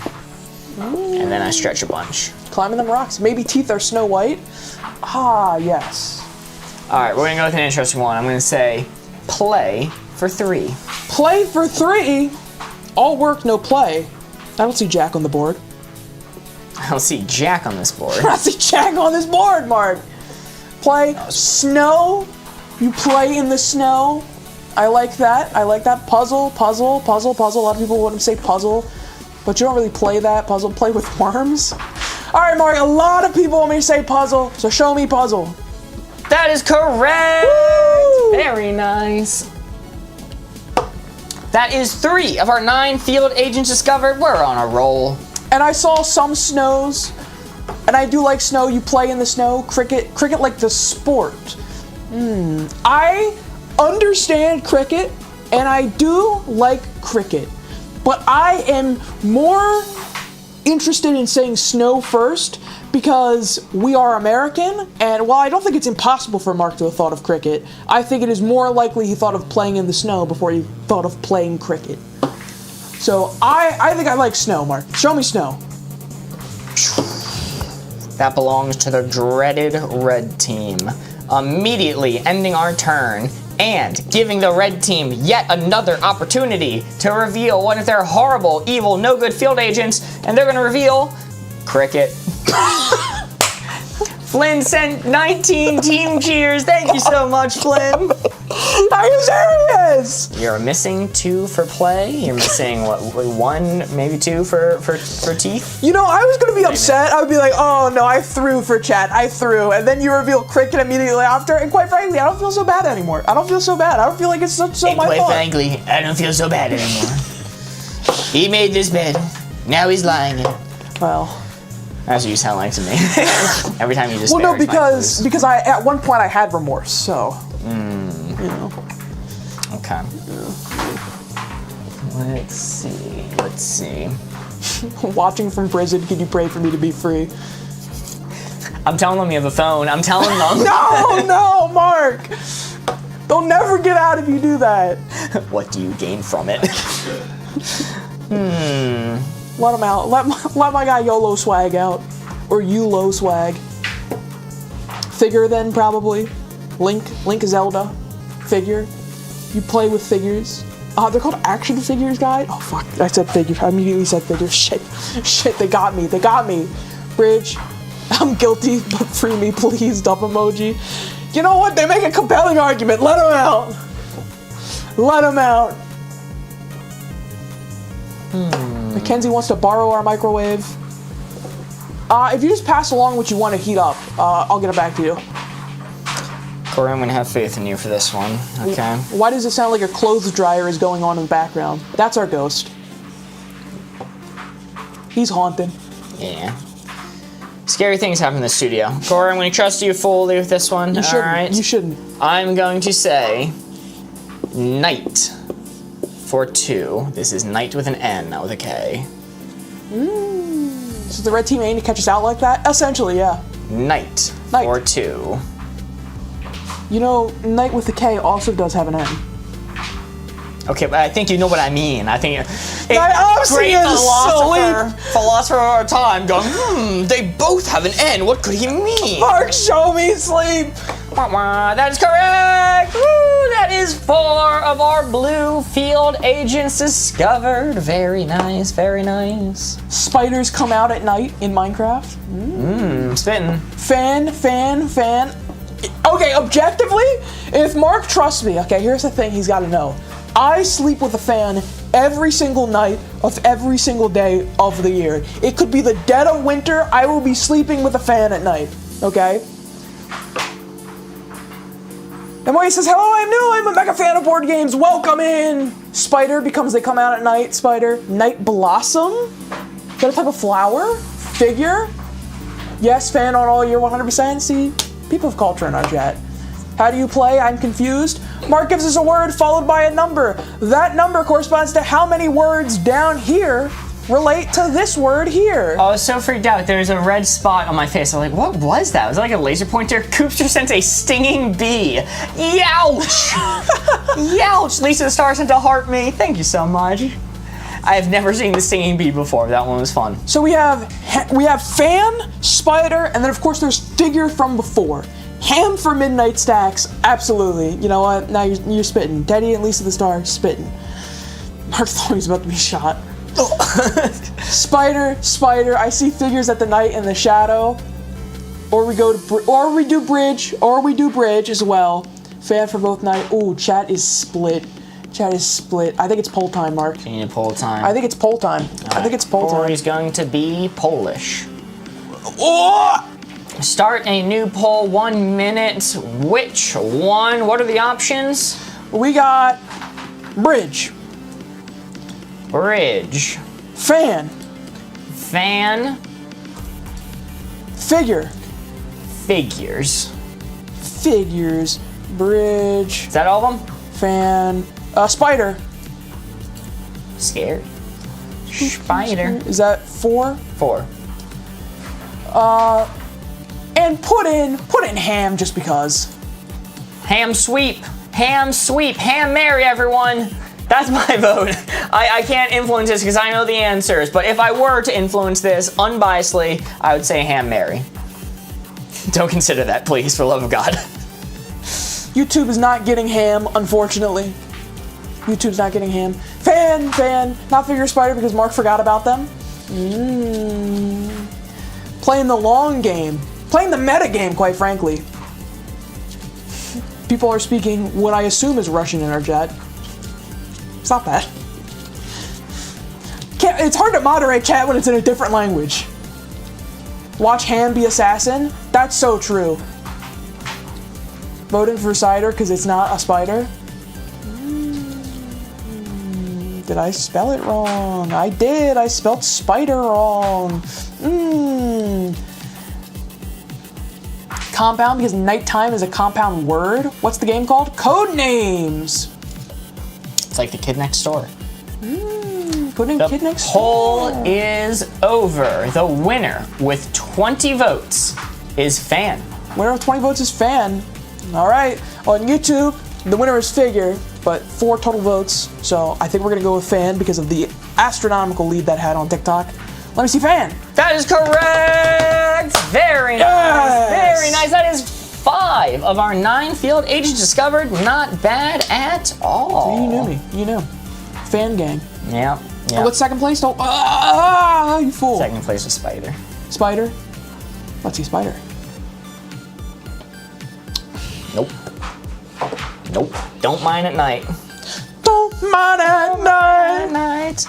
And then I stretch a bunch.
Climbing them rocks. Maybe teeth are Snow White. Ah, yes.
Alright, we're gonna go with an interesting one. I'm gonna say play for 3.
Play for 3? All work, no play. I don't see Jack on the board.
I don't see Jack on this board.
I don't see Jack on this board, Mark. Play snow. You play in the snow. I like that. Puzzle. A lot of people want to say puzzle, but you don't really play that. Puzzle. Play with worms. All right, Mark. A lot of people want me to say puzzle, so show me puzzle.
That is correct.
Woo!
Very nice. That is 3 of our 9 field agents discovered. We're on a roll.
And I saw some snows. And I do like snow. You play in the snow. Cricket like the sport. I understand cricket, and I do like cricket. But I am more interested in saying snow first because we are American, and while I don't think it's impossible for Mark to have thought of cricket, I think it is more likely he thought of playing in the snow before he thought of playing cricket. So I think I like snow, Mark. Show me snow.
That belongs to the dreaded red team. Immediately ending our turn and giving the red team yet another opportunity to reveal one of their horrible, evil, no good field agents, and they're gonna reveal cricket. Flynn sent 19 team cheers. Thank you so much, Flynn.
Are you serious?
You're missing 2 for play. You're missing what, 1, maybe 2 for teeth.
You know, I was gonna be upset. I would be like, oh no, I threw for chat. I threw, and then you reveal cricket immediately after. And quite frankly, I don't feel so bad anymore. I don't feel so bad. I don't feel like it's so my fault.
Quite frankly, I don't feel so bad anymore. He made this bed. Now he's lying in it.
Well.
That's what you sound like to me. Every time you just.
Well, no, because I at one point I had remorse, so. You know.
Okay. Let's see.
Watching from prison, can you pray for me to be free?
I'm telling them you have a phone. I'm telling them.
No, Mark. They'll never get out if you do that.
What do you gain from it?
Let him out. Let my guy YOLO swag out. Or YOLO swag. Figure then, probably. Link Zelda. Figure. You play with figures. They're called action figures, guy. Oh, fuck. I said figure. I immediately said figure. Shit, they got me. Bridge. I'm guilty, but free me, please. Dump emoji. You know what? They make a compelling argument. Let him out. Mackenzie wants to borrow our microwave. If you just pass along what you want to heat up, I'll get it back to you.
Corey, I'm gonna have faith in you for this one, okay?
Why does it sound like a clothes dryer is going on in the background? That's our ghost. He's haunted.
Yeah. Scary things happen in the studio. Corey, I'm gonna trust you fully with this one.
You shouldn't.
All right?
You shouldn't.
I'm going to say knight for 2. This is knight with an N, not with a K.
So the red team aiming to catch us out like that? Essentially, yeah.
Knight. For 2.
You know, knight with a K also does have an N.
Okay, but I think you know what I mean. I think
great
philosopher of our time going, they both have an N. What could he mean?
Mark, show me sleep.
That is correct! Woo! That is 4 of our blue field agents discovered. Very nice, very nice.
Spiders come out at night in Minecraft.
Spitting.
Fan. Okay, objectively, if Mark trusts me, okay, here's the thing he's got to know. I sleep with a fan every single night of every single day of the year. It could be the dead of winter, I will be sleeping with a fan at night, okay? And Moy says, hello, I'm new, I'm a mega fan of board games, welcome in! Spider becomes they come out at night, spider. Night blossom? Is that a type of flower? Figure? Yes, fan on all year, 100%. See, people of culture in our chat. How do you play? I'm confused. Mark gives us a word followed by a number. That number corresponds to how many words down here relate to this word here.
I was so freaked out. There's a red spot on my face. I was like, what was that? Was it like a laser pointer? Coopster sent a stinging bee. Youch! Youch! Lisa the Star sent a heart me. Thank you so much. I have never seen the stinging bee before. That one was fun.
So we have fan, spider, and then of course there's figure from before. Ham for midnight stacks, absolutely. You know what? Now you're spitting. Teddy and Lisa the Star spitting. Mark thought he was about to be shot. Spider. I see figures at the night in the shadow. Or we do bridge as well. Fan for both night. Ooh, chat is split. I think it's poll time, Mark.
You need poll time.
I think it's poll time.
Corey's going to be Polish.
Oh!
Start a new poll, 1 minute. Which one? What are the options?
We got bridge. Fan.
Figures.
Bridge.
Is that all of them?
Fan. Spider.
Scared. Spider.
Is that 4?
4.
And put in ham just because.
Ham sweep. Ham Mary, everyone. That's my vote. I can't influence this because I know the answers, but if I were to influence this unbiasedly, I would say Ham Mary. Don't consider that, please, for the love of God.
YouTube is not getting ham, unfortunately. YouTube's not getting ham. Fan. Not figure spider because Mark forgot about them. Playing the long game. Playing the meta game, quite frankly. People are speaking what I assume is Russian in our chat. It's not bad. It's hard to moderate chat when it's in a different language. Watch Ham be assassin. That's so true. Voting for cider because it's not a spider. Did I spell it wrong? I did. I spelled spider wrong. Compound because nighttime is a compound word. What's the game called? Code Names.
It's like the kid next door.
Putting kid next
Poll
door.
is over. The winner with 20 votes is Fan.
Winner of 20 votes is Fan. All right. On YouTube, the winner is Figure, but 4 total votes. So I think we're gonna go with Fan because of the astronomical lead that had on TikTok. Let me see Fan.
That is correct. Very nice.
Yes.
Very nice. That is 5 of our 9 field agents discovered. Not bad at all.
You knew me. You knew. Fan gang.
Yeah.
What's second place? Don't. You fool.
Second place was Spider.
Spider. Let's see Spider.
Nope. Don't mind at night.
Don't mind at night.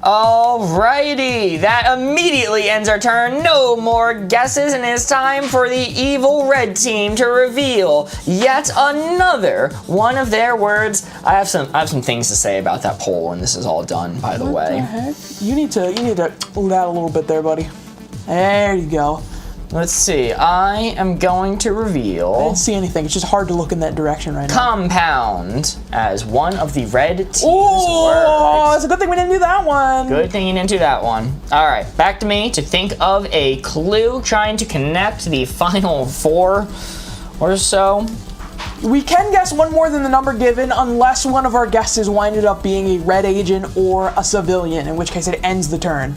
Alrighty, that immediately ends our turn. No more guesses, and it's time for the evil red team to reveal yet another one of their words. I have some things to say about that poll when this is all done, by the way.
What the heck? You need to pull that a little bit there, buddy. There you go.
Let's see. I am going to
I
reveal
didn't see anything. It's just hard to look in that direction right now.
compound as one of the red team's
Oh,
words.
it's a good thing we didn't do that one.
Good thing you didn't do that one. All right, back to me to think of a clue, trying to connect the final 4 or so.
We can guess one more than the number given unless one of our guesses winded up being a red agent or a civilian, in which case it ends the turn.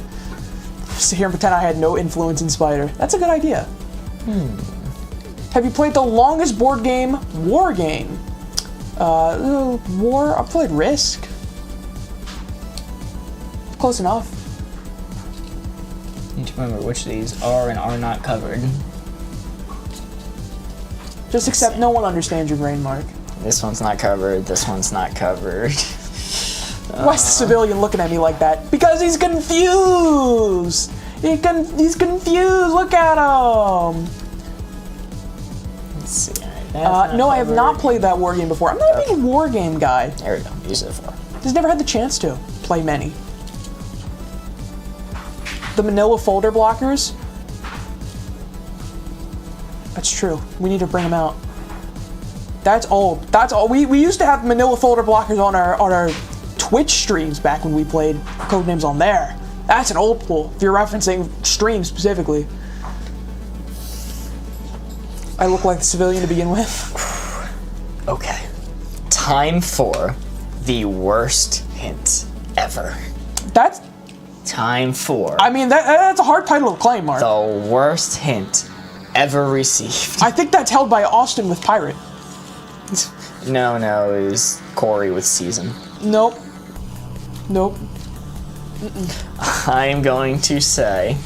Sit here and pretend I had no influence in Spider. That's a good idea. Have you played the longest board game? War game. War. I've played Risk. Close enough.
Need to remember which of these are and are not covered.
Just accept no one understands your brain, Mark.
This one's not covered. This one's not covered.
Why's the civilian looking at me like that? Because he's confused. He's confused. Look at him.
Let's see.
No, I have not played that war game before. I'm not a big war game guy.
There we go. Use it for.
Just never had the chance to play many. The manila folder blockers. That's true. We need to bring them out. That's old. That's all. We used to have manila folder blockers on our Twitch streams back when we played Codenames on there. That's an old pool. If you're referencing streams specifically. I look like the civilian to begin with.
Okay. Time for the worst hint ever.
That's.
Time for.
I mean, that's a hard title to claim, Mark.
The worst hint ever received.
I think that's held by Austin with Pirate.
No, it was Corey with Season.
Nope.
I'm going to say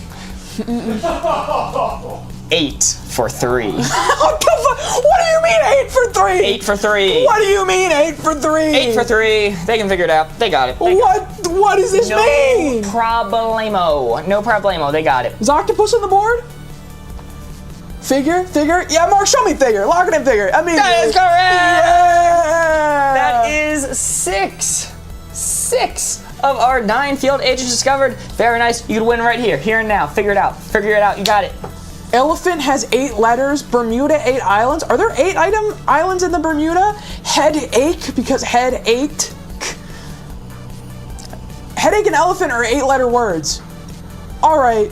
8 for 3.
What do you mean 8 for 3?
8 for 3.
What do you mean 8 for 3?
8 for 3. They can figure it out. They got it.
What does this mean?
No problemo. They got it.
Is octopus on the board? Figure? Yeah, Mark, show me figure. Lock it in figure. I mean,
That is correct.
Yeah.
That is 6. 6 of our 9 field agents discovered. Very nice. You can win right here and now. Figure it out. You got it.
Elephant has 8 letters. Bermuda 8 islands. Are there 8 islands in the Bermuda? Headache because head ached. Headache and elephant are 8-letter words. All right.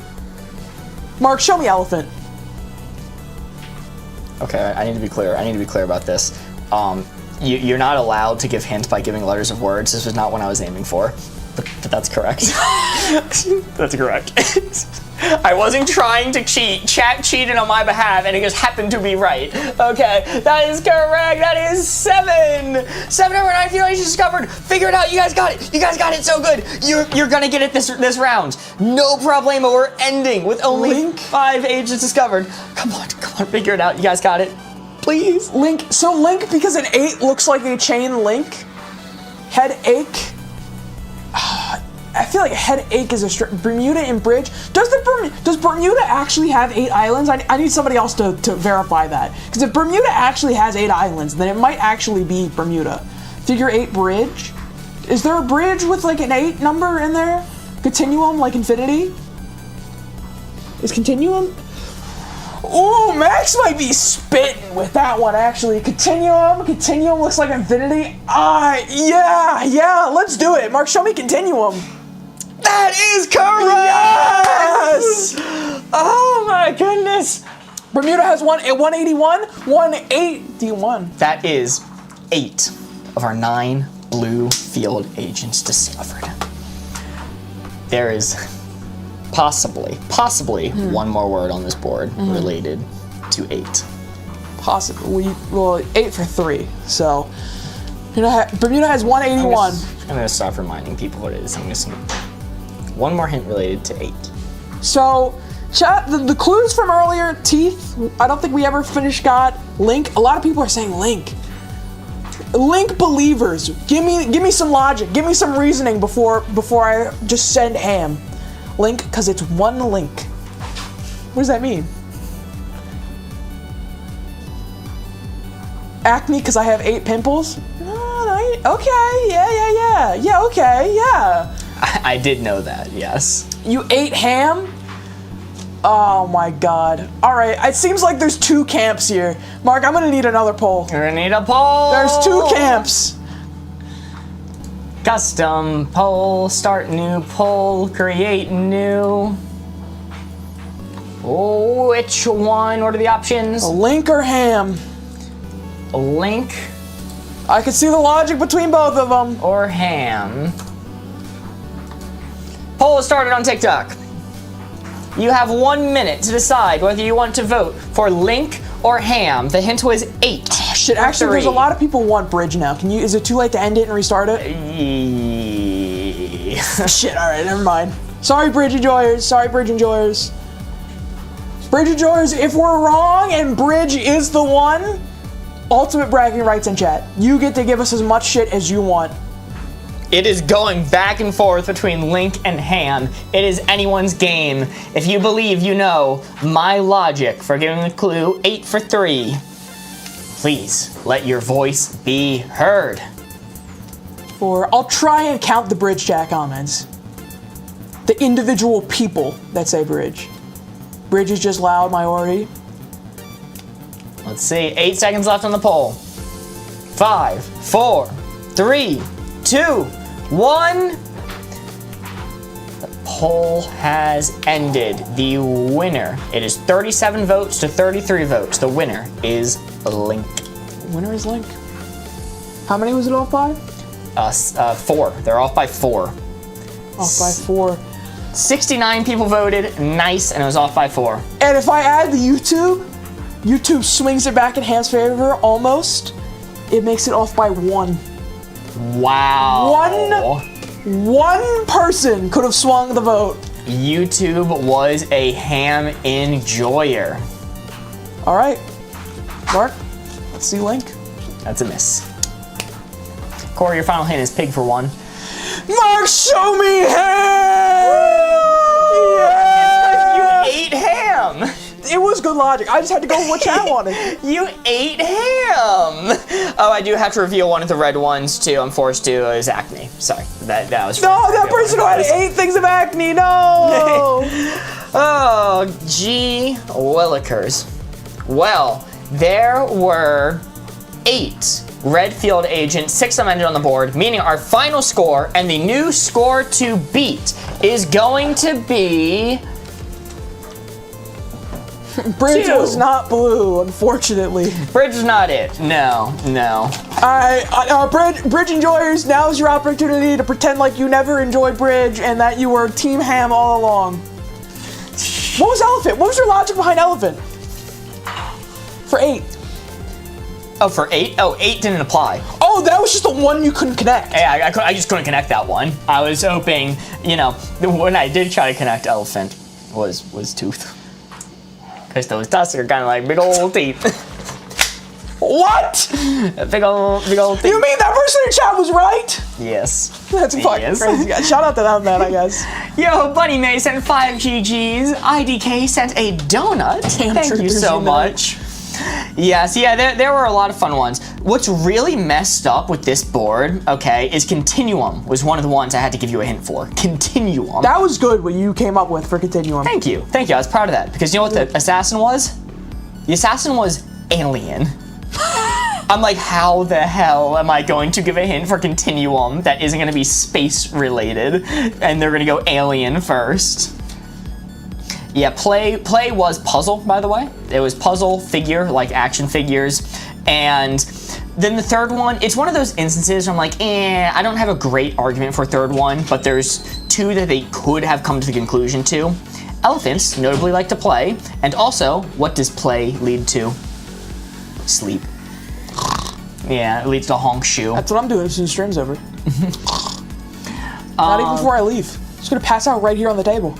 Mark, show me elephant.
Okay, I need to be clear. About this. You're not allowed to give hints by giving letters of words. This was not what I was aiming for, but that's correct. That's correct. I wasn't trying to cheat. Chat cheated on my behalf, and it just happened to be right. Okay, that is correct. That is 7. 7 over 9 field agents discovered. Figure it out. You guys got it so good. You're gonna get it this round. No problemo. We're ending with only
Link?
5 agents discovered. Come on. Figure it out. You guys got it. Please.
Link. So Link because an 8 looks like a chain link. Headache. I feel like headache is a Bermuda and Bridge. Does Bermuda actually have 8 islands? I need somebody else to verify that. Because if Bermuda actually has 8 islands, then it might actually be Bermuda. Figure 8 bridge. Is there a bridge with like an 8 number in there? Continuum like infinity? Is continuum? Ooh, Max might be spitting with that one actually. Continuum looks like infinity. Yeah, let's do it. Mark, show me continuum.
That is correct! Yes! Oh my goodness!
Bermuda has 181, 181.
That is 8 of our 9 blue field agents discovered. There is possibly one more word on this board related to 8.
Possibly. Well, 8 for 3. So, Bermuda has 181.
I'm gonna stop reminding people what it is. I'm just gonna one more hint related to 8.
So, chat, the clues from earlier, teeth, I don't think we ever got. Link, a lot of people are saying Link. Link believers, give me some logic, give me some reasoning before I just send ham. Link, because it's one link. What does that mean? Acne, because I have 8 pimples? Okay, yeah, okay, yeah.
I did know that, yes.
You ate ham? Oh my god. Alright, it seems like there's 2 camps here. Mark, I'm gonna need another poll.
You're gonna need a poll!
There's 2 camps.
Custom poll, start new poll, create new. Oh, which one? What are the options?
Link or ham?
Link
I can see the logic between both of them.
or ham? Poll is started on TikTok. You have 1 minute to decide whether you want to vote for Link or ham? The hint was 8.
Shit, actually, there's a lot of people want bridge now. Is it too late to end it and restart it? Shit, alright, never mind. Sorry, bridge enjoyers. Sorry, bridge enjoyers. Bridge enjoyers, if we're wrong and bridge is the one, ultimate bragging rights in chat. You get to give us as much shit as you want.
It is going back and forth between Link and Ham. It is anyone's game. If you believe you know my logic for giving a clue 8 for 3, please let your voice be heard.
I'll try and count the bridge chat comments. The individual people that say bridge. Bridge is just loud minority.
Let's see, 8 seconds left on the poll. 5, 4, 3, 2, 1. The poll has ended. The winner, it is 37 votes to 33 votes. The winner is Link.
Winner is Link. How many was it off by?
4. They're off by 4.
Off by 4.
69 people voted, nice, and it was off by 4.
And if I add the YouTube swings it back in Ham's favor, almost. It makes it off by 1.
Wow.
One person could have swung the vote.
YouTube was a Ham enjoyer.
All right, Mark, let's see Link.
That's a miss. Corey, your final hint is pig for 1.
Mark, show me ham! Yeah!
You ate ham!
It was good logic. I just had to go with what chat wanted.
You ate ham! Oh, I do have to reveal one of the red ones too. I'm forced to. It was acne. Sorry, that was.
No, that person who had 8 things of acne. No.
Oh, gee willikers. Well, there were 8 red field agents, 6 of them ended on the board, meaning our final score and the new score to beat is going to be.
Bridge
2.
was not blue, unfortunately.
Bridge is not it. No.
Alright, Bridge enjoyers, now is your opportunity to pretend like you never enjoyed Bridge and that you were Team Ham all along. What was Elephant? What was your logic behind Elephant? For 8.
Oh, for 8? Oh, 8 didn't apply.
Oh, that was just the one you couldn't connect.
Yeah, I just couldn't connect that one. I was hoping, when I did try to connect Elephant was Tooth. Because those tusks are kind of like big old teeth.
What?
Big old teeth.
You mean that person in chat was right?
Yes.
That's fucking crazy. Yeah, shout out to them, man, I guess.
Yo, Bunny May sent 5 GGs. IDK sent a donut. Thank you so much. Yes, yeah, there were a lot of fun ones. What's really messed up with this board, okay, is Continuum was one of the ones I had to give you a hint for. Continuum.
That was good what you came up with for Continuum.
Thank you. I was proud of that. Because you know what the assassin was? The assassin was alien. I'm like, how the hell am I going to give a hint for Continuum that isn't going to be space related? And they're going to go alien first. Yeah, play was puzzle, by the way. It was puzzle, figure, like action figures. And then the third one, it's one of those instances where I'm like, I don't have a great argument for a third one, but there's 2 that they could have come to the conclusion to. Elephants notably like to play, and also, what does play lead to? Sleep. Yeah, it leads to honk shoe.
That's what I'm doing as soon as stream's over. Not even before I leave. Just gonna pass out right here on the table.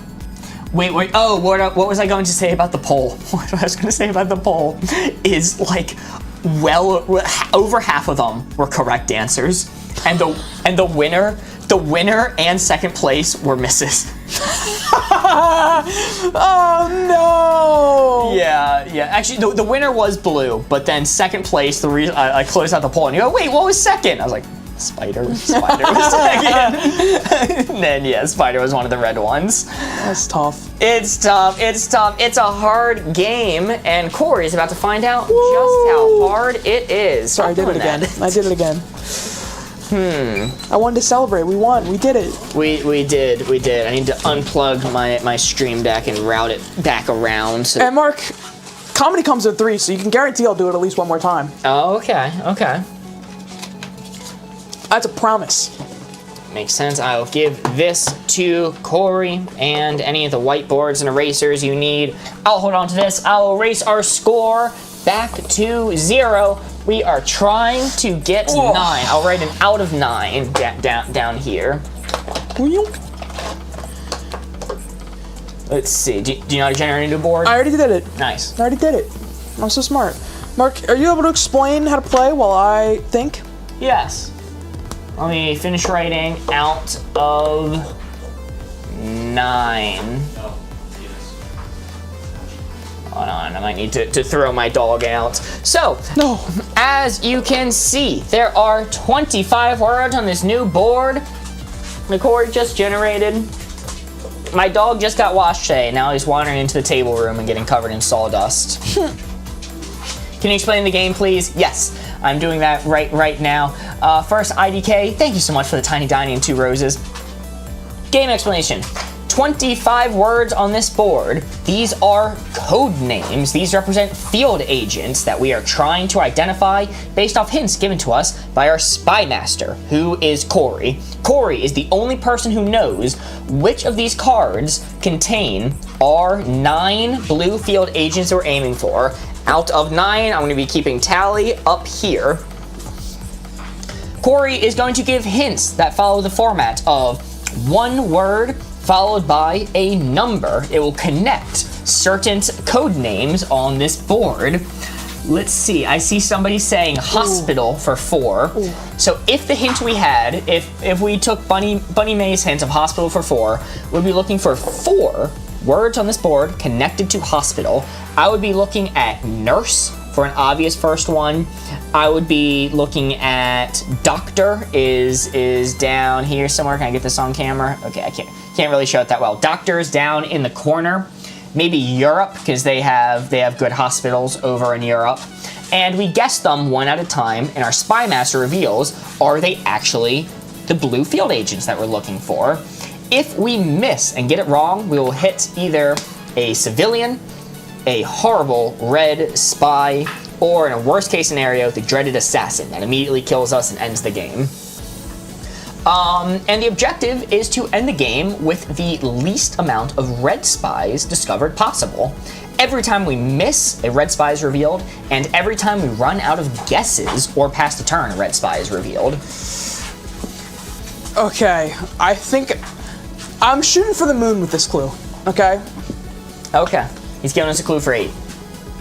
Wait, oh, what was I going to say about the poll? What I was going to say about the poll is like, over half of them were correct answers, and the winner and second place were misses.
Oh no!
Yeah. Actually, the winner was blue, but then second place, the reason I closed out the poll, and you go, wait, what was second? I was like, Spider was second. And then Spider was one of the red ones.
That's tough.
It's tough. It's a hard game, and Corey is about to find out just how hard it is.
Sorry, I did it again. I wanted to celebrate. We won. We did it.
We did. I need to unplug my stream deck and route it back around.
And Mark, comedy comes at 3, so you can guarantee I'll do it at least one more time.
Oh, okay.
That's a promise.
Makes sense. I'll give this to Corey and any of the whiteboards and erasers you need. I'll hold on to this. I'll erase our score back to 0. We are trying to get 9. I'll write an out of 9 down here. Let's see. Do you know how to generate a new board?
I already did it.
Nice.
I already did it. I'm so smart. Mark, are you able to explain how to play while I think?
Yes. Let me finish writing out of 9. Hold on, I might need to throw my dog out. So,
No.
as you can see, there are 25 words on this new board. The Corey just generated. My dog just got washed today. Now he's wandering into the table room and getting covered in sawdust. Can you explain the game, please? Yes, I'm doing that right now. First, IDK, thank you so much for the tiny dining and 2 roses. Game explanation. 25 words on this board. These are code names. These represent field agents that we are trying to identify based off hints given to us by our spy master, who is Corey. Corey is the only person who knows which of these cards contain our 9 blue field agents we're aiming for. Out of 9, I'm going to be keeping tally up here. Corey is going to give hints that follow the format of 1 word followed by a number. It will connect certain code names on this board. Let's see, I see somebody saying hospital for 4. Ooh. So if the hint we had, if we took Bunny May's hint of hospital for 4, we'd be looking for 4 words on this board connected to hospital. I would be looking at nurse for an obvious first one. I would be looking at doctor is down here somewhere. Can I get this on camera? Okay, I can't really show it that well. Doctor is down in the corner. Maybe Europe, because they have good hospitals over in Europe. And we guess them one at a time, and our spy master reveals, are they actually the blue field agents that we're looking for? If we miss and get it wrong, we will hit either a civilian, a horrible red spy, or in a worst case scenario, the dreaded assassin that immediately kills us and ends the game. And the objective is to end the game with the least amount of red spies discovered possible. Every time we miss, a red spy is revealed, and every time we run out of guesses or pass the turn, a red spy is revealed.
Okay, I think I'm shooting for the moon with this clue, okay?
Okay, he's giving us a clue for 8.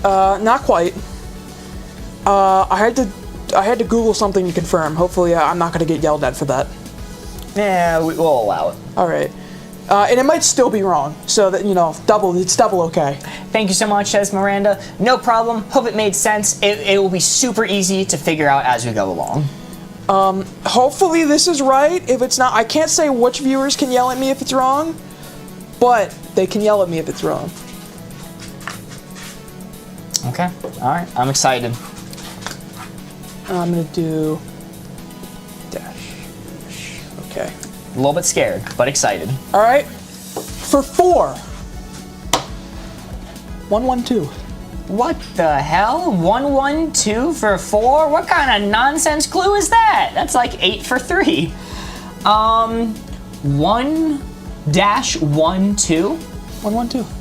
Not quite. I had to Google something to confirm. Hopefully, I'm not going to get yelled at for that.
Yeah, we'll allow it.
All right. And it might still be wrong, so that, it's double okay.
Thank you so much, says Miranda. No problem. Hope it made sense. It will be super easy to figure out as we go along.
Hopefully this is right. If it's not, I can't say which viewers can yell at me if it's wrong, but they can yell at me if it's wrong.
Okay. All right. I'm excited.
I'm going to do dash. Okay.
A little bit scared, but excited.
All right. For 4. 112.
What the hell? 112 for 4? What kind of nonsense clue is that? That's like 8 for 3. 1-1-2.
112.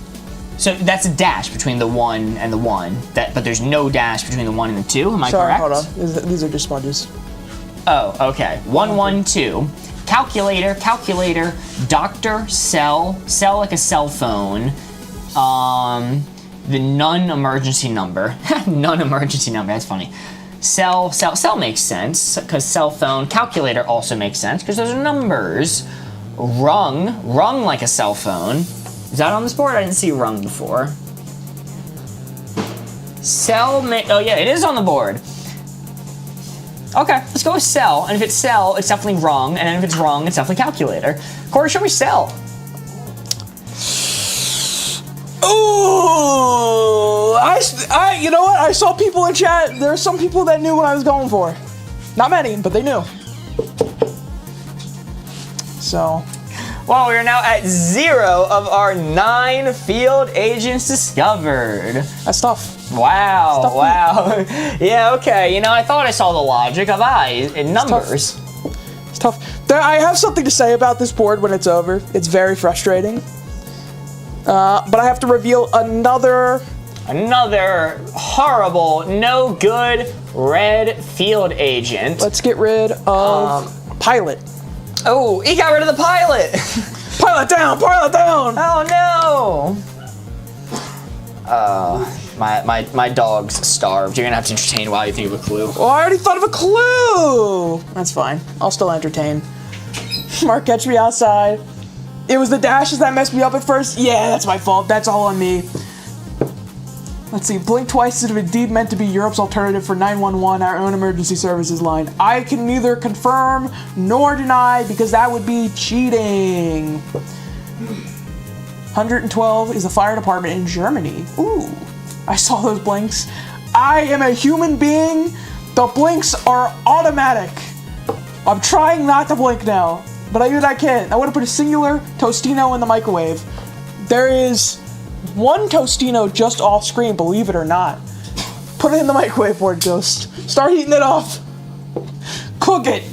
So that's a dash between the 1 and the 1. But there's no dash between the 1 and the 2. Am I correct?
Hold on. These are just sponges.
Oh, okay. 112. Calculator, doctor, cell like a cell phone. The non-emergency number. Non-emergency number, that's funny. Cell makes sense, because cell phone. Calculator also makes sense, because those are numbers. Rung like a cell phone. Is that on this board? I didn't see rung before. Oh yeah, it is on the board. Okay, let's go with cell, and if it's cell, it's definitely wrong, and then if it's wrong, it's definitely calculator. Corey, show me cell.
Ooh, you know what? I saw people in chat. There are some people that knew what I was going for. Not many, but they knew. So.
Well, we are now at 0 of our 9 field agents discovered.
That's tough.
Wow, wow. Yeah, okay. I thought I saw the logic of eyes in numbers.
It's tough. I have something to say about this board when it's over. It's very frustrating. But I have to reveal another
Another horrible, no good red field agent.
Let's get rid of pilot.
Oh, he got rid of the pilot.
Pilot down, pilot down.
Oh no. My dog's starved. You're gonna have to entertain while you think of a clue.
Oh, I already thought of a clue. That's fine. I'll still entertain. Mark, catch me outside. It was the dashes that messed me up at first. Yeah, that's my fault. That's all on me. Let's see. Blink twice is indeed meant to be Europe's alternative for 911, our own emergency services line. I can neither confirm nor deny because that would be cheating. 112 is the fire department in Germany. Ooh. I saw those blinks. I am a human being. The blinks are automatic. I'm trying not to blink now, but I can't. I want to put a singular Tostino in the microwave. There is one Tostino just off screen, believe it or not. Put it in the microwave, Board Ghost. Start heating it up. Cook it.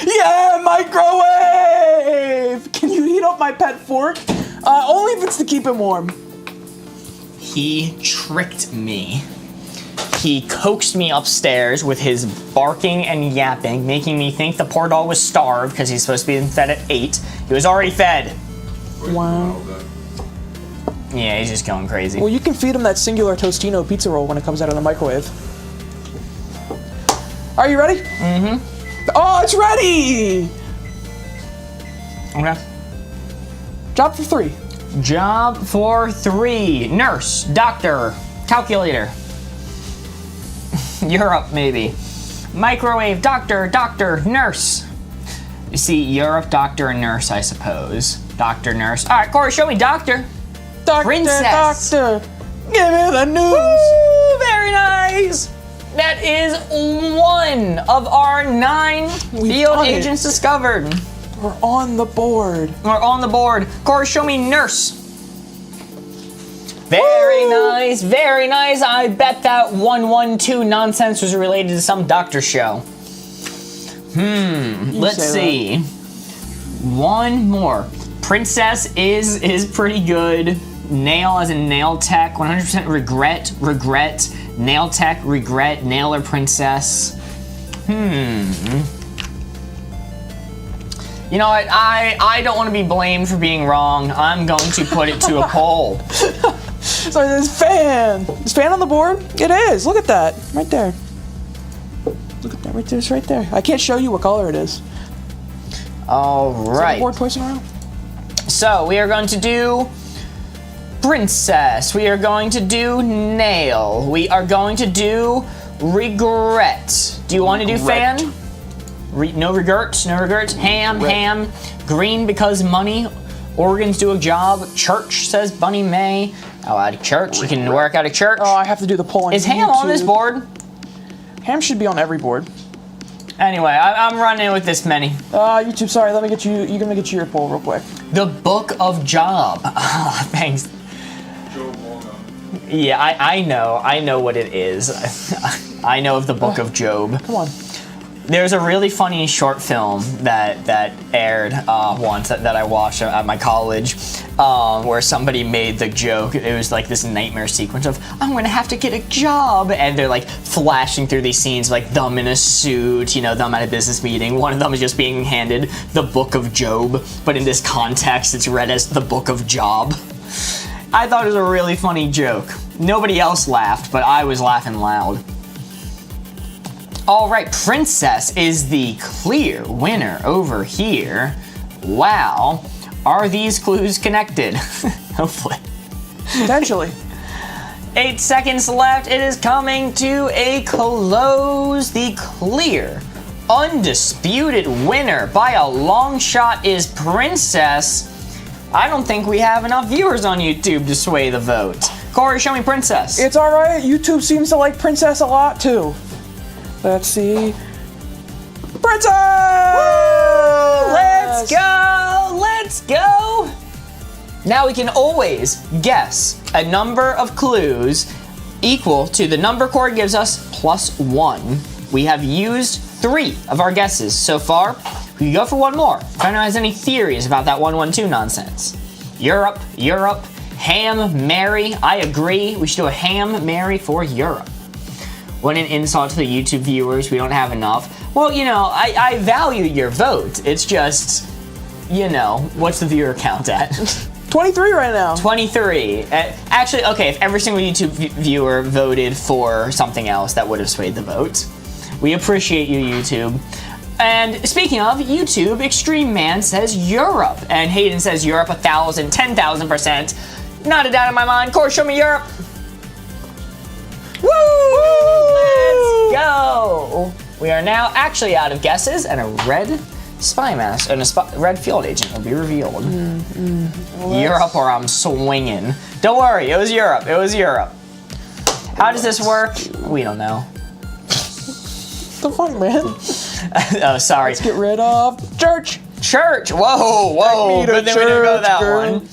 Yeah, microwave! Can you heat up my pet fork? Only if it's to keep him warm.
He tricked me. He coaxed me upstairs with his barking and yapping, making me think the poor dog was starved because he's supposed to be fed at 8. He was already fed.
Wow.
Yeah, he's just going crazy.
Well, you can feed him that singular Tostino pizza roll when it comes out of the microwave. Are you ready?
Mm-hmm.
Oh, it's ready!
Okay.
Job for 3.
Job for 3. Nurse, doctor, calculator. Europe, maybe. Microwave, doctor, nurse. You see, Europe, doctor, and nurse, I suppose. Doctor, nurse. All right, Corey, show me doctor.
Doctor,
Princess.
doctor, give me the news.
Woo, very nice. That is 1 of our 9 field
done it.
agents discovered.
We're on the board.
We're on the board. Corey, show me nurse. Very nice, very nice. I bet that 112 nonsense was related to some doctor show. Let's see. One more. Princess is pretty good. Nail as in nail tech. 100% regret. Nail tech, regret, nailer princess. You know what? I don't want to be blamed for being wrong. I'm going to put it to a poll.
So this fan. Is fan on the board? It is. Look at that. Right there. Look at that right there. It's right there. I can't show you what color it is.
All
Is that
right.
the board twisting around?
So we are going to do princess. We are going to do nail. We are going to do regret. Do you want to do fan? No regrets. Ham. Green because money. Organs do a job. Church says Bunny May. Oh, out of church. You can work out of church.
Oh, I have to do the poll on
Is Ham on this
YouTube.
board?
Ham should be on every board.
Anyway, I'm running with this many.
YouTube, sorry, let me get you, you're gonna get you your poll real quick.
The Book of Job. Thanks. Yeah, I know what it is. I know of the Book of Job.
Come on.
There's a really funny short film that aired once that I watched at my college where somebody made the joke. It was like this nightmare sequence of, I'm gonna have to get a job, and they're like flashing through these scenes like them in a suit, you know, them at a business meeting. One of them is just being handed the Book of Job, but in this context it's read as the Book of Job. I thought it was a really funny joke. Nobody else laughed, but I was laughing loud. All right, Princess is the clear winner over here. Wow. Are these clues connected? Hopefully.
Potentially.
8 seconds left. It is coming to a close. The clear, undisputed winner by a long shot is Princess. I don't think we have enough viewers on YouTube to sway the vote. Corey, show me Princess.
It's alright, YouTube seems to like Princess a lot too. Let's see. Princess!
Woo! Let's go! Let's go! Now we can always guess a number of clues equal to the number Corey gives us plus 1. We have used 3 of our guesses so far. We could go for one more. If anyone has any theories about that 112 nonsense. Europe, ham, Mary. I agree. We should do a ham, Mary for Europe. What an insult to the YouTube viewers. We don't have enough. Well, you know, I value your vote. It's just, you know, what's the viewer count at?
23 right now.
23. Actually, okay, if every single YouTube viewer voted for something else, that would have swayed the vote. We appreciate you, YouTube. And speaking of YouTube, Extreme Man says Europe. And Hayden says Europe 1,000, 10,000%. Not a doubt in my mind. Corey, show me Europe. Woo! Let's go! We are now actually out of guesses, and a red spy mask and a red field agent will be revealed. Europe or I'm swinging. Don't worry, it was Europe. It was Europe. How does this work? We don't know.
The fuck, man?
Oh, sorry.
Let's get rid of church.
Church. Whoa. But then we didn't go that one.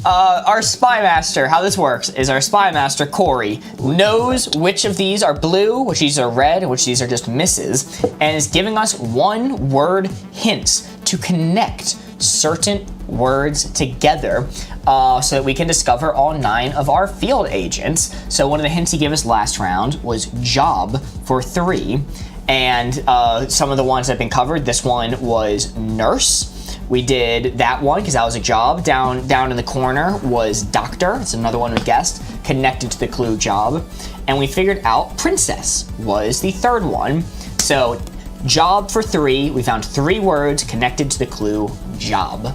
Our spy master, how this works is our spy master, Corey, knows which of these are blue, which these are red, and which these are just misses, and is giving us one word hints to connect certain words together so that we can discover all 9 of our field agents. So one of the hints he gave us last round was job for 3. And some of the ones that have been covered, this one was nurse. We did that one because that was a job. Down in the corner was doctor. It's another one we guessed, connected to the clue job. And we figured out princess was the third one. So job for 3. We found 3 words connected to the clue job.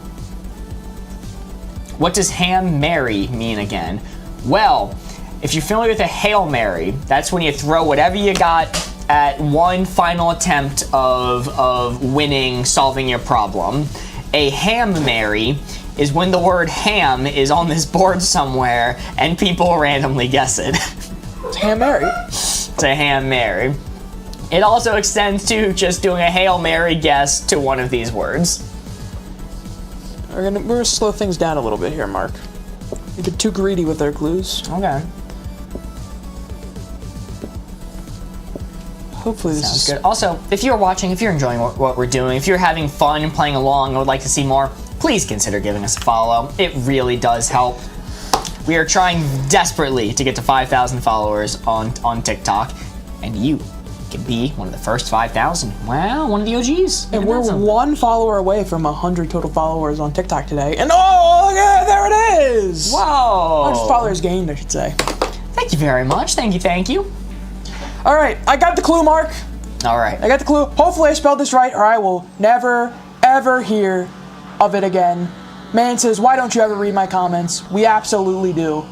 What does ham Mary mean again? Well, if you're familiar with a Hail Mary, that's when you throw whatever you got at one final attempt of winning, solving your problem. A ham Mary is when the word ham is on this board somewhere and people randomly guess it.
It's Ham Mary.
It's a ham Mary. It also extends to just doing a Hail Mary guess to one of these words.
We're gonna slow things down a little bit here, Mark. We get too greedy with our clues.
Okay.
Hopefully this
Sounds
is
good. Also, if you're watching, if you're enjoying what we're doing, if you're having fun and playing along and would like to see more, please consider giving us a follow. It really does help. We are trying desperately to get to 5,000 followers on TikTok, and you can be one of the first 5,000. Wow, one of the OGs.
And we're 1 follower away from 100 total followers on TikTok today. And oh, yeah, there it is!
Whoa!
100 followers gained, I should say.
Thank you very much. Thank you.
All right, I got the clue, Mark.
All right.
I got the clue. Hopefully I spelled this right, or I will never, ever hear of it again. Man says, why don't you ever read my comments? We absolutely do.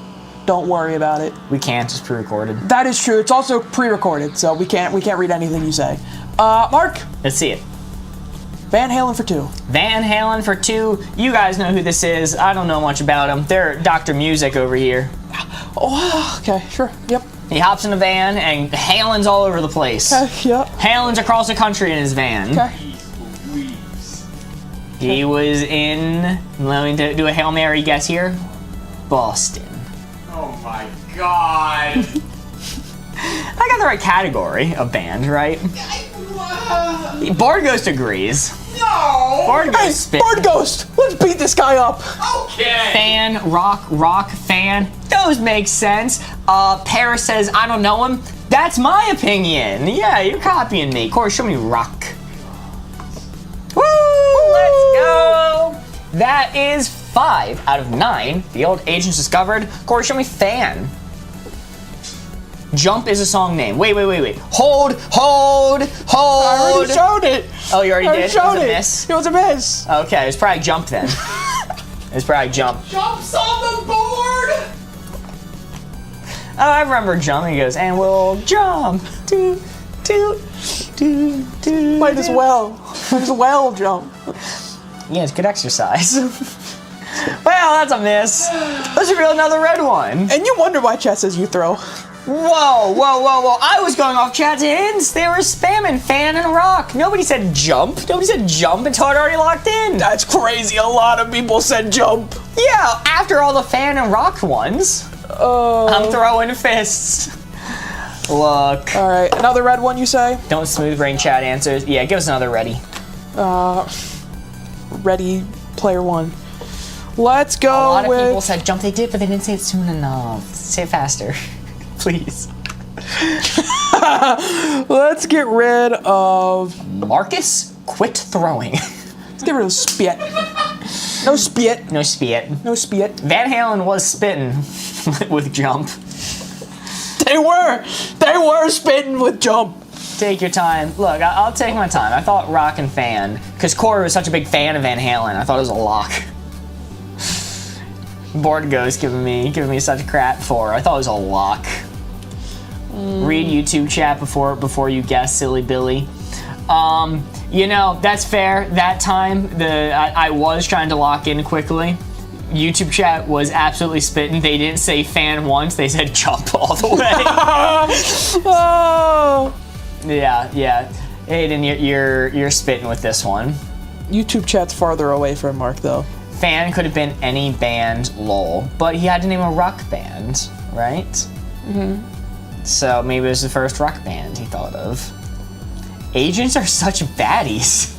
Don't worry about it.
We can't, it's pre-recorded.
That is true. It's also pre-recorded, so we can't read anything you say. Mark?
Let's see it.
Van Halen for 2.
Van Halen for 2. You guys know who this is. I don't know much about him. They're Dr. Music over here.
Oh, okay, sure. Yep.
He hops in a van and Halen's all over the place.
Yep.
Halen's across the country in his van.
Okay.
He was in, let me do a Hail Mary guess here, Boston.
Oh my god.
I got the right category of band, right? Board Ghost agrees.
No.
Board
Hey,
Ghost spit.
Board Ghost! Let's beat this guy up!
Okay.
Fan, rock, fan. Those make sense. Paris says, I don't know him. That's my opinion. Yeah, you're copying me. Corey, show me rock. Woo! Let's go! That is 5 out of 9 field agents discovered. Corey, show me fan. Jump is a song name. Wait. Hold.
I already showed it!
Oh, you already did?
I showed
It was a
it!
miss?
It was a miss!
Okay, it's probably jump then. It's probably jump.
Jumps on the board.
Oh, I remember jump. He goes, and we'll jump. Do.
Might as well jump.
Yeah, it's good exercise. Well, that's a miss. Let's reveal another red one.
And you wonder why Chad says you throw.
Whoa. I was going off Chad's hints. They were spamming fan and rock. Nobody said jump. Nobody said jump until it already locked in.
That's crazy. A lot of people said jump.
Yeah, after all the fan and rock ones. I'm throwing fists. Look.
All right, another red one, you say?
Don't smooth brain Chad answers. Yeah, give us another ready.
Ready, player one. Let's go
A lot of
with...
people said jump, they did, but they didn't say it soon enough. Say it faster, please.
Let's get rid of...
Marcus, quit throwing.
Let's get rid of spit. No spit.
No spit.
No spit.
Van Halen was spitting with jump.
They were spitting with jump.
Take your time. Look, I'll take my time. I thought rock and fan, because Corey was such a big fan of Van Halen. I thought it was a lock. Board Ghost giving me such crap for. I thought it was a lock. Read YouTube chat before you guess, silly Billy. You know, that's fair. That time, I was trying to lock in quickly. YouTube chat was absolutely spitting. They didn't say fan once. They said jump all the way.
Oh.
Yeah. Aiden, you're spitting with this one.
YouTube chat's farther away from Mark, though.
Fan could have been any band, lol, but he had to name a rock band, right? Mm-hmm. So maybe it was the first rock band he thought of. Agents are such baddies.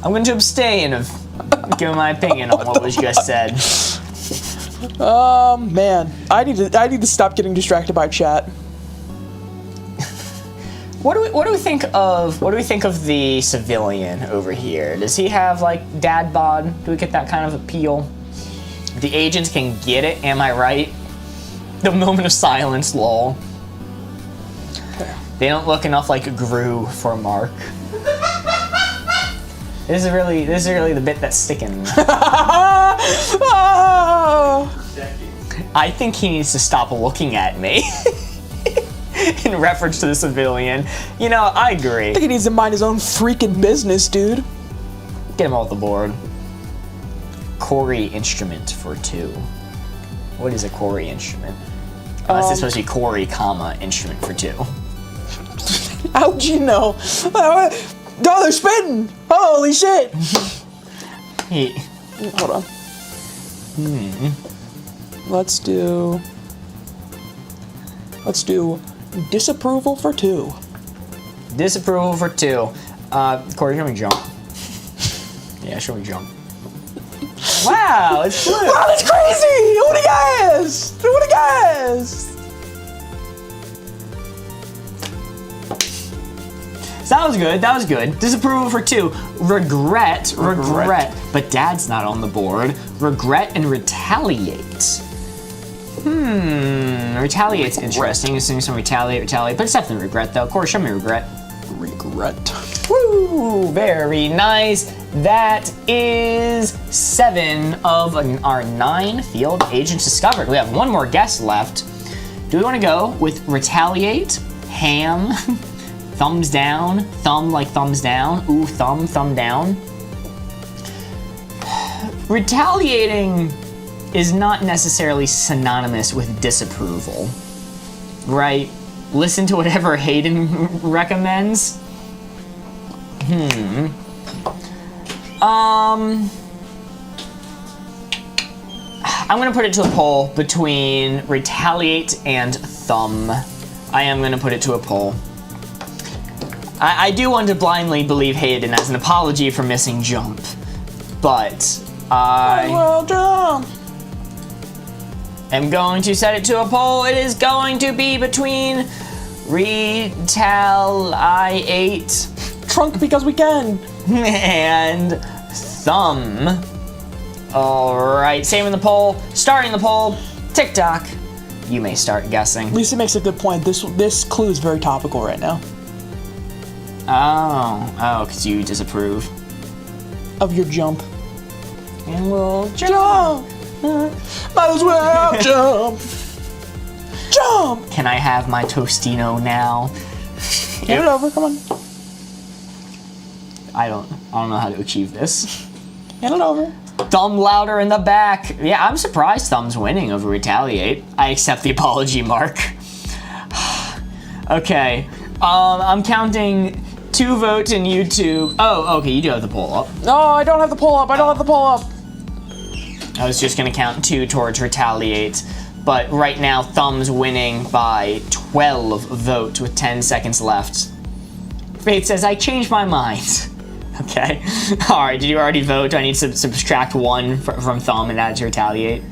I'm going to abstain of giving my opinion on what was just said.
Man, I need to stop getting distracted by chat.
What do we think of the civilian over here? Does he have like dad bod? Do we get that kind of appeal? The agents can get it, am I right? The moment of silence, lol. They don't look enough like Gru for Mark. This is really the bit that's sticking. I think he needs to stop looking at me. In reference to the civilian. You know, I agree.
I think he needs to mind his own freaking business, dude.
Get him off the board. Corey instrument for 2. What is a Corey instrument? Unless it's supposed to be Corey, comma, instrument for 2.
How'd you know? Oh, they're spitting! Holy shit! Hold on. Let's do disapproval for 2.
Disapproval for 2. Corey, show me jump. Yeah, show me jump. Wow, it's blue.
Wow, that's crazy! Who would have guessed? Who would have guessed?
So that was good. Disapproval for 2. Regret. But Dad's not on the board. Regret and retaliate. Retaliate's interesting. Assuming some retaliate. But it's definitely regret, though. Of course, show me regret.
Regret.
Woo! Very nice. That is 7 of our 9 field agents discovered. We have one more guess left. Do we want to go with retaliate, ham, thumbs down, thumb like thumbs down, ooh, thumb down? Retaliating is not necessarily synonymous with disapproval, right? Listen to whatever Hayden recommends. I'm gonna put it to a poll between retaliate and thumb. I am gonna put it to a poll. I do want to blindly believe Hayden as an apology for missing jump, but I am going to set it to a poll. It is going to be between retaliate
Trunk because we can.
and thumb. Alright, saving the poll, starting the poll. TikTok, you may start guessing.
Lisa makes a good point. This clue is very topical right now.
Oh, because you disapprove.
Of your jump.
And we'll
Jump! Might as well jump! Jump!
Can I have my Tostino now?
Get it over, come on.
I don't know how to achieve this.
Hand it over.
Thumb louder in the back. Yeah, I'm surprised Thumb's winning over Retaliate. I accept the apology, Mark. Okay, I'm counting 2 votes in YouTube. Oh, okay, you do have the poll up.
No, I don't have the poll up. I
was just gonna count 2 towards Retaliate, but right now Thumb's winning by 12 votes with 10 seconds left. Faith says, I changed my mind. Okay. Alright, did you already vote? Do I need to subtract 1 from Thumb and add to retaliate?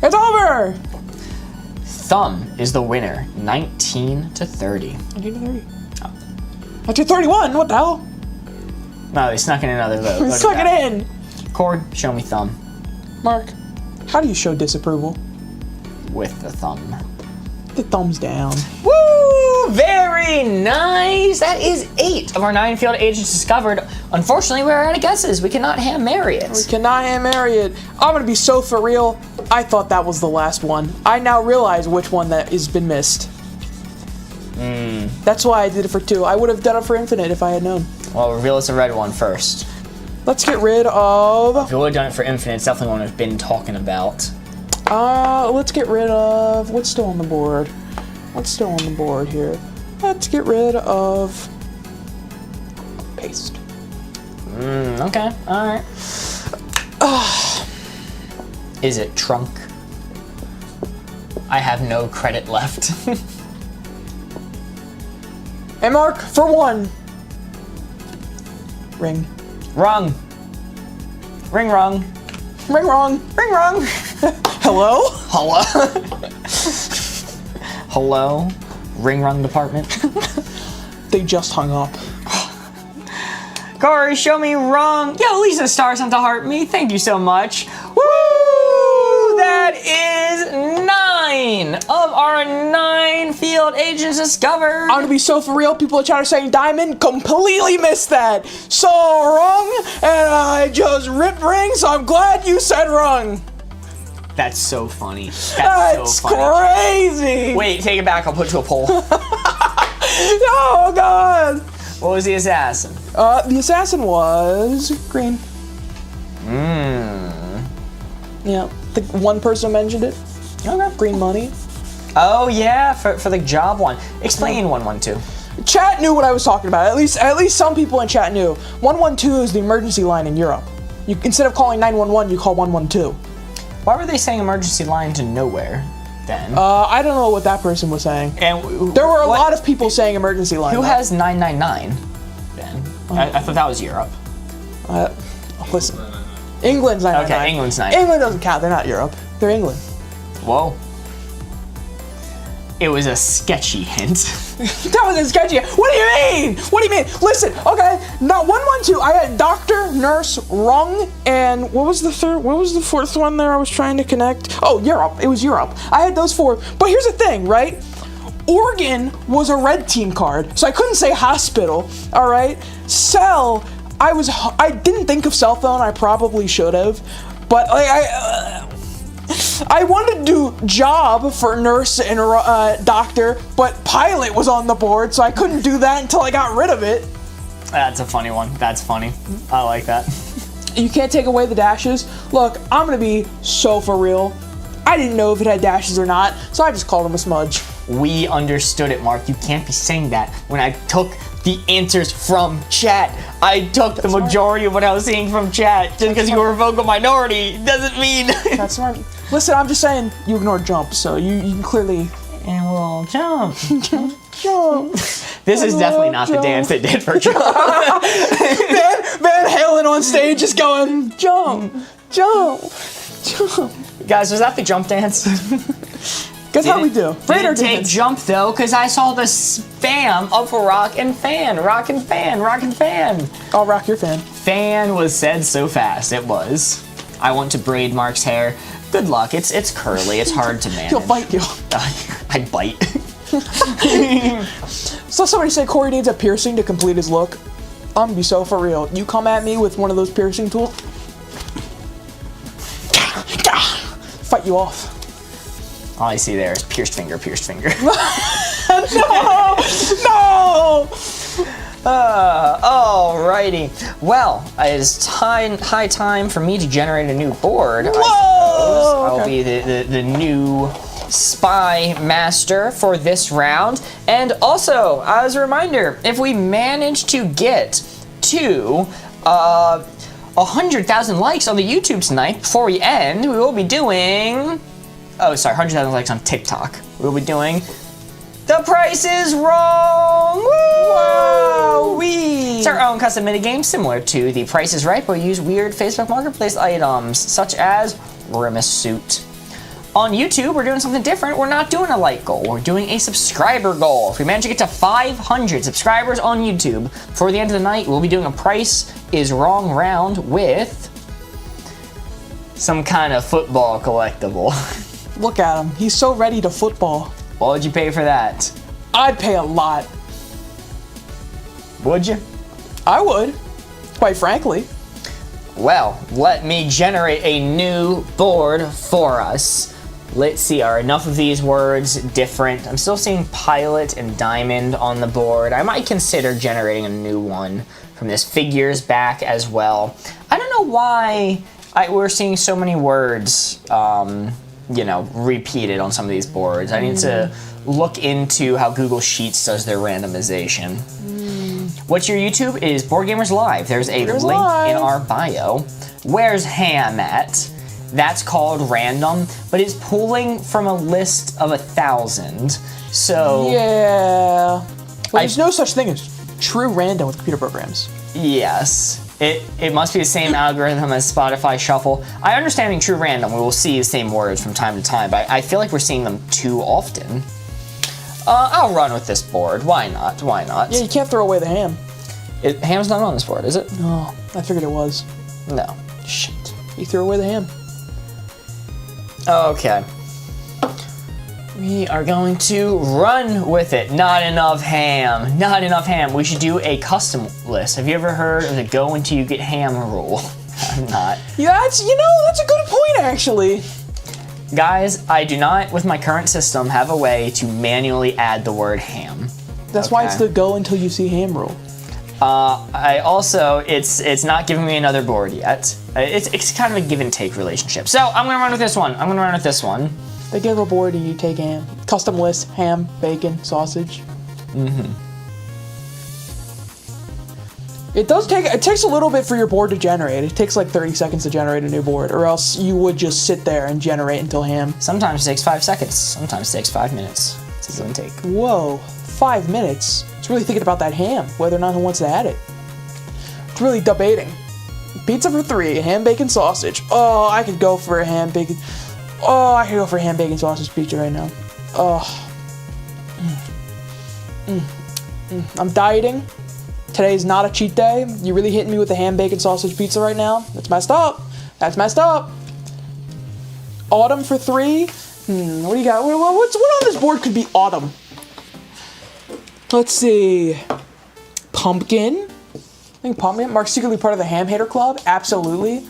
It's over!
Thumb is the winner, 19 to 30.
19 to 30. Up to 31, what the hell?
No, they snuck in another vote. Look at
Suck it
that.
in!
Cord, show me Thumb.
Mark, how do you show disapproval?
With the thumb.
The thumbs down.
Woo! Very nice! That is 8 of our 9 field agents discovered. Unfortunately, we're out of guesses. We cannot hand marry it.
We cannot hand marry it. I'm gonna be so for real. I thought that was the last one. I now realize which one that has been missed. That's why I did it for 2. I would have done it for infinite if I had known.
Well, reveal it's a red one first.
Let's get rid of...
If you would have done it for infinite, it's definitely one we've been talking about.
Let's get rid of... What's still on the board? What's still on the board here? Let's get rid of... Paste.
Okay, alright. Is it trunk? I have no credit left.
Hey, Mark, for 1. Ring.
Wrong. Ring wrong.
Ring wrong. Ring wrong. Hello?
Hello? Hello? Ring rung department?
They just hung up.
Corey, show me wrong. Yo, Lisa Star sent to heart me. Thank you so much. Woo! That is 9 of our 9 field agents discovered.
I'm gonna be so for real. People in chat are saying diamond. Completely missed that. So wrong, and I just ripped ring. So I'm glad you said wrong.
That's so funny.
That's
so funny.
crazy.
Wait, take it back. I'll put you a poll.
Oh God.
What was the assassin?
The assassin was green. Yeah, the one person mentioned it.
Okay.
Green money.
Oh yeah, for the job one. Explain 112.
Chat knew what I was talking about. At least some people in chat knew. 112 is the emergency line in Europe. You, instead of calling 911, you call 112.
Why were they saying emergency line to nowhere then?
I don't know what that person was saying.
And
There were a lot of people saying emergency line.
Who has 999 then? I thought that was Europe.
Listen, England's 999.
Okay, England's 9.
England doesn't count. They're not Europe. They're England.
Whoa. It was a sketchy hint.
That was a sketchy. What do you mean? What do you mean? Listen, okay, now 112, I had doctor, nurse, rung, and what was the fourth one there I was trying to connect? Oh, Europe. It was Europe. I had those 4. But here's the thing, right? Organ was a red team card, so I couldn't say hospital, all right? Cell, I didn't think of cell phone. I probably should have, but like I wanted to do job for nurse and doctor, but pilot was on the board, so I couldn't do that until I got rid of it.
That's a funny one. That's funny. I like that.
You can't take away the dashes. Look, I'm gonna be so for real. I didn't know if it had dashes or not, so I just called him a smudge.
We understood it, Mark. You can't be saying that when I took the answers from chat. I took the majority of what I was seeing from chat. Just because you were a vocal minority doesn't mean...
That's smart. Listen, I'm just saying, you ignored jump, so you can clearly...
And we'll jump.
Jump.
This is definitely not the dance they did for jump.
Van Halen on stage just going, jump, jump, jump.
Guys, was that the jump dance?
Guess how we do?
Didn't take jump though, because I saw the spam of rock and fan, rock and fan, rock and fan.
I'll rock your fan.
Fan was said so fast, it was. I want to braid Mark's hair. Good luck, it's curly, it's hard to manage.
He'll bite you.
I bite.
So somebody say Corey needs a piercing to complete his look. I'm gonna be so for real. You come at me with one of those piercing tools. Fight you off.
All I see there is pierced finger, pierced finger.
No! No!
Alrighty. Well, it is high time for me to generate a new board.
Whoa!
I suppose.
Okay.
I'll be the new spy master for this round. And also, as a reminder, if we manage to get to 100,000 likes on the YouTube tonight before we end, we will be doing... Oh, sorry, 100,000 likes on TikTok. We'll be doing The price is wrong! Woo!
Wow-wee.
It's our own custom minigame similar to The Price is Right, but we use weird Facebook Marketplace items, such as Grimace Suit. On YouTube, we're doing something different. We're not doing a like goal. We're doing a subscriber goal. If we manage to get to 500 subscribers on YouTube before the end of the night, we'll be doing a Price is Wrong round with some kind of football collectible.
Look at him. He's so ready to football.
What would you pay for that?
I'd pay a lot.
Would you?
I would, quite frankly.
Well, let me generate a new board for us. Let's see, are enough of these words different? I'm still seeing pilot and diamond on the board. I might consider generating a new one from this figures back as well. I don't know why we're seeing so many words, repeated on some of these boards. I need to look into how Google Sheets does their randomization. What's your YouTube is Boardgamers Live. There's a link in our bio. Where's Ham at? That's called random, but it's pulling from a list of 1,000. So
yeah, well, there's no such thing as true random with computer programs.
Yes, it must be the same algorithm as Spotify Shuffle. I understand in true random we will see the same words from time to time, but I feel like we're seeing them too often. I'll run with this board. Why not? Why not?
Yeah, you can't throw away the ham.
Ham's not on this board, is it?
No, I figured it was.
No.
Shit. You threw away the ham.
Okay. We are going to run with it. Not enough ham. Not enough ham. We should do a custom list. Have you ever heard of the go until you get ham rule? I'm not.
Yeah, that's a good point, actually.
Guys, I do not, with my current system, have a way to manually add the word ham.
That's why it's the go until you see ham rule.
It's not giving me another board yet. It's kind of a give and take relationship. So I'm gonna run with this one.
They give a board and you take ham. Custom list, ham, bacon, sausage. It takes a little bit for your board to generate. It takes like 30 seconds to generate a new board, or else you would just sit there and generate until ham.
Sometimes it takes 5 seconds. Sometimes it takes 5 minutes. It's a give and take.
Whoa, 5 minutes? It's really thinking about that ham, whether or not he wants to add it. It's really debating. Pizza for 3, ham, bacon, sausage. Oh, I could go for a ham, bacon. Oh, I could go for a ham, bacon, sausage pizza right now. Oh. I'm dieting. Today's not a cheat day. You really hitting me with the ham, bacon, sausage pizza right now? That's messed up. That's messed up. Autumn for 3. What do you got? What on this board could be autumn? Let's see. Pumpkin. I think pumpkin. Mark's secretly part of the ham hater club. Absolutely.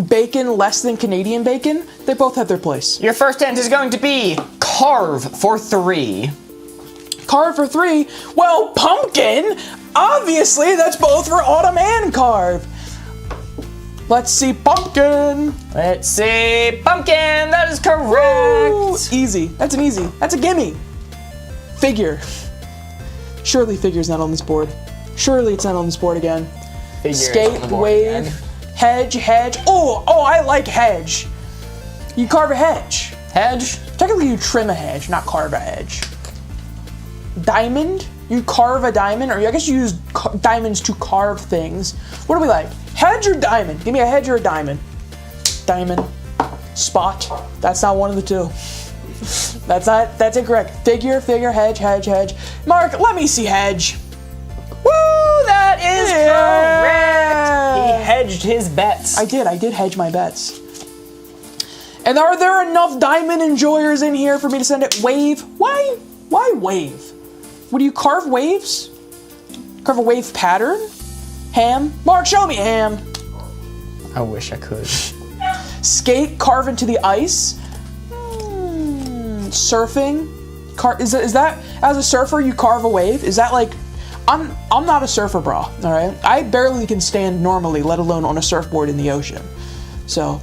Bacon less than Canadian bacon. They both have their place.
Your first hint is going to be carve for 3.
Carve for 3? Well, pumpkin! Obviously, that's both for autumn and carve. Let's see pumpkin.
Let's see pumpkin. That is correct.
Woo! Easy. That's an easy. That's a gimme. Figure. Surely figure's not on this board. Surely it's not on this board again.
Figure
Skate,
on the board
wave,
again.
hedge. Oh, I like hedge. You carve a hedge.
Hedge?
Technically, you trim a hedge, not carve a hedge. Diamond? You carve a diamond, or I guess you use diamonds to carve things. What do we like? Hedge or diamond? Give me a hedge or a diamond. Diamond. Spot. That's not one of the two. That's incorrect. Figure, hedge. Mark, let me see hedge.
Woo, that is correct. He hedged his bets.
I did hedge my bets. And are there enough diamond enjoyers in here for me to send it? Wave? Why wave? Would you carve waves? Carve a wave pattern? Ham? Mark, show me ham.
I wish I could.
Skate, carve into the ice. Surfing. Is that as a surfer you carve a wave? Is that like? I'm not a surfer, bro. All right. I barely can stand normally, let alone on a surfboard in the ocean. So,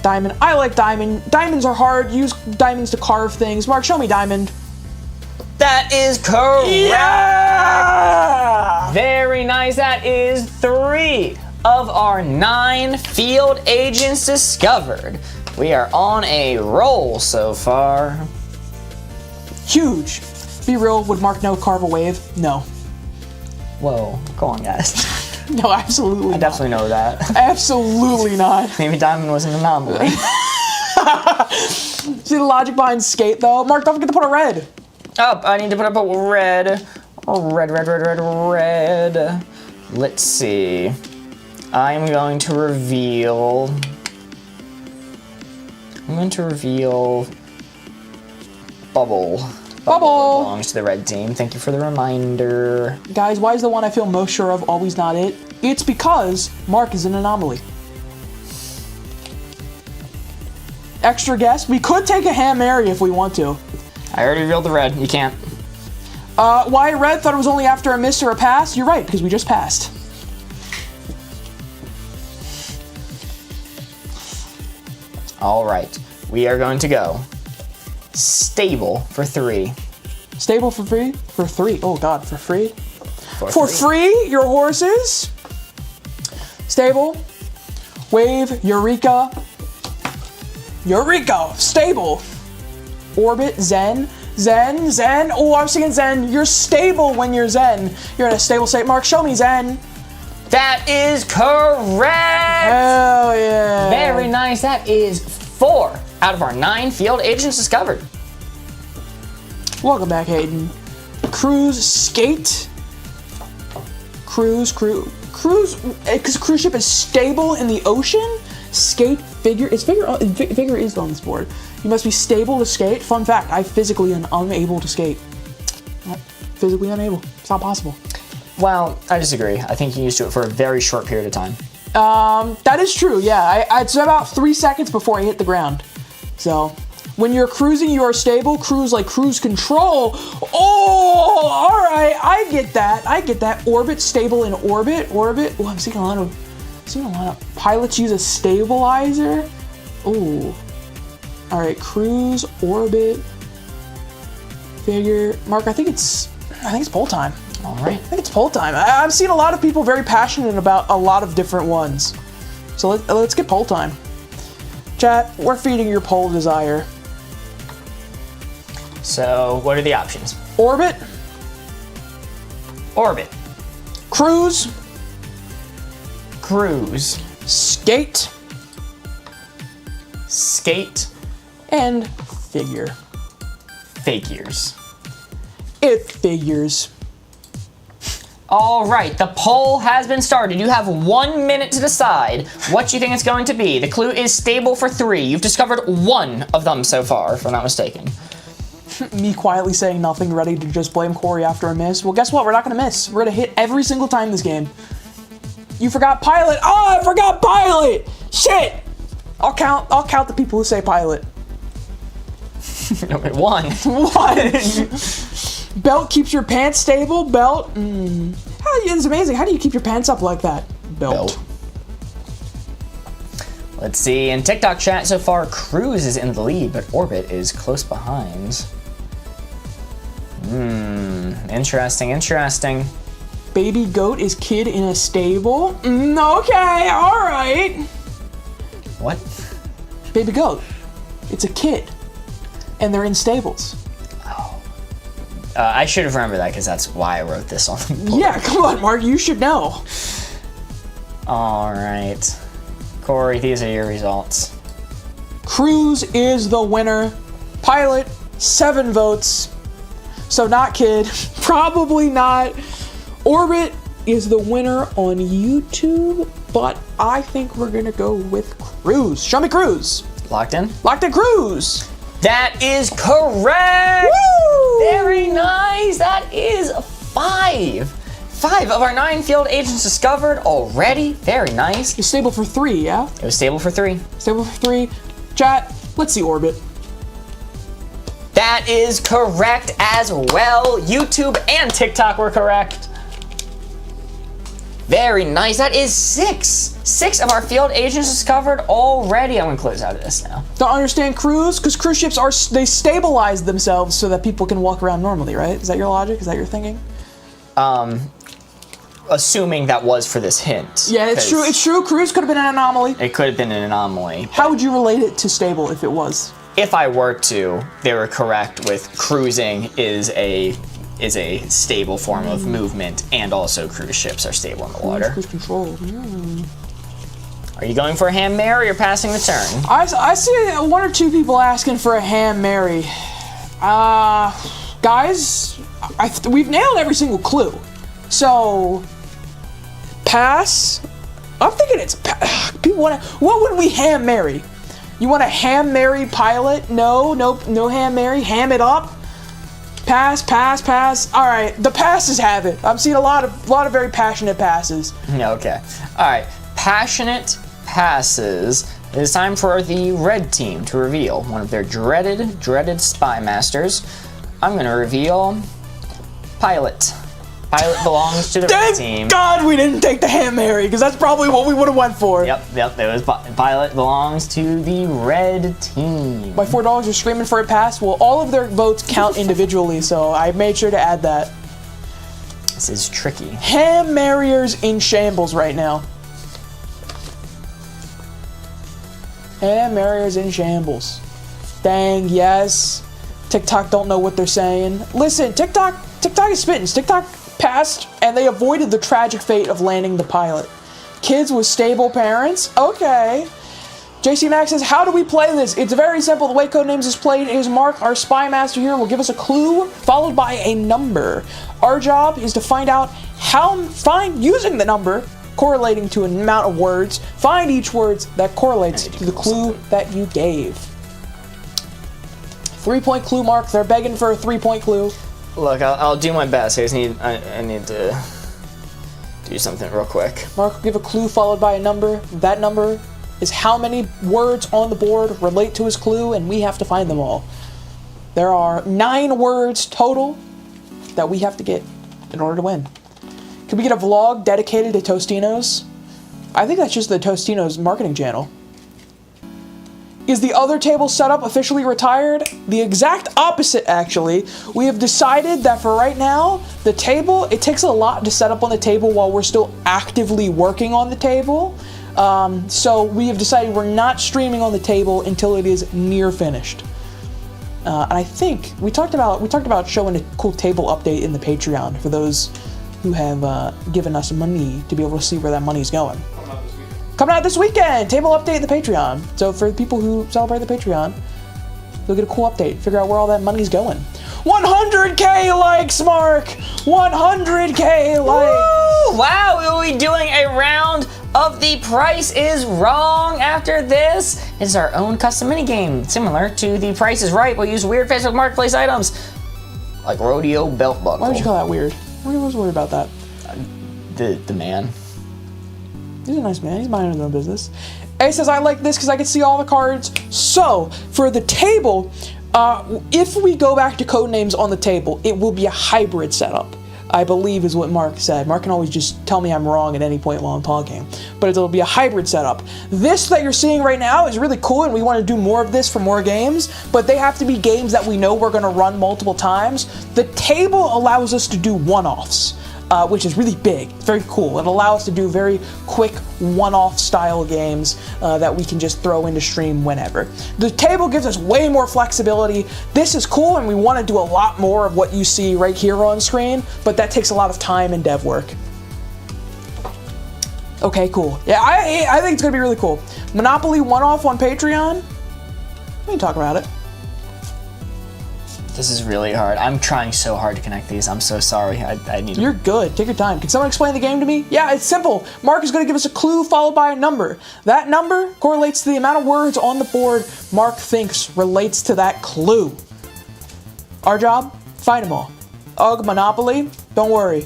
diamond. I like diamond. Diamonds are hard. Use diamonds to carve things. Mark, show me diamond.
That is correct.
Yeah!
Very nice. That is 3 of our 9 field agents discovered. We are on a roll so far.
Huge. Be real, would Mark No carve a wave? No.
Whoa, go on, guys.
No, absolutely
I definitely know that.
Absolutely not.
Maybe Diamond was an anomaly.
See the logic behind skate, though? Mark, don't forget to put a red.
Oh, I need to put up a red. Red. Let's see. I'm going to reveal Bubble.
Bubble
belongs to the red team. Thank you for the reminder.
Guys, why is the one I feel most sure of always not it? It's because Mark is an anomaly. Extra guess? We could take a Hail Mary if we want to.
I already revealed the red. You can't.
Why red? Thought it was only after a miss or a pass? You're right, because we just passed.
All right. We are going to go stable for 3.
Stable for free? For 3. Oh, God, for free?
For
free, your horses. Stable. Wave, Eureka. Stable. Orbit, Zen. Oh, I'm seeing Zen. You're stable when you're Zen. You're in a stable state. Mark, show me Zen.
That is correct!
Hell yeah.
Very nice. That is 4 out of our 9 field agents discovered.
Welcome back, Hayden. Cruise, skate. Cruise, because cruise ship is stable in the ocean. Skate, figure, figure is on this board. You must be stable to skate. Fun fact, I physically am unable to skate. Physically unable. It's not possible.
Well, I disagree. I think you used to it for a very short period of time.
That is true, yeah. It's about 3 seconds before I hit the ground. So, when you're cruising, you are stable. Cruise like cruise control. Oh, all right. I get that. Orbit, stable in orbit. Oh, I'm seeing a lot of pilots use a stabilizer. Oh. All right, cruise, orbit, figure. Mark, I think it's poll time.
All right.
I think it's poll time. I've seen a lot of people very passionate about a lot of different ones. So let's get poll time. Chat, we're feeding your poll desire.
So, what are the options?
Orbit,
cruise,
skate, and figures. It figures.
All right, the poll has been started. You have 1 minute to decide what you think it's going to be. The clue is stable for 3. You've discovered 1 of them so far, if I'm not mistaken.
Me quietly saying nothing, ready to just blame Corey after a miss. Well, guess what? We're not gonna miss. We're gonna hit every single time this game. You forgot pilot. Oh, I forgot pilot. Shit. I'll count the people who say pilot.
Wait, 1.
Belt keeps your pants stable. Belt. It's amazing. How do you keep your pants up like that? Belt.
Let's see. In TikTok chat so far, Cruise is in the lead, but Orbit is close behind. Interesting.
Baby goat is kid in a stable. Okay, all right.
What?
Baby goat. It's a kid, and they're in stables.
I should have remembered that because that's why I wrote this on the board.
Yeah, come on, Mark. You should know.
All right. Corey, these are your results.
Cruise is the winner. Pilot, 7 votes. So not kid. Probably not. Orbit is the winner on YouTube, but I think we're going to go with Cruise. Show me Cruise.
Locked in?
Locked in Cruise.
That is correct!
Woo!
Very nice! That is 5. 5 of our 9 field agents discovered already. Very nice.
It's stable for 3, yeah?
It was stable for 3.
Stable for 3. Chat, let's see Orbit.
That is correct as well. YouTube and TikTok were correct. Very nice. That is 6. 6 of our field agents discovered already. I'm gonna close out of this now.
Don't understand cruise? Because cruise ships they stabilize themselves so that people can walk around normally, right? Is that your logic? Is that your thinking?
Assuming that was for this hint.
Yeah, it's true. It's true. Cruise could have been an anomaly.
It could have been an anomaly.
How would you relate it to stable if it was?
if I were to, they were correct with cruising is a stable form of movement, and also cruise ships are stable in the water.
Cruise control.
Are you going for a Hail Mary or passing the turn?
I see one or two people asking for a Hail Mary. Guys, we've nailed every single clue. So, pass. I'm thinking it's people want to. What would we Hail Mary? You want a Hail Mary pilot? No Hail Mary. Ham it up. Pass. All right, the passes have it. I'm seeing a lot of very passionate passes.
Okay. All right. Passionate passes. It is time for the red team to reveal one of their dreaded spy masters. I'm gonna reveal Pilot. Pilot belongs to the red team.
Thank God we didn't take the Hail Mary, because that's probably what we would have went for.
Yep. It was Pilot belongs to the red team.
My $4 are screaming for a pass. Well, all of their votes count individually, so I made sure to add that.
This is tricky.
Hail Maryers in shambles right now. Hail Maryers in shambles. Dang, yes. TikTok don't know what they're saying. Listen, TikTok is spitting. TikTok passed, and they avoided the tragic fate of landing the pilot. Kids with stable parents? Okay. JC Max says, how do we play this? It's very simple. The way Codenames is played is Mark, our spy master here, will give us a clue followed by a number. Our job is to find out using the number, correlating to an amount of words, find each word that correlates to the clue that you gave. 3-point clue, Mark. They're begging for a 3-point clue.
Look, I'll do my best. I need to do something real quick.
Mark will give a clue followed by a number. That number is how many words on the board relate to his clue, and we have to find them all. There are 9 words total that we have to get in order to win. Can we get a vlog dedicated to Tostinos? I think that's just the Tostinos marketing channel. Is the other table setup officially retired? The exact opposite, actually. We have decided that for right now, the table, it takes a lot to set up on the table while we're still actively working on the table. So we have decided we're not streaming on the table until it is near finished. And I think we talked about showing a cool table update in the Patreon for those who have given us money to be able to see where that money's going. Coming out this weekend! Table update in the Patreon. So for the people who celebrate the Patreon, they'll get a cool update, figure out where all that money's going. 100K likes, Mark! 100K likes!
Woo! Wow, we will be doing a round of The Price is Wrong after this. It's our own custom minigame, similar to The Price is Right. We'll use weird Facebook Marketplace items, like rodeo belt buckle.
Why would you call that weird? What was worried about that?
The man.
He's a nice man. He's minding his own business. A says, I like this because I can see all the cards. So, for the table, if we go back to Codenames on the table, it will be a hybrid setup, I believe is what Mark said. Mark can always just tell me I'm wrong at any point while I'm talking. But it'll be a hybrid setup. This that you're seeing right now is really cool, and we want to do more of this for more games, but they have to be games that we know we're going to run multiple times. The table allows us to do one-offs. Which is really big, very cool. It allows us to do very quick one-off style games that we can just throw into stream whenever. The table gives us way more flexibility. This is cool, and we want to do a lot more of what you see right here on screen, but that takes a lot of time and dev work. Okay, cool. Yeah, I think it's gonna be really cool. Monopoly one-off on Patreon? We can talk about it.
This is really hard. I'm trying so hard to connect these. I'm so sorry. I need to...
You're good. Take your time. Can someone explain the game to me? Yeah, it's simple. Mark is going to give us a clue followed by a number. That number correlates to the amount of words on the board Mark thinks relates to that clue. Our job? Find them all. Ugh, Monopoly? Don't worry.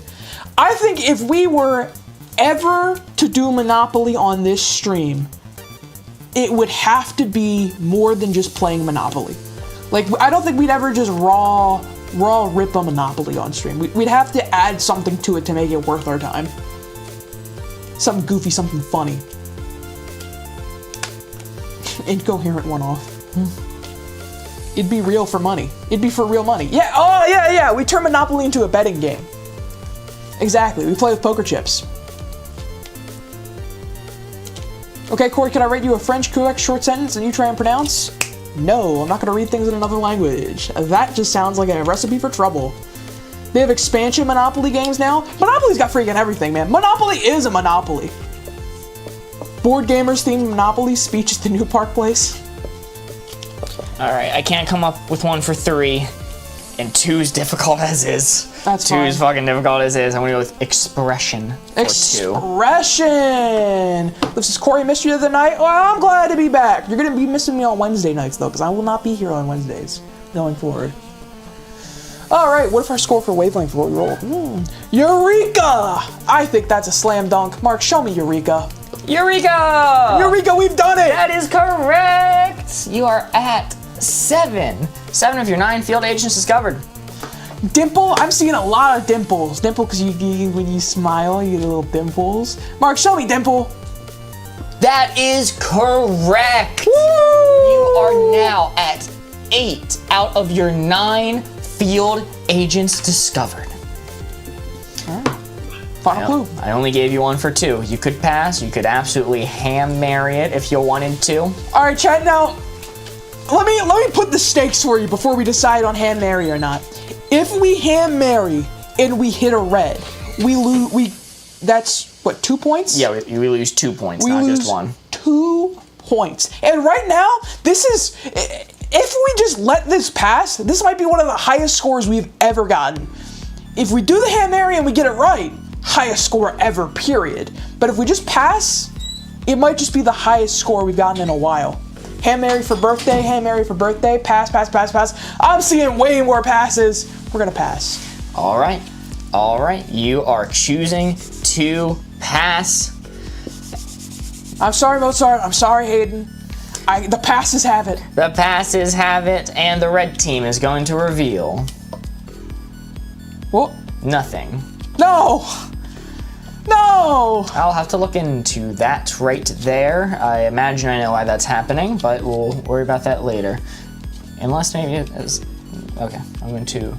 I think if we were ever to do Monopoly on this stream, it would have to be more than just playing Monopoly. Like, I don't think we'd ever just raw rip a Monopoly on stream. We'd have to add something to it to make it worth our time. Something goofy, something funny. Incoherent one-off. It'd be real for money. It'd be for real money. Yeah, oh yeah, we turn Monopoly into a betting game. Exactly, we play with poker chips. Okay, Corey, can I rate you a French correct short sentence and you try and pronounce? No, I'm not gonna read things in another language. That just sounds like a recipe for trouble. They have expansion Monopoly games now. Monopoly's got freaking everything, man. Monopoly is a monopoly. Boardgamers themed Monopoly, speech at the new Park Place.
Alright, I can't come up with one for 3. And 2's difficult as is.
That's
2 is fucking difficult as is. I'm gonna go with expression for 2.
Expression! This is Corey Mystery of the Night. Well, I'm glad to be back. You're gonna be missing me on Wednesday nights, though, because I will not be here on Wednesdays going forward. Alright, what if our score for Wavelength what we rolled? Eureka! I think that's a slam dunk. Mark, show me Eureka.
Eureka!
Eureka, we've done it!
That is correct! You are at 7. 7 of your 9 field agents discovered.
Dimple, I'm seeing a lot of dimples. Dimple, because when you smile, you get little dimples. Mark, show me Dimple.
That is correct!
Woo!
You are now at 8 out of your 9 field agents discovered.
Final clue.
I only gave you one for 2. You could pass. You could absolutely ham marry it if you wanted to.
All right, chat. Now, let me put the stakes for you before we decide on ham marry or not. If we ham marry and we hit a red, we lose. That's what, 2 points?
Yeah, we lose 2 points, not just 1.
2 points. And right now, this is. If we just let this pass, this might be one of the highest scores we've ever gotten. If we do the ham marry and we get it right, highest score ever, period. But if we just pass, it might just be the highest score we've gotten in a while. Ham marry for birthday, ham marry for birthday, pass, pass, pass, pass. I'm seeing way more passes. We're gonna pass.
All right. You are choosing to pass.
I'm sorry, Mozart. I'm sorry, Hayden. The passes have it.
The passes have it, and the red team is going to reveal
What?
nothing.
No! No!
I'll have to look into that right there. I imagine I know why that's happening, but we'll worry about that later. Unless maybe it is. Okay, I'm going to.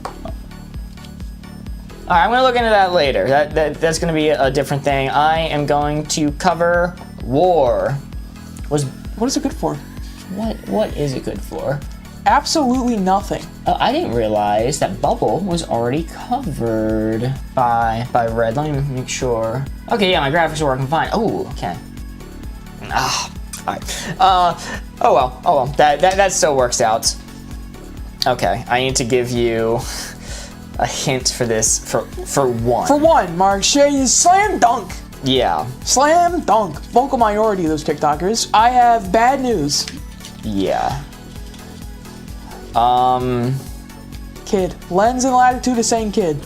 Alright, I'm going to look into that later. That's going to be a different thing. I am going to cover war.
What is it good for?
What is it good for?
Absolutely nothing.
I didn't realize that bubble was already covered by red. Let me make sure. Okay, yeah, my graphics are working fine. Oh, okay. Alright. Oh well. That still works out. Okay, I need to give you a hint for this for 1.
For 1, Mark Shea is slam dunk.
Yeah.
Slam dunk. Vocal minority of those TikTokers. I have bad news.
Yeah.
Kid. Lens and latitude is saying kid.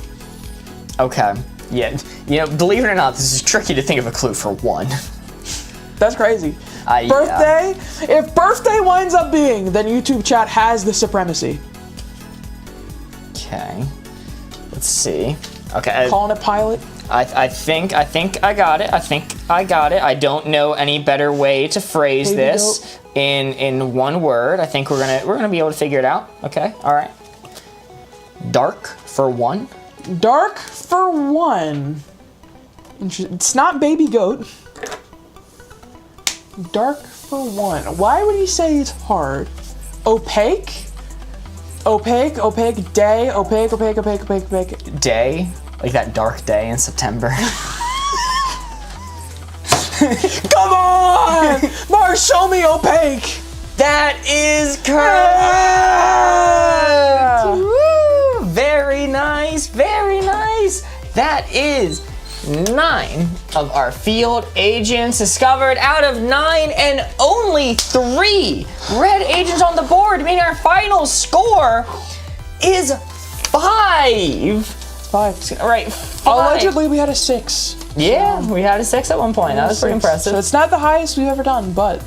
Okay. Yeah. You know, believe it or not, this is tricky to think of a clue for 1.
That's crazy.
Yeah.
Birthday? If birthday winds up being, then YouTube chat has the supremacy.
Okay. Let's see. Okay.
Calling it pilot.
I think I got it. I don't know any better way to phrase
Baby
this
dope.
in one word. I think we're gonna be able to figure it out. Okay. All right. Dark for 1.
Dark for 1. It's not baby goat. Dark for 1. Why would he say it's hard? Opaque? Opaque, day, opaque.
Day, like that dark day in September.
Come on! Mark, show me opaque!
That is correct! Woo! Very nice, very nice. That is 9 of our field agents discovered out of 9, and only 3 red agents on the board, meaning our final score is 5.
5.
Right, 5.
Allegedly, we had a 6.
Yeah, we had a 6 at one point. That was pretty impressive.
So it's not the highest we've ever done, but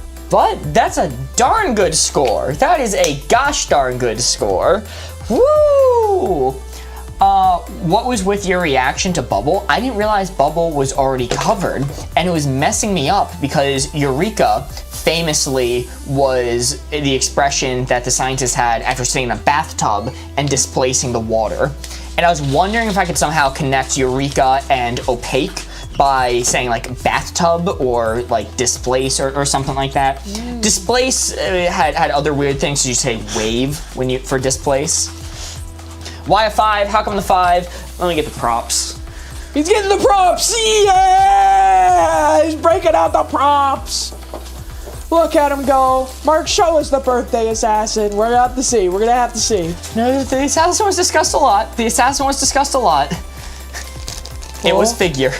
that's a darn good score. That is a gosh darn good score. Woo! What was with your reaction to Bubble? I didn't realize Bubble was already covered, and it was messing me up because Eureka famously was the expression that the scientists had after sitting in a bathtub and displacing the water. And I was wondering if I could somehow connect Eureka and Opaque by saying like bathtub or like displace or something like that. Displace had other weird things. So you say wave when you for displace. Why a 5? How come the 5? Let me get the props.
He's getting the props. Yeah! He's breaking out the props. Look at him go. Mark, show us the birthday assassin. We're gonna have to see. We're gonna have to see.
No, the assassin was discussed a lot. It was figure.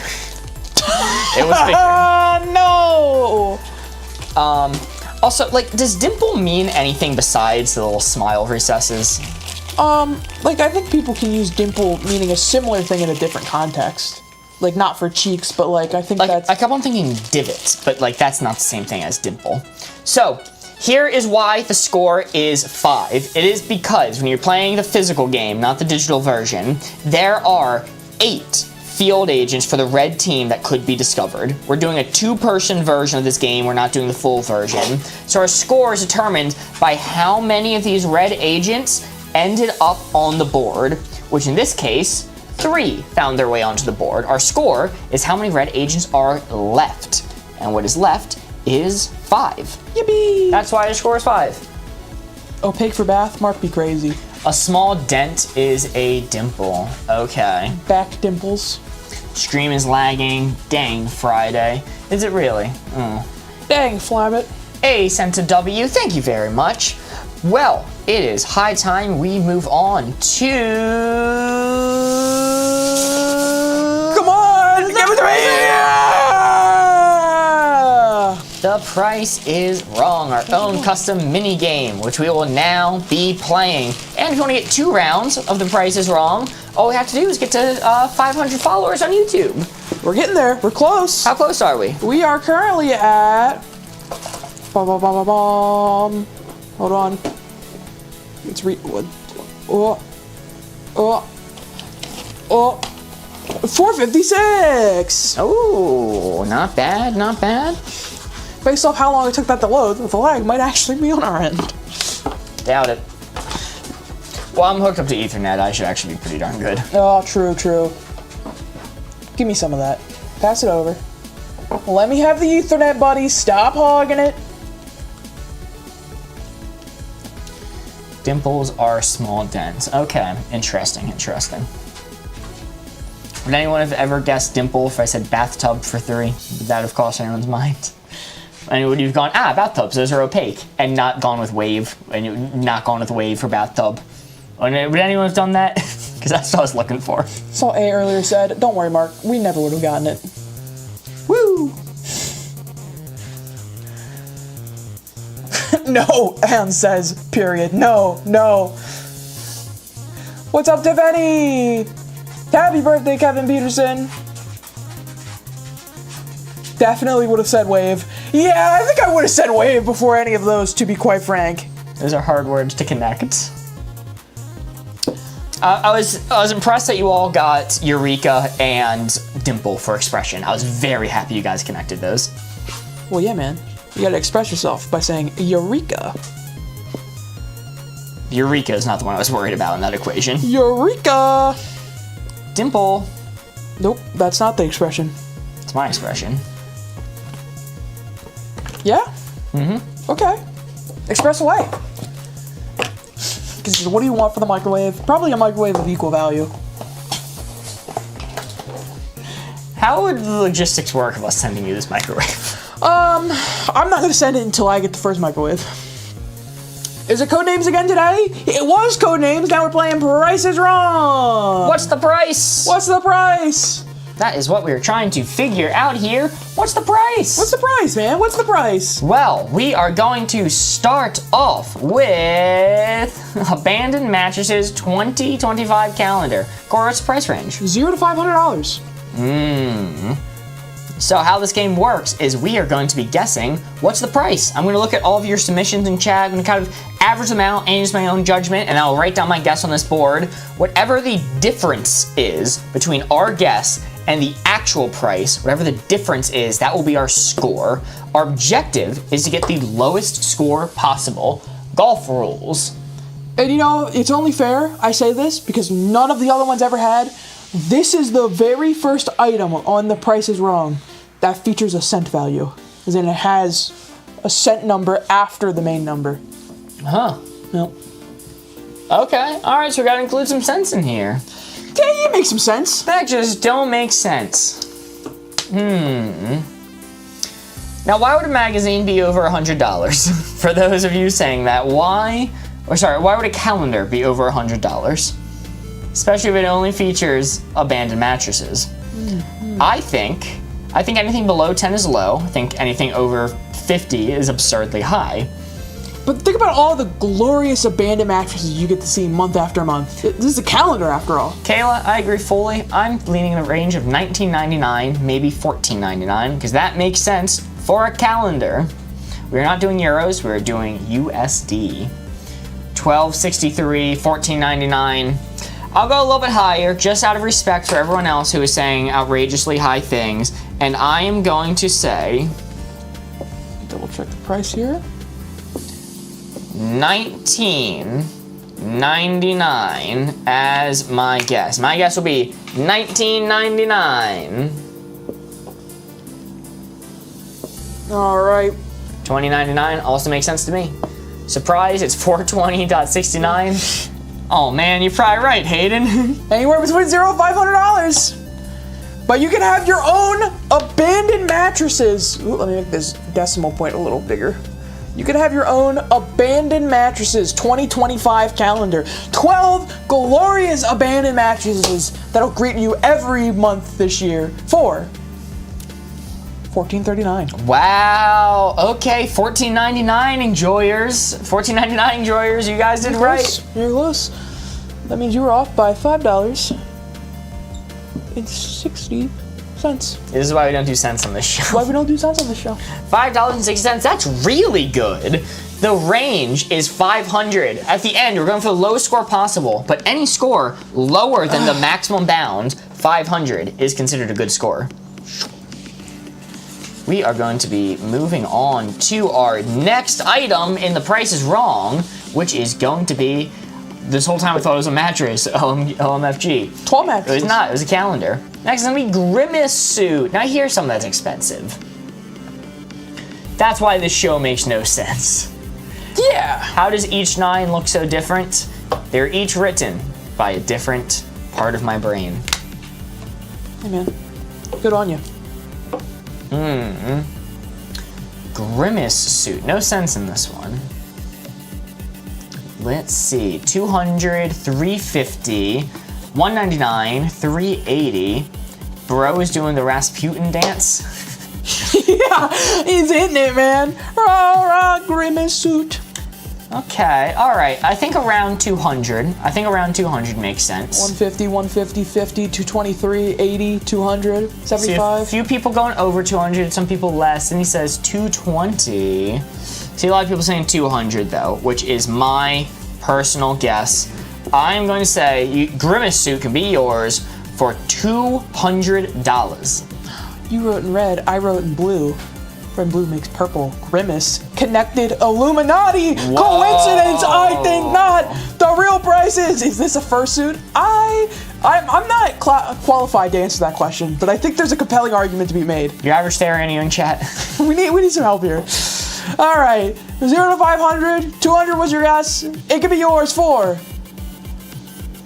It was figure.
No.
Also, like, does dimple mean anything besides the little smile recesses?
Like, I think people can use dimple meaning a similar thing in a different context. Like, not for cheeks, but, like, I think
Like,
that's...
I kept on thinking divots, but, like, that's not the same thing as dimple. So, here is why the score is 5. It is because when you're playing the physical game, not the digital version, there are 8 field agents for the red team that could be discovered. We're doing a 2-person version of this game. We're not doing the full version. So our score is determined by how many of these red agents ended up on the board, which in this case, 3 found their way onto the board. Our score is how many red agents are left. And what is left is 5.
Yippee!
That's why the score is 5.
Opaque for bath, Mark be crazy.
A small dent is a dimple. Okay.
Back dimples.
Stream is lagging. Dang, Friday. Is it really?
Dang, Flabbit.
A sent a W. Thank you very much. Well, it is high time we move on to...
Come on! Give it to me!
The price is wrong, our own custom mini game, which we will now be playing. And if you want to get 2 rounds of The Price is Wrong, all we have to do is get to 500 followers on YouTube.
We're getting there. We're close.
How close are we?
We are currently at... Hold on. Let's read... 456!
Oh, not bad, not bad.
Based off how long it took that to load, the lag might actually be on our end.
Doubt it. Well, I'm hooked up to Ethernet. I should actually be pretty darn good.
Oh, true, true. Give me some of that. Pass it over. Let me have the Ethernet, buddy. Stop hogging it.
Dimples are small dents. Okay, interesting, interesting. Would anyone have ever guessed dimple if I said bathtub for 3? Would that have crossed anyone's mind? And would you've gone, bathtubs, those are opaque, and not gone with wave, and not gone with wave for bathtub? Would anyone have done that? Because that's what I was looking for.
So A earlier said, don't worry, Mark, we never would have gotten it. Woo! No, Anne says, period. No, no. What's up, Tiffany? Happy birthday, Kevin Peterson. Definitely would have said wave. Yeah, I think I would have said wave before any of those, to be quite frank.
Those are hard words to connect. I was impressed that you all got Eureka and Dimple for expression. I was very happy you guys connected those.
Well, yeah, man. You gotta express yourself by saying Eureka.
Eureka is not the one I was worried about in that equation.
Eureka!
Dimple.
Nope, that's not the expression.
It's my expression.
Yeah? Mm-hmm. Okay. Express away. Because what do you want for the microwave? Probably a microwave of equal value.
How would the logistics work of us sending you this microwave?
I'm not gonna send it until I get the first microwave. Is it Codenames again today? It was Codenames, now we're playing Price is Wrong!
What's the price?
What's the price?
That is what we were trying to figure out here. What's the price?
What's the price, man? What's the price?
Well, we are going to start off with Abandoned Mattresses 2025 calendar. Cora, what's the price range?
$0 to $500.
So how this game works is we are going to be guessing what's the price. I'm going to look at all of your submissions in chat. I'm going to kind of average them out and use my own judgment, and I'll write down my guess on this board. Whatever the difference is between our guess and the actual price, whatever the difference is, that will be our score. Our objective is to get the lowest score possible. Golf rules.
And you know, it's only fair I say this because none of the other ones ever had This is the very first item on The Price is Wrong that features a cent value. As in, it has a cent number after the main number.
Huh.
Yep.
Okay. All right. So we gotta include some cents in here.
Yeah, you make some sense.
That just don't make sense. Now, why would a magazine be over $100? For those of you saying that, why would a calendar be over $100? Especially if it only features abandoned mattresses. I think anything below 10 is low. I think anything over 50 is absurdly high.
But think about all the glorious abandoned mattresses you get to see month after month. This is a calendar, after all.
Kayla, I agree fully. I'm leaning in the range of $19.99, maybe $14.99, because that makes sense for a calendar. We're not doing euros, we're doing USD. $12.63, $14.99. I'll go a little bit higher, just out of respect for everyone else who is saying outrageously high things, and I am going to say...
Double check the price here.
$19.99 as my guess. My guess will be $19.99.
All right.
$20.99 also makes sense to me. Surprise, it's $420.69. Oh man, you're probably right, Hayden.
Anywhere between $0 and $500. But you can have your own abandoned mattresses. Ooh, let me make this decimal point a little bigger. You can have your own abandoned mattresses 2025 calendar. 12 glorious abandoned mattresses that'll greet you every month this year for $14.39.
Wow. Okay, $14.99 enjoyers. $14.99 enjoyers. You guys did right.
You're close. That means you were off by $5.60.
This is why we don't do cents on this show.
Why we don't do cents on this show?
$5.60. That's really good. The range is 500. At the end, we're going for the lowest score possible, but any score lower than the maximum bound, 500, is considered a good score. We are going to be moving on to our next item in The Price is Wrong, which is going to be, this whole time I thought it was a mattress, OMFG.
12 mattresses.
It was not, it was a calendar. Next is going to be Grimace Suit. Now here's something that's expensive. That's why this show makes no sense.
Yeah.
How does each 9 look so different? They're each written by a different part of my brain.
Hey man, good on you.
Grimace Suit. No sense in this one. Let's see. 200, 350, 199, 380. Bro is doing the Rasputin dance.
Yeah, he's hitting it, man. Rah, Grimace Suit.
Okay, all right. I think around 200. I think around 200 makes sense.
150, 150, 50, 223, 80, 200,
See,
75.
a few people going over 200, some people less, and he says 220. See, a lot of people saying 200 though, which is my personal guess. I'm going to say Grimace Suit can be yours for $200.
You wrote in red, I wrote in blue. Red and blue makes purple. Grimace. Connected Illuminati.
Whoa.
Coincidence? I think not. The real price is this a fursuit? I'm not qualified to answer that question, but I think there's a compelling argument to be made.
Your average stare any in chat.
We need some help here. All right, 0 to 500. 200 was your guess. It could be yours for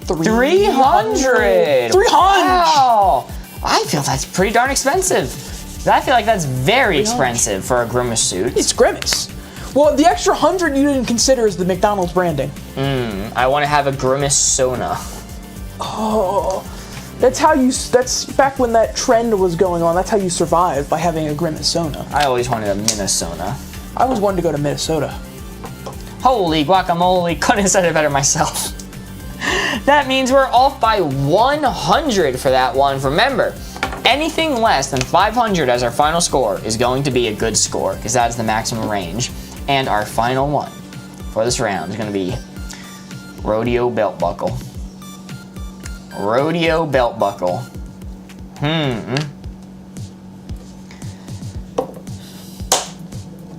300.
300.
Wow. I feel that's pretty darn expensive. I feel like that's very expensive for a Grimace Suit.
It's Grimace. Well, the extra 100 you didn't consider is the McDonald's branding.
I want to have a Grimace Sona.
Oh, that's back when that trend was going on. That's how you survived, by having a Grimace Sona.
I always wanted a Minnesota.
I always wanted to go to Minnesota.
Holy guacamole, couldn't have said it better myself. That means we're off by 100 for that one. Remember, anything less than 500 as our final score is going to be a good score, because that is the maximum range. And our final one for this round is going to be Rodeo Belt Buckle. Rodeo Belt Buckle.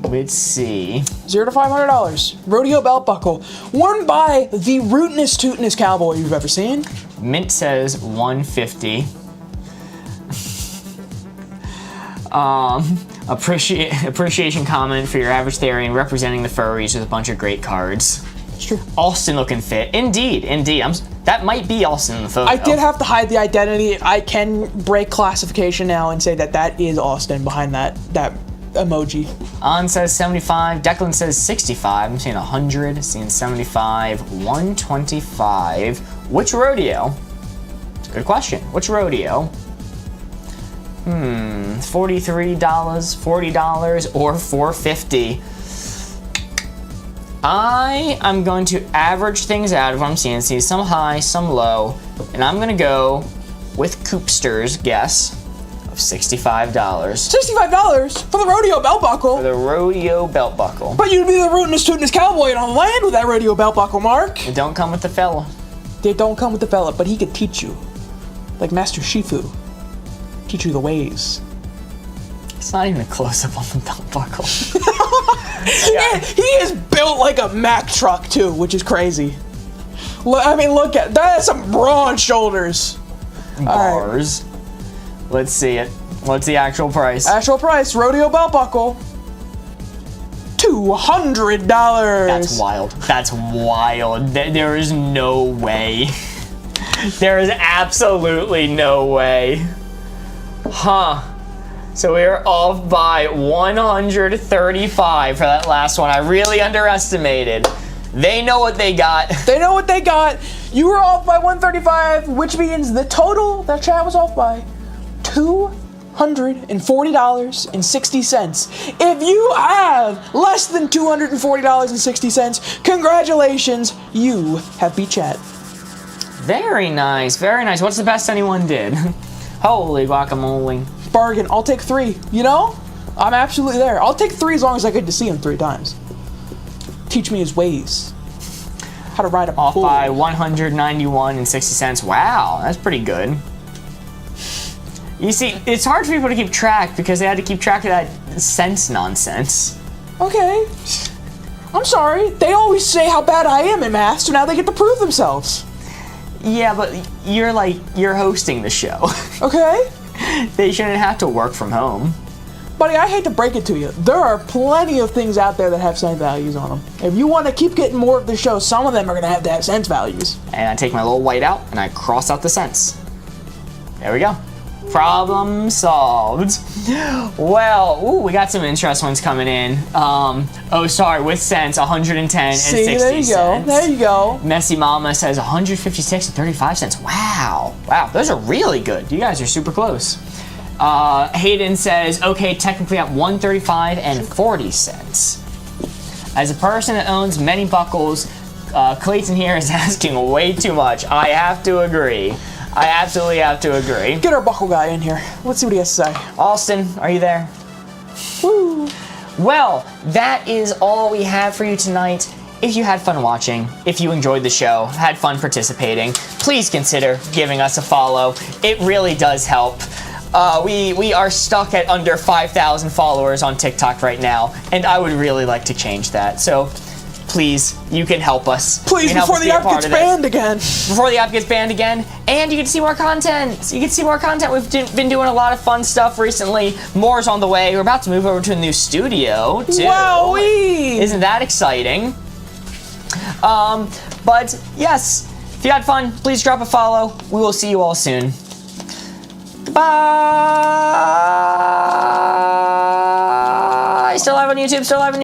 Let's see.
$0 to $500. Rodeo belt buckle, worn by the rootinest, tootinest cowboy you've ever seen.
Mint says 150. Appreciation comment for your average Therian representing the furries with a bunch of great cards.
It's true.
Austin looking fit. Indeed. That might be Austin in the photo.
I did have to hide the identity. I can break classification now and say that is Austin behind that emoji.
On says 75. Declan says 65. I'm seeing 100. Seeing 75. 125. Which rodeo? It's a good question. Which rodeo? $43, $40, or $450. I am going to average things out of what I'm seeing. See some high, some low, and I'm gonna go with Coopster's guess of $65.
$65 for the rodeo belt buckle.
For the rodeo belt buckle.
But you'd be the rootinest, tootinest cowboy on the land with that rodeo belt buckle, Mark.
It don't come with the fella.
They don't come with the fella, but he could teach you, like Master Shifu. Teach you the ways.
It's not even a close-up on the belt buckle.
Yeah, he is built like a Mack truck too, which is crazy. Look at that. That's some broad shoulders.
Bars. Right. Let's see it. What's the actual price?
Actual price, rodeo belt buckle. $200.
That's wild. That's wild. There is no way. There is absolutely no way. Huh. So we are off by 135 for that last one. I really underestimated. They know what they got.
They know what they got. You were off by 135, which means the total that chat was off by $240.60. If you have less than $240.60, congratulations, you have beat chat.
Very nice, very nice. What's the best anyone did? Holy guacamole.
Bargain. I'll take 3. You know? I'm absolutely there. I'll take 3 as long as I get to see him 3 times. Teach me his ways. How to ride a
Off
bull.
by 191.60 cents. Wow, that's pretty good. You see, it's hard for people to keep track because they had to keep track of that cents nonsense.
Okay. I'm sorry. They always say how bad I am at math, so now they get to prove themselves.
Yeah, but you're hosting the show.
Okay?
They shouldn't have to work from home.
Buddy, I hate to break it to you. There are plenty of things out there that have cent values on them. If you want to keep getting more of the show, some of them are going to have cent values.
And I take my little white out and I cross out the cents. There we go. Problem solved. Well, ooh, we got some interesting ones coming in. With cents, 110 and 60
there you
cents.
go. There you go.
Messy Mama says 156 and 35 cents. Wow. Wow, those are really good. You guys are super close. Hayden says, okay, technically at 135 and 40 cents. As a person that owns many buckles, Clayton here is asking way too much. I have to agree. I absolutely have to agree.
Get our buckle guy in here. Let's see what he has to say.
Austin, are you there?
Woo.
Well, that is all we have for you tonight. If you had fun watching, if you enjoyed the show, had fun participating, please consider giving us a follow. It really does help. We are stuck at under 5,000 followers on TikTok right now, and I would really like to change that. So please, you can help us.
Please, before the app gets banned again.
Before the app gets banned again. And you can see more content. You can see more content. We've been doing a lot of fun stuff recently. More's on the way. We're about to move over to a new studio, too.
Wowee!
Isn't that exciting? But yes, if you had fun, please drop a follow. We will see you all soon. Goodbye! Still live on YouTube, still live on